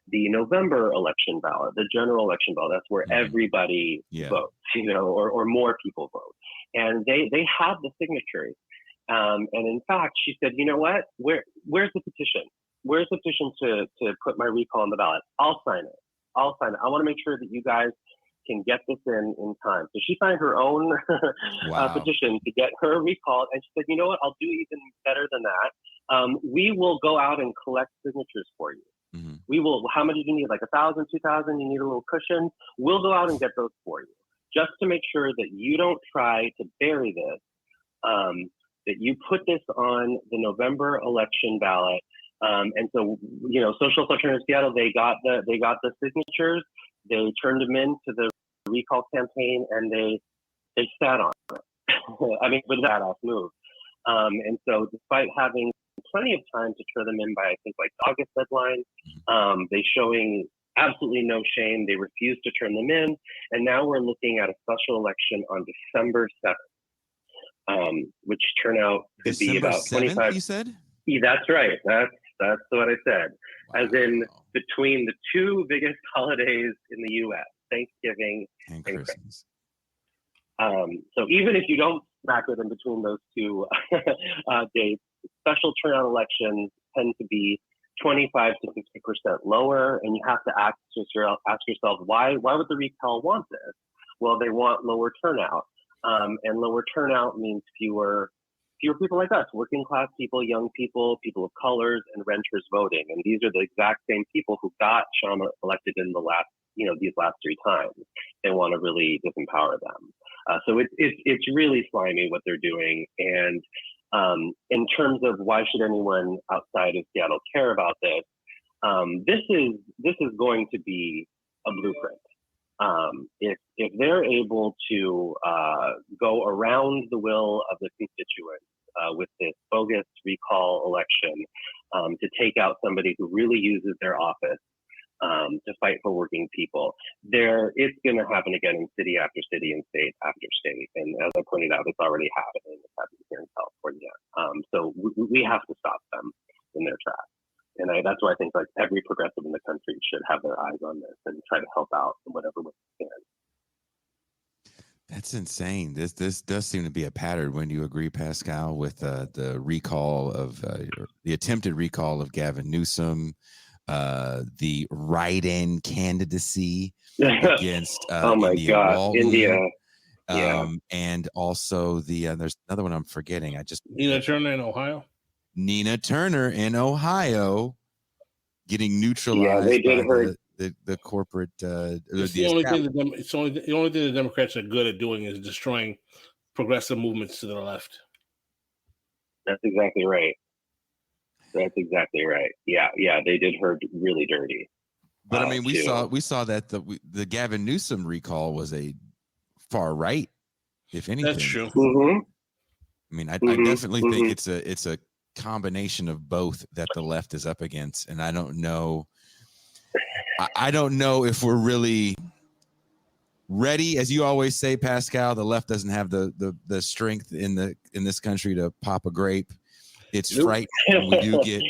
the November election ballot, the general election ballot. That's where everybody votes, or more people vote." And they have the signatures. And in fact, she said, "You know what? Where's the petition? Where's the petition to put my recall on the ballot? I'll sign it. I want to make sure that you guys can get this in time." So she signed her own petition to get her recall. And she said, "You know what? I'll do even better than that. We will go out and collect signatures for you. Mm-hmm. We will. How many do you need? Like 1,000, 2,000? You need a little cushion? We'll go out and get those for you, just to make sure that you don't try to bury this. That you put this on the November election ballot." And so, Socialist Alternative Seattle, they got the signatures. They turned them in to the recall campaign, and they sat on it. I mean, with that badass move. And so, despite having plenty of time to turn them in by, I think, like the August deadline, they showing absolutely no shame. They refused to turn them in, and now we're looking at a special election on December 7th, which turnout could be about 25. You said? Yeah, that's right. That's what I said. Wow. As in between the two biggest holidays in the U.S., Thanksgiving and Christmas. So even if you don't smack it in between those two dates, special turnout elections tend to be 25 to 50% lower, and you have to ask yourself, why would the recall want this? Well, they want lower turnout, and lower turnout means fewer people like us, working class people, young people, people of colors, and renters voting. And these are the exact same people who got Shama elected in these last three times. They want to really disempower them. So it's really slimy what they're doing. And in terms of why should anyone outside of Seattle care about this, this is going to be a blueprint. If they're able to go around the will of the constituents with this bogus recall election to take out somebody who really uses their office to fight for working people, it's going to happen again in city after city and state after state. And as I pointed out, it's already happening. It's happening here in California. So we have to stop them in their tracks. And that's why I think like every progressive in the country should have their eyes on this and try to help out in whatever way they can. That's insane. This does seem to be a pattern. When you agree, Pascal, with the recall of the attempted recall of Gavin Newsom, the write-in candidacy against oh my India God, Walton. India. Yeah. And also there's another one I'm forgetting. Nina Turner in Ohio. Nina Turner in Ohio getting neutralized Yeah, they did by the corporate. It's the only thing the only thing the Democrats are good at doing is destroying progressive movements to the left. That's exactly right. That's exactly right. Yeah, they did her really dirty. But I mean, we saw that the Gavin Newsom recall was a far right, if anything. That's true. Mm-hmm. I mean, I definitely think it's a combination of both that the left is up against, and I don't know. I don't know if we're really ready, as you always say, Pascal. The left doesn't have the strength in this country to pop a grape. It's frightening when we do get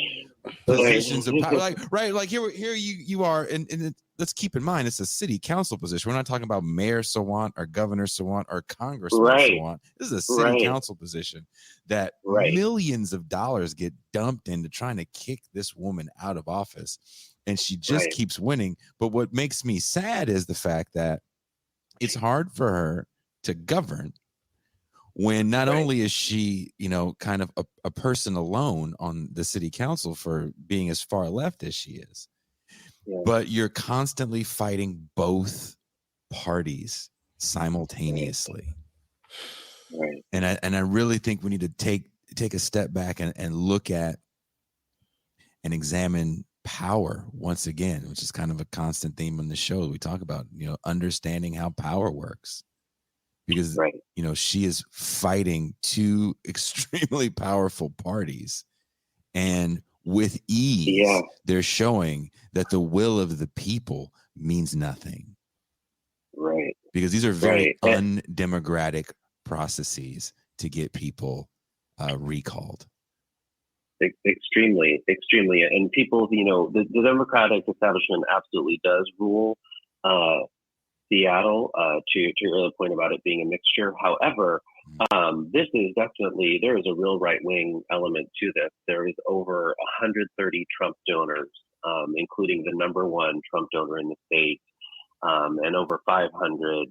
positions of power. Like here you are, and let's keep in mind it's a city council position. We're not talking about Mayor Sawant or Governor Sawant or Congressman Sawant. This is a city council position that millions of dollars get dumped into trying to kick this woman out of office, and she just keeps winning. But what makes me sad is the fact that it's hard for her to govern when not only is she, kind of a person alone on the city council for being as far left as she is, but you're constantly fighting both parties simultaneously. Right. And I really think we need to take a step back and look at and examine power once again, which is kind of a constant theme on the show. We talk about, understanding how power works. Because, she is fighting two extremely powerful parties. And with ease, they're showing that the will of the people means nothing. Right. Because these are very undemocratic processes to get people recalled. Extremely. And people, the Democratic establishment absolutely does rule Seattle, to your earlier point about it being a mixture. However, this is definitely, there is a real right-wing element to this. There is over 130 Trump donors, including the number one Trump donor in the state, and over 500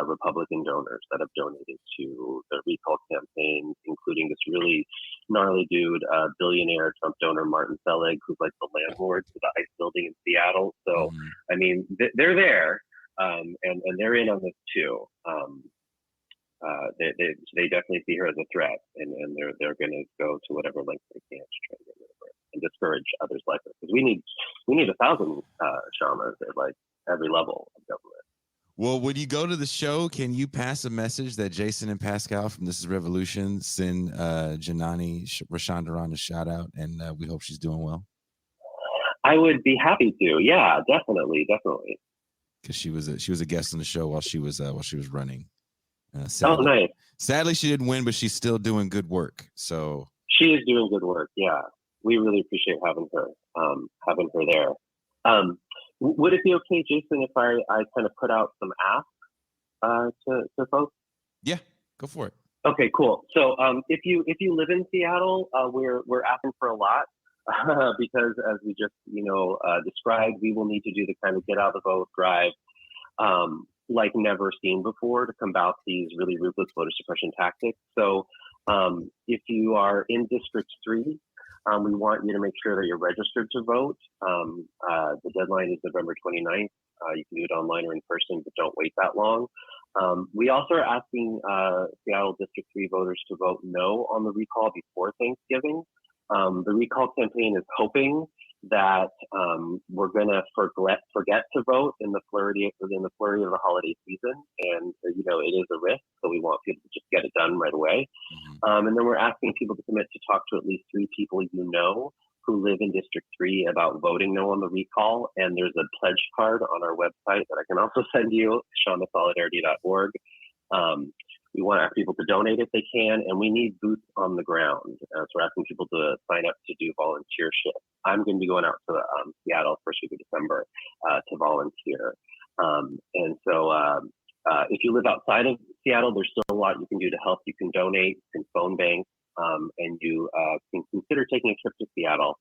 Republican donors that have donated to the recall campaign, including this really gnarly dude, billionaire Trump donor Martin Selig, who's like the landlord to the ICE building in Seattle. So, I mean, they're there. And they're in on this too. They definitely see her as a threat, and they're going to go to whatever length they can to try to get rid of her and discourage others like her. Because we need 1,000 shamas at like every level of government. Well, when you go to the show, can you pass a message that Jason and Pascal from This Is Revolution send Janani Rashandaran a shout out, and we hope she's doing well? I would be happy to. Yeah, definitely. Because she was a guest on the show while she was running. Nice. Sadly, she didn't win, but she's still doing good work. So she is doing good work. Yeah, we really appreciate having her there. Would it be okay, Jason, if I kind of put out some asks to folks? Yeah, go for it. Okay, cool. So if you live in Seattle, we're asking for a lot. Because as we just, described, we will need to do the kind of get out the vote drive like never seen before to combat these really ruthless voter suppression tactics. So if you are in District 3, we want you to make sure that you're registered to vote. The deadline is November 29th. You can do it online or in person, but don't wait that long. We also are asking Seattle District 3 voters to vote no on the recall before Thanksgiving. The recall campaign is hoping that we're going to forget to vote in the flurry of the holiday season, and it is a risk, so we want people to just get it done right away. And then we're asking people to commit to talk to at least 3 people who live in District 3 about voting no on the recall. And there's a pledge card on our website that I can also send you, shamasolidarity.org. We want to ask people to donate if they can, and we need boots on the ground. So we're asking people to sign up to do volunteership. I'm going to be going out to Seattle first week of December to volunteer. And so if you live outside of Seattle, there's still a lot you can do to help. You can donate, you can phone bank, and you can consider taking a trip to Seattle.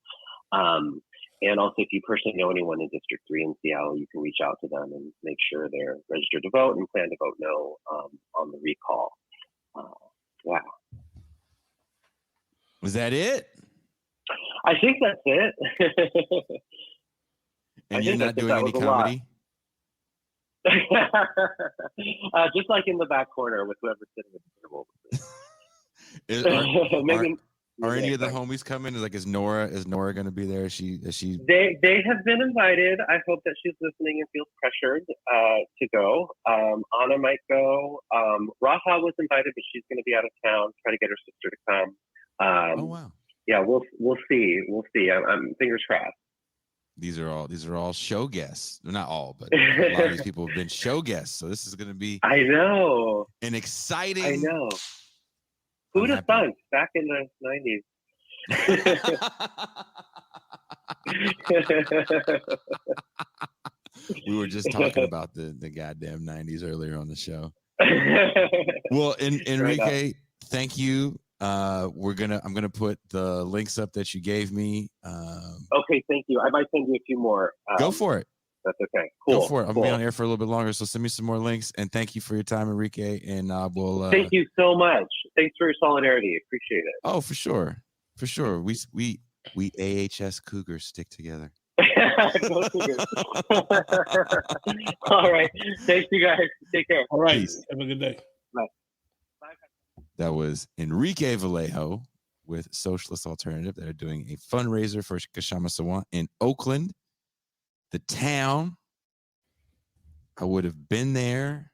And also, if you personally know anyone in District 3 in Seattle, you can reach out to them and make sure they're registered to vote and plan to vote no on the recall. Wow. Was that it? I think that's it. And you're not doing any comedy? Just like in the back corner with whoever's sitting at the table. Are any of the homies coming? Is Nora going to be there? Is she? They have been invited. I hope that she's listening and feels pressured to go. Anna might go. Rafa was invited, but she's going to be out of town. Try to get her sister to come. Oh wow. Yeah, we'll see. We'll see. I'm fingers crossed. These are all show guests. Well, not all, but a lot of these people have been show guests. So this is going to be. I know. An exciting. I know. Who'd have thunk back in the 90s? We were just talking about the goddamn 90s earlier on the show. Well, Enrique, thank you. I'm gonna put the links up that you gave me. Okay, thank you. I might send you a few more. Go for it. That's okay. Cool. Go for it. I'm gonna be on air for a little bit longer, so send me some more links. And thank you for your time, Enrique. And we'll. Thank you so much. Thanks for your solidarity. Appreciate it. Oh, for sure. We AHS Cougars stick together. Go Cougars. All right. Thanks, you guys. Take care. All right. Peace. Have a good day. Bye. That was Enrique Vallejo with Socialist Alternative that are doing a fundraiser for Kashama Sawan in Oakland, the town. I would have been there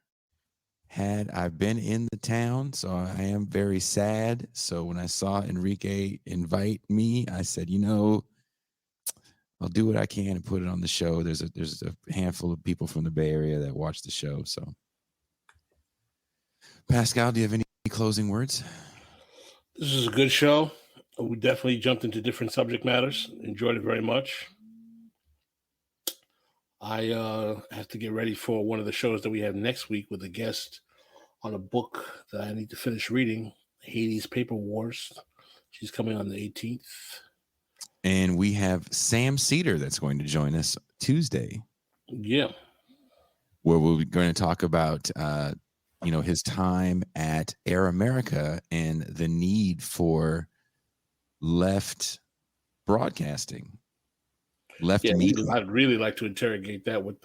had I been in the town, so I am very sad. So when I saw Enrique invite me, I said, I'll do what I can and put it on the show. There's a handful of people from the Bay Area that watch the show. So, Pascal, do you have any closing words? This is a good show. We definitely jumped into different subject matters. Enjoyed it very much. I have to get ready for one of the shows that we have next week with a guest on a book that I need to finish reading, Heidy's Paper Wars. She's coming on the 18th. And we have Sam Cedar that's going to join us Tuesday. Yeah. Where we're going to talk about his time at Air America and the need for left broadcasting, left media. I'd really like to interrogate that with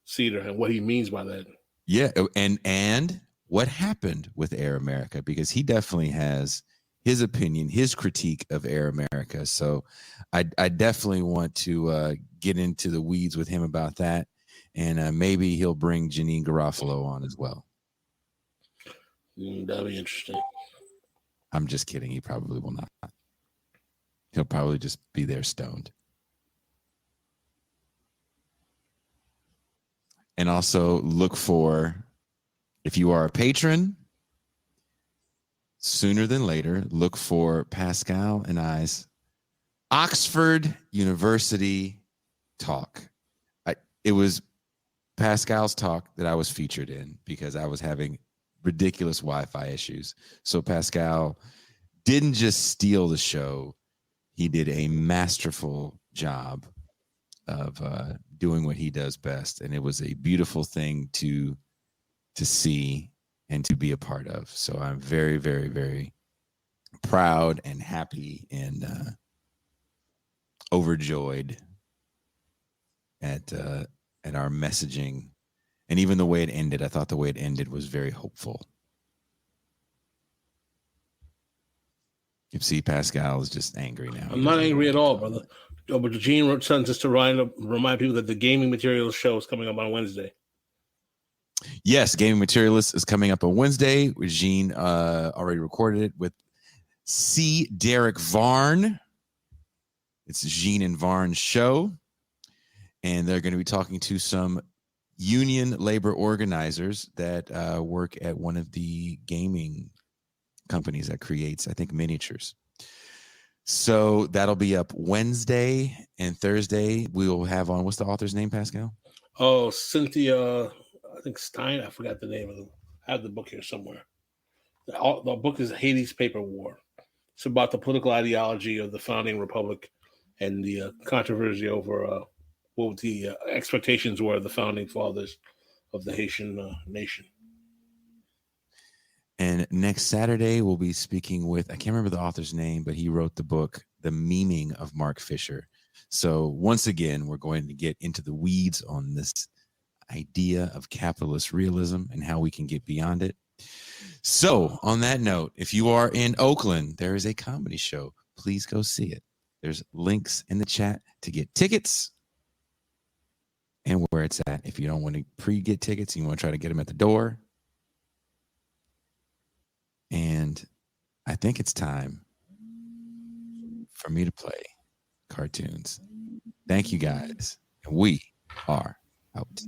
Cedar and what he means by that. Yeah, and what happened with Air America, because he definitely has his opinion, his critique of Air America. So I definitely want to get into the weeds with him about that, and maybe he'll bring Janine Garofalo on as well. That'll be interesting. I'm just kidding. He probably will not. He'll probably just be there stoned. And also look for, if you are a patron, sooner than later, look for Pascal and I's Oxford University talk. It was Pascal's talk that I was featured in because I was having ridiculous Wi-Fi issues. So Pascal didn't just steal the show. He did a masterful job of doing what he does best. And it was a beautiful thing to see and to be a part of. So I'm very, very, very proud and happy and overjoyed at our messaging. And even the way it ended, I thought the way it ended was very hopeful. You see, Pascal is just angry now. I'm not angry at all, brother. But Gene sends us to remind people that the Gaming Materials show is coming up on Wednesday. Yes, Gaming Materialist is coming up on Wednesday. Gene already recorded it with C. Derek Varn. It's Gene and Varn's show. And they're going to be talking to some union labor organizers that work at one of the gaming companies that creates, I think, miniatures. So that'll be up Wednesday, and Thursday we will have on, what's the author's name, Pascal? Oh, Cynthia, I think Stein. I forgot the name of them. I have the book here somewhere. The book is Heidy's Paper War. It's about the political ideology of the founding republic and the controversy over what the expectations were of the founding fathers of the Haitian nation. And next Saturday, we'll be speaking with, I can't remember the author's name, but he wrote the book, The Memeing of Mark Fisher. So once again, we're going to get into the weeds on this idea of capitalist realism and how we can get beyond it. So on that note, if you are in Oakland, there is a comedy show. Please go see it. There's links in the chat to get tickets and where it's at. If you don't want to pre-get tickets, you want to try to get them at the door. And I think it's time for me to play cartoons. Thank you guys. And we are out.